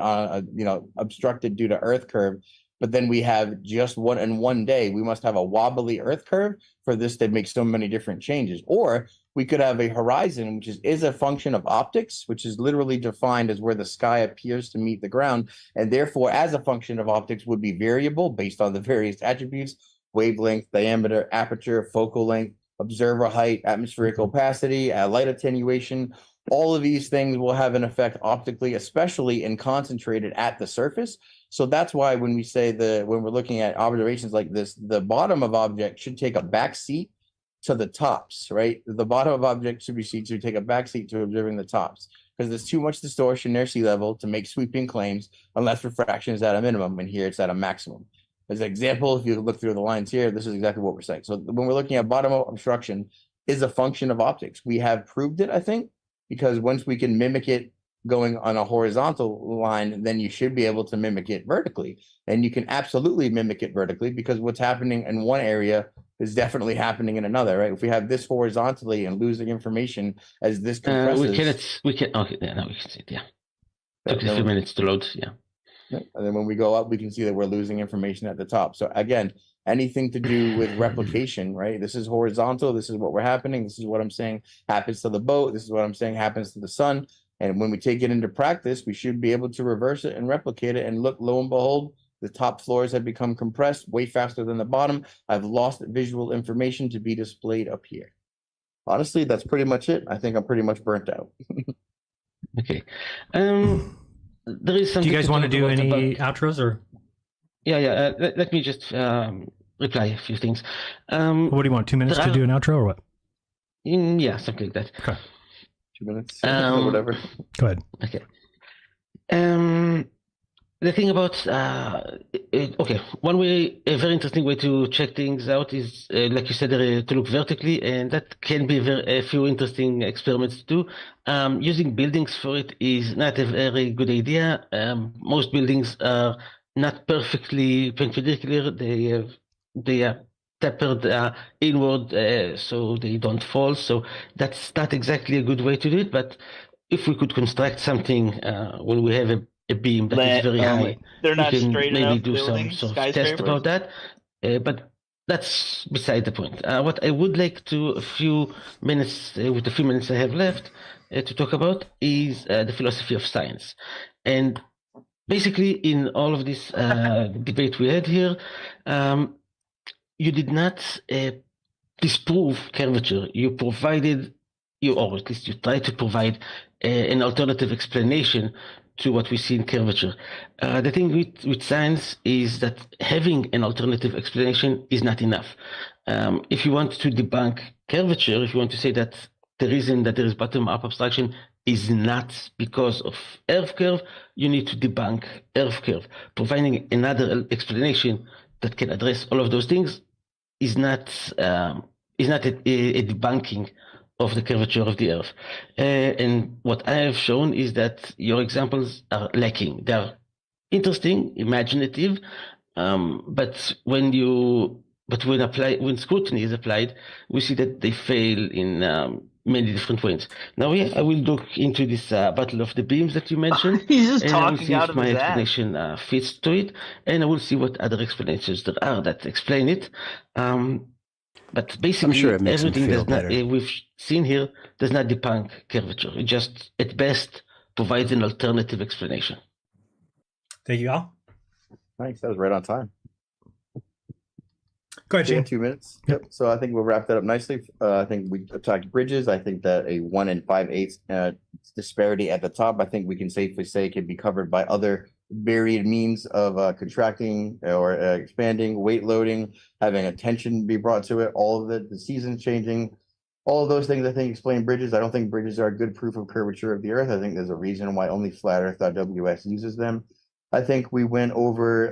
obstructed due to Earth curve, but then we have just one day, we must have a wobbly Earth curve for this to make so many different changes. Or we could have a horizon, which is a function of optics, which is literally defined as where the sky appears to meet the ground, and therefore, as a function of optics, would be variable based on the various attributes: wavelength, diameter, aperture, focal length, observer height, atmospheric opacity, light attenuation. All of these things will have an effect optically, especially in concentrated at the surface. So that's why when we say when we're looking at observations like this, the bottom of object should take a back seat to the tops, right? The bottom of object should take a back seat to observing the tops, because there's too much distortion near sea level to make sweeping claims unless refraction is at a minimum, and here it's at a maximum. As an example, if you look through the lines here, this is exactly what we're saying. So when we're looking at bottom obstruction is a function of optics. We have proved it, I think, because once we can mimic it going on a horizontal line, then you should be able to mimic it vertically. And you can absolutely mimic it vertically, because what's happening in one area is definitely happening in another, right? If we have this horizontally and losing information as this compresses... we can see it, yeah. Took a few minutes to load, yeah. And then when we go up, we can see that we're losing information at the top. So again, anything to do with replication, right? This is horizontal. This is what we're happening. This is what I'm saying happens to the boat. This is what I'm saying happens to the sun. And when we take it into practice, we should be able to reverse it and replicate it. And look, lo and behold, the top floors have become compressed way faster than the bottom. I've lost visual information to be displayed up here. Honestly, that's pretty much it. I think I'm pretty much burnt out. Okay. There is something. Do you guys want to do any outros or? Yeah. Let me just reply a few things. What do you want? 2 minutes to do an outro or what? Yeah, something like that. Okay. 2 minutes, whatever. Go ahead. Okay. The thing about a very interesting way to check things out is, like you said, to look vertically, and that can be a few interesting experiments to do. Using buildings for it is not a very good idea. Most buildings are not perfectly perpendicular. They are tapered inward, so they don't fall. So that's not exactly a good way to do it. But if we could construct something when we have a beam that is very high, they're not we can straight maybe enough do some buildings, sort of test about that. But that's beside the point. What I would like to, with a few minutes I have left, to talk about is the philosophy of science. And basically, in all of this debate we had here, you did not disprove curvature. You provided, or at least you tried to provide an alternative explanation to what we see in curvature. The thing with science is that having an alternative explanation is not enough. If you want to debunk curvature, if you want to say that the reason that there is bottom-up abstraction is not because of Earth curve, you need to debunk Earth curve. Providing another explanation that can address all of those things is not a debunking of the curvature of the Earth. And what I have shown is that your examples are lacking. They are interesting, imaginative, but when scrutiny is applied, we see that they fail in many different ways. Now, I will look into this battle of the beams that you mentioned. He's just and I will talking see out if of my his ass. explanation fits to it, and I will see what other explanations there are that explain it. But basically, I'm sure it makes him everything feel better. we've seen here does not debunk curvature. It just, at best, provides an alternative explanation. Thank you, Al. Thanks. That was right on time. Go ahead, Shane. 2 minutes. Yep. So I think we'll wrap that up nicely. I think we talked bridges. I think that a 1 5/8 disparity at the top, I think we can safely say can be covered by other varied means of contracting or expanding, weight loading, having a tension be brought to it, all of it, the seasons changing, all of those things I think explain bridges. I don't think bridges are a good proof of curvature of the Earth. I think there's a reason why only FlatEarth.ws uses them. I think we went over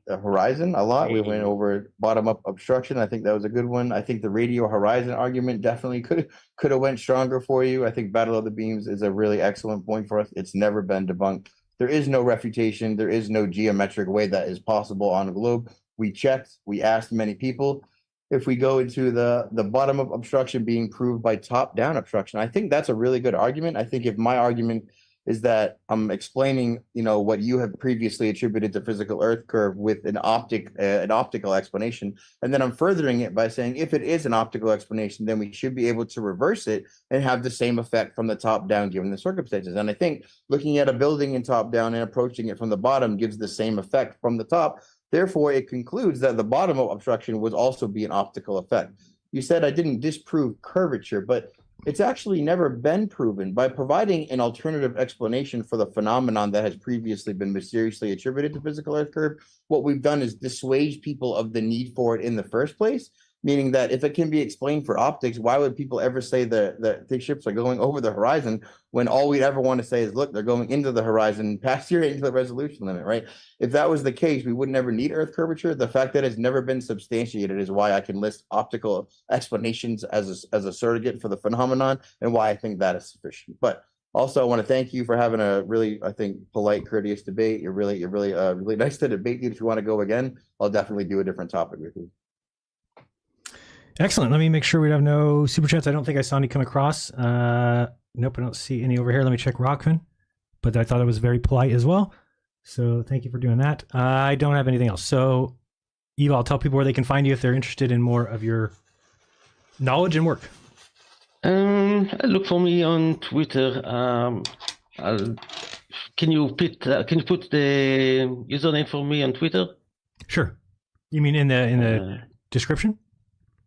the horizon a lot. We went over bottom-up obstruction. I think that was a good one. I think the radio horizon argument definitely could have went stronger for you. I think Battle of the Beams is a really excellent point for us. It's never been debunked. There is no refutation. There is no geometric way that is possible on a globe. We checked, we asked many people. If we go into the bottom of obstruction being proved by top down obstruction, I think that's a really good argument. I think if my argument is that I'm explaining, what you have previously attributed to physical Earth curve with an optical explanation, and then I'm furthering it by saying if it is an optical explanation, then we should be able to reverse it and have the same effect from the top down given the circumstances. And I think looking at a building in top down and approaching it from the bottom gives the same effect from the top. Therefore, it concludes that the bottom of obstruction would also be an optical effect. You said I didn't disprove curvature, but it's actually never been proven. By providing an alternative explanation for the phenomenon that has previously been mysteriously attributed to physical Earth curve, what we've done is dissuade people of the need for it in the first place, meaning that if it can be explained for optics, why would people ever say that the ships are going over the horizon when all we'd ever want to say is, look, they're going into the horizon, past your into the resolution limit, right? If that was the case, we would never need Earth curvature. The fact that it's never been substantiated is why I can list optical explanations as a surrogate for the phenomenon, and why I think that is sufficient. But also, I want to thank you for having a really, I think, polite, courteous debate. You're really nice to debate you. If you want to go again, I'll definitely do a different topic with you. Excellent. Let me make sure we have no super chats. I don't think I saw any come across. Nope, I don't see any over here. Let me check Rockfin, but I thought it was very polite as well. So thank you for doing that. I don't have anything else. So Eva, I'll tell people where they can find you if they're interested in more of your knowledge and work. Look for me on Twitter. Can you put the username for me on Twitter? Sure. You mean in the description?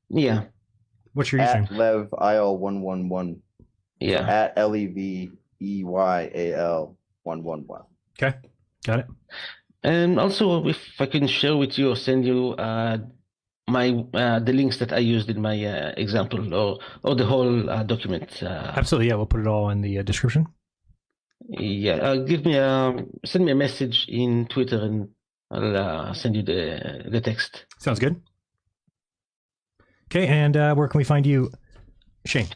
Yeah. What's your username? At LevIL111. Yeah. At LEVEYAL 111. Okay. Got it. And also, if I can share with you or send you the links that I used in my example, or the whole document. Absolutely, yeah. We'll put it all in the description. Yeah, send me a message in Twitter, and I'll send you the text. Sounds good. Okay, and where can we find you, Shane?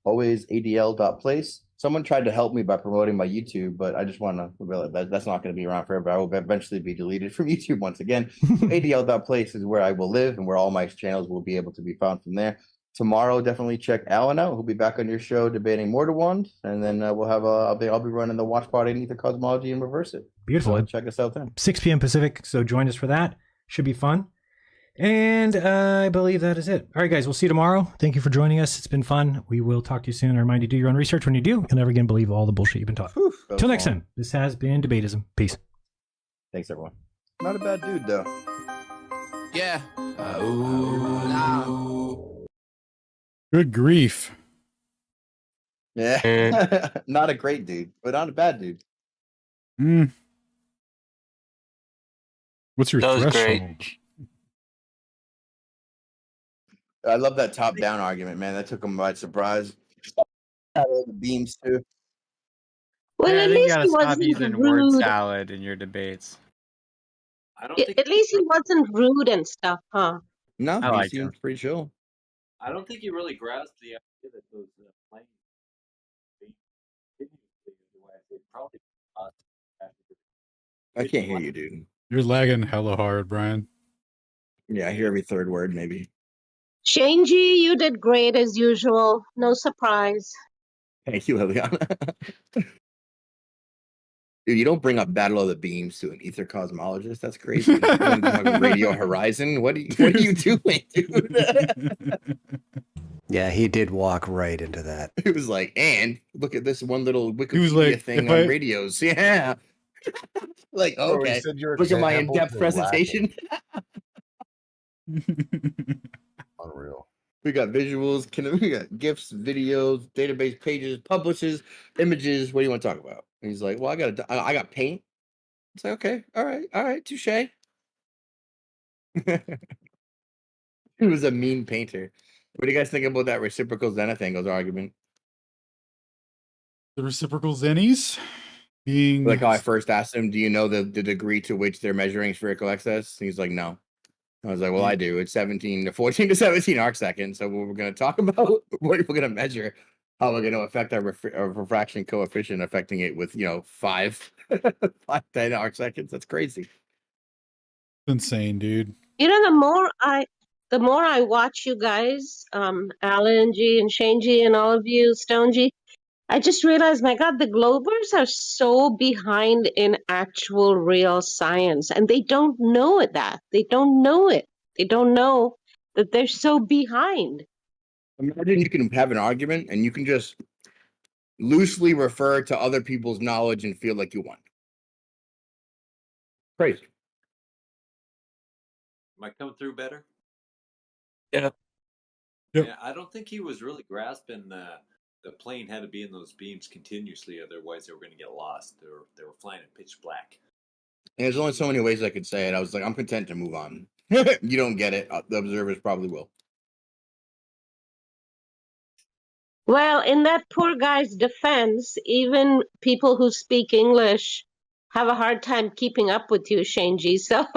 Always adl.place. Someone tried to help me by promoting my YouTube, but I just want to realize that's not going to be around forever. I will eventually be deleted from YouTube once again. adl.place is where I will live and where all my channels will be able to be found from there. Tomorrow, definitely check Alan out. He'll be back on your show debating Mortar Wand, and then we'll have I'll be running the watch party underneath the Cosmology and reverse it. Beautiful. So check us out then. 6 p.m. Pacific. So join us for that. Should be fun. And I believe that is it. All right, guys, we'll see you tomorrow. Thank you for joining us. It's been fun. We will talk to you soon. I remind you, do your own research. When you do, you'll never again believe all the bullshit you've been taught. Till next time, this has been Debatism. Peace. Thanks, everyone. Not a bad dude, though. Yeah. Good grief. Yeah. Not a great dude, but not a bad dude. What's your That was threshold? great. I love that top-down argument, man. That took him by surprise. The beams too. Well, Well, I at think you least gotta he stop wasn't using word rude. salad in your debates. At least he wasn't rude and stuff, huh? No, I he like seems pretty chill. I don't think he really grasped the idea that those planes probably. I can't hear you, dude. You're lagging hella hard, Brian. Yeah, I hear every third word, maybe. Shane G, you did great as usual. No surprise. Thank you, Liliana. Dude, you don't bring up Battle of the Beams to an Aether cosmologist. That's crazy. You don't talk about Radio Horizon. What are you doing, dude? Yeah, he did walk right into that. He was like, and look at this one little was Wikipedia like, thing if on I- radios. Yeah. Like, Bro, he okay. said your Look at my examples in-depth were presentation. Unreal. We got visuals, we got GIFs, videos, database pages, publishes, images. What do you want to talk about? And he's like, well, I got paint. It's like, okay, all right, touche. He was a mean painter. What do you guys think about that reciprocal zenith angles argument? The reciprocal zennies being Like how I first asked him, do you know the degree to which they're measuring spherical excess? And he's like, no. I was like, well, I do. It's 14 to 17 arc seconds. So what we're going to talk about, what we're going to measure, how we're going to affect our refraction coefficient, affecting it with, 5 10 arc seconds. That's crazy. insane, dude. You know, the more I watch you guys, Alan G and Shane G and all of you, Stone G, I just realized, my God, the Globers are so behind in actual real science, and they don't know it. They don't know it. They don't know that they're so behind. Imagine you can have an argument and you can just loosely refer to other people's knowledge and feel like you won. Crazy. Am I coming through better? Yeah. Yeah, I don't think he was really grasping the plane had to be in those beams continuously, otherwise they were going to get lost. They were flying in pitch black. And there's only so many ways I could say it. I was like, I'm content to move on. You don't get it. The observers probably will. Well, in that poor guy's defense, even people who speak English have a hard time keeping up with you, Shane G. So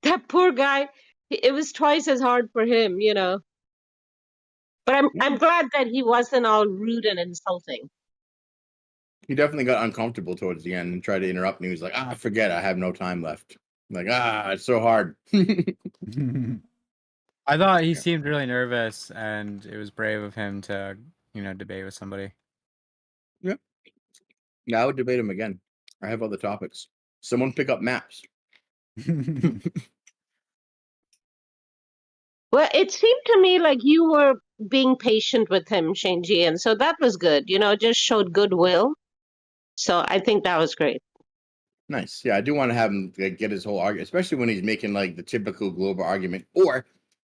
that poor guy, it was twice as hard for him, you know. But I'm glad that he wasn't all rude and insulting. He definitely got uncomfortable towards the end and tried to interrupt me. He was like, forget, I have no time left. I'm like, it's so hard. I thought he seemed really nervous, and it was brave of him to, debate with somebody. Yeah. Yeah, I would debate him again. I have other topics. Someone pick up maps. Well, it seemed to me like you were being patient with him, Shane G, and so that was good. You know, just showed goodwill. So I think that was great. Nice. Yeah, I do want to have him get his whole argument, especially when he's making like the typical global argument, or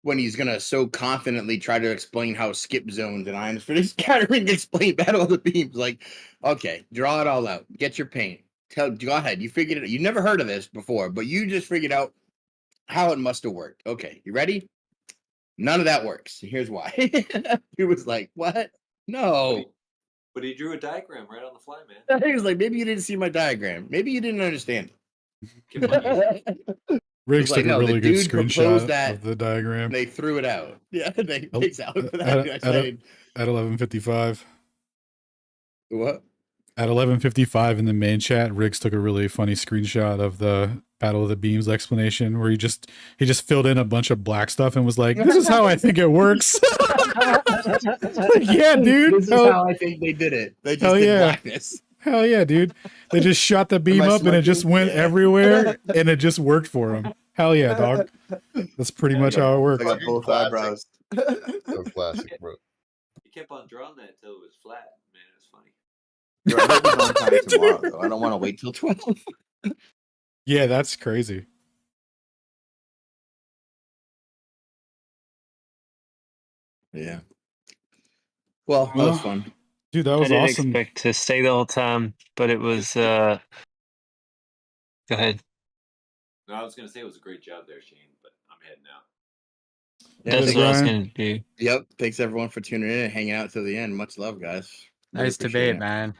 when he's gonna so confidently try to explain how skip zones and ions for the scattering explain battle of the beams. Like, okay, draw it all out. Get your paint. Go ahead. You figured it out. You never heard of this before, but you just figured out how it must have worked. Okay, you ready? None of that works. Here's why. He was like, what? No. But he drew a diagram right on the fly, man. He was like, maybe you didn't see my diagram. Maybe you didn't understand. Riggs took a really good screenshot that of the diagram. They threw it out. Yeah, they At 11:55. What? At 11:55 in the main chat, Riggs took a really funny screenshot of the Battle of the Beams explanation, where he just filled in a bunch of black stuff and was like, "This is how I think it works." Yeah, dude. This is how I think they did it. They just did blackness. Hell yeah, dude. They just shot the beam up and it just went everywhere and it just worked for them. Hell yeah, dog. That's pretty much how it works. I got both eyebrows. So classic, bro. He kept on drawing that until it was flat. Man, it was funny. Tomorrow, though. I don't want to wait till 12. Yeah, that's crazy. Yeah. Well, that was fun. Dude, that was I didn't awesome. expect to stay the whole time, but it was go ahead. No, I was going to say it was a great job there, Shane, but I'm heading out. That's what I was going to do. Yep. Thanks everyone for tuning in and hanging out till the end. Much love, guys. Really Nice debate, man.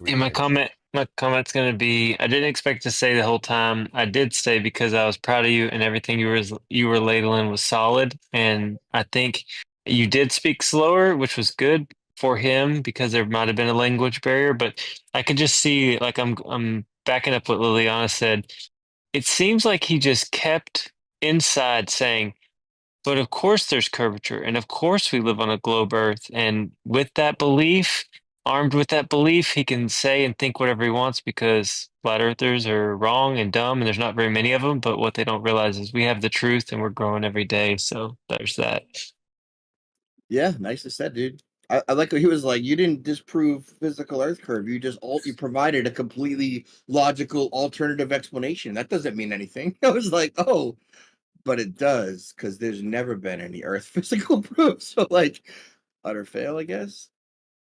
Yeah, my comment's going to be, I didn't expect to stay the whole time. I did stay because I was proud of you and everything you were ladling was solid. And I think you did speak slower, which was good for him because there might have been a language barrier, but I could just see, like, I'm backing up what Liliana said. It seems like he just kept inside saying, but of course there's curvature, and of course we live on a globe Earth. And with that belief, armed with that belief, he can say and think whatever he wants because flat earthers are wrong and dumb, and there's not very many of them. But what they don't realize is we have the truth, and we're growing every day. So there's that. Yeah, nicely said, dude. I like what he was like. You didn't disprove physical Earth curve. You provided a completely logical alternative explanation. That doesn't mean anything. I was like, oh, but it does because there's never been any Earth physical proof. So like, utter fail, I guess.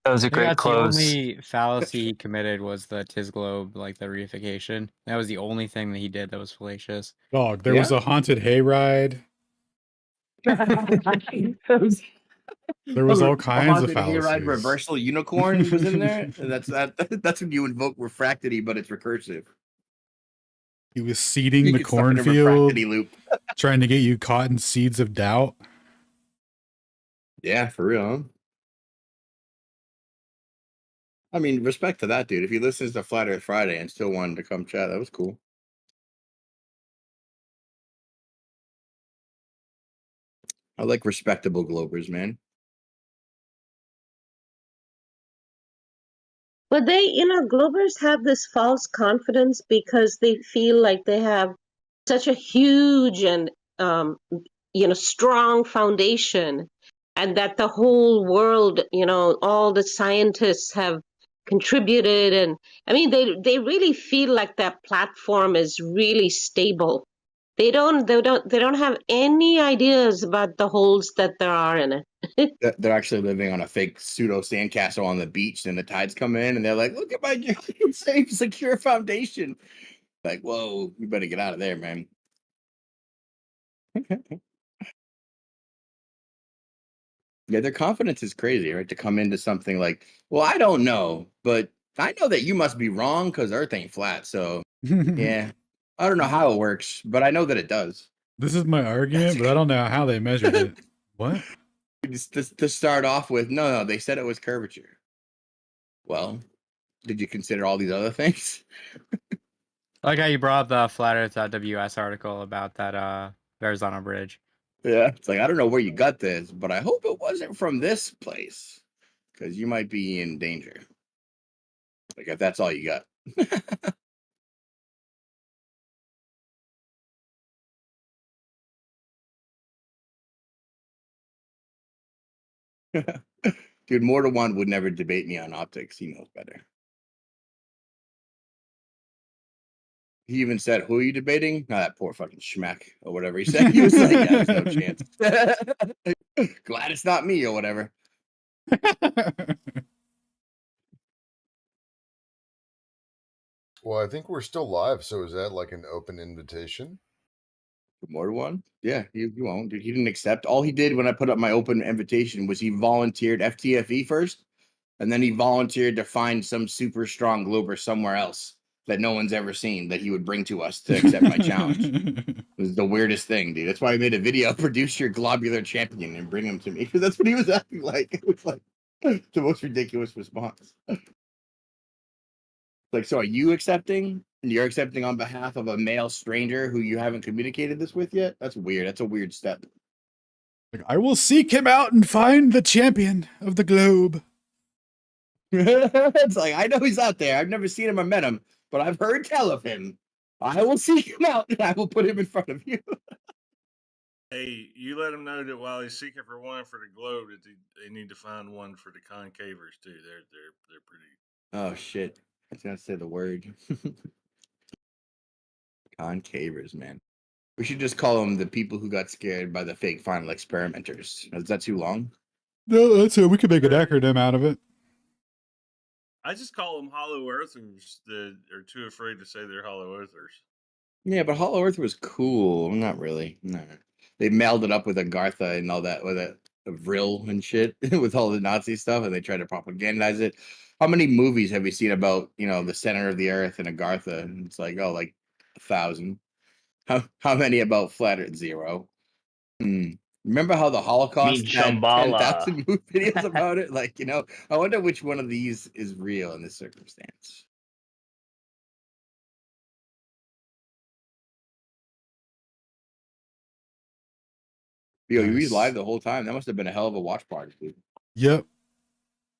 That was a great close. The only fallacy he committed was the Tis globe, like the reification. That was the only thing that he did that was fallacious. Dog, there was a haunted hayride. There was all kinds of fallacies. Hayride reversal unicorn was in there. That's when you invoke refractity, but it's recursive. He was seeding the cornfield, trying to get you caught in seeds of doubt. Yeah, for real. Huh? I mean, respect to that dude. If he listens to Flat Earth Friday and still wanted to come chat, that was cool. I like respectable globers, man. But they, Globers have this false confidence because they feel like they have such a huge and, strong foundation, and that the whole world, all the scientists have contributed. And I mean, they really feel like that platform is really stable. They don't have any ideas about the holes that there are in it. They're actually living on a fake pseudo sandcastle on the beach, and the tides come in, and they're like, "Look at my giant, safe, secure foundation." Like, whoa, you better get out of there, man. Yeah, their confidence is crazy, right? To come into something like, well, I don't know, but I know that you must be wrong because Earth ain't flat. So, yeah, I don't know how it works, but I know that it does. This is my argument, but I don't know how they measured it. What? Just to start off with, no, they said it was curvature. Well, did you consider all these other things? I like how you brought up the Flat Earth.ws article about that Arizona bridge. Yeah, it's like, I don't know where you got this, but I hope it wasn't from this place because you might be in danger. Like, if that's all you got. Dude, Mortal1 would never debate me on optics. He knows better. He even said, "Who are you debating?" No, that poor fucking schmack or whatever he said. He was like, "Yeah, there's no chance." Glad it's not me or whatever. Well, I think we're still live, so is that like an open invitation? Mortal1? Yeah, he won't, dude. He didn't accept. All he did when I put up my open invitation was he volunteered FTFE first, and then he volunteered to find some super strong glober somewhere else that no one's ever seen that he would bring to us to accept my challenge. It was the weirdest thing, dude. That's why I made a video, produce your globular champion and bring him to me, because that's what he was acting like. It was like the most ridiculous response. Like, so are you accepting? And you're accepting on behalf of a male stranger who you haven't communicated this with yet? That's weird. That's a weird step. Like, I will seek him out and find the champion of the globe. It's like, I know he's out there. I've never seen him or met him, but I've heard tell of him. I will seek him out and I will put him in front of you. Hey, you let him know that while he's seeking for one for the globe, that they need to find one for the concavers too. They're pretty. Oh shit! I was gonna say the word. Concavers, man. We should just call them the people who got scared by the fake final experimenters. Is that too long? No, that's it. We could make an acronym out of it. I just call them hollow earthers that are too afraid to say they're hollow earthers. Yeah, but Hollow Earth was cool. Not really. No. They mailed it up with Agartha and all that, with a Vril and shit, with all the Nazi stuff, and they tried to propagandize it. How many movies have you seen about, the center of the Earth and Agartha? And it's like, oh, like 1,000. How many about Flat Earth? 0. Remember how the Holocaust had Shambhala. 10,000 videos about it? Like, I wonder which one of these is real in this circumstance. Yo, you was live the whole time. That must have been a hell of a watch party, dude. Yep.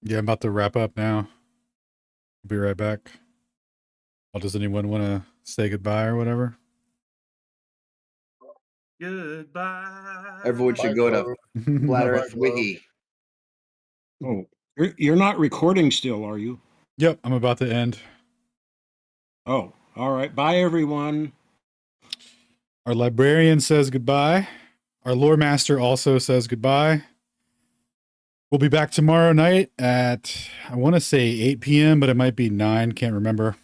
Yeah, I'm about to wrap up now. I'll be right back. Well, does anyone want to say goodbye or whatever? Goodbye. Everyone should go to Flat Earth Wiki. Oh, you're not recording still, are you? Yep, I'm about to end. Oh, all right. Bye, everyone. Our librarian says goodbye. Our lore master also says goodbye. We'll be back tomorrow night at, I want to say 8 p.m., but it might be 9. Can't remember.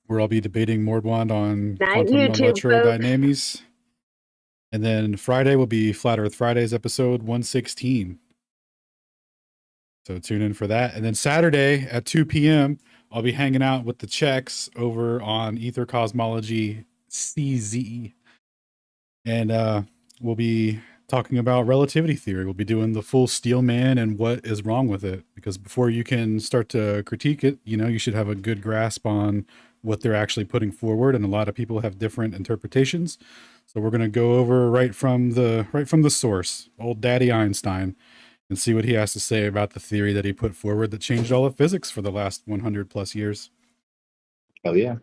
Where I'll be debating Mordwand on quantum electrodynamics. And then Friday will be Flat Earth Fridays episode 116. So tune in for that. And then Saturday at 2 p.m., I'll be hanging out with the Czechs over on Aether Cosmology CZ. And we'll be talking about relativity theory. We'll be doing the full steel man and what is wrong with it. Because before you can start to critique it, you should have a good grasp on what they're actually putting forward, and a lot of people have different interpretations. So we're going to go over right from the source, old Daddy Einstein, and see what he has to say about the theory that he put forward that changed all of physics for the last 100 plus years. Hell yeah.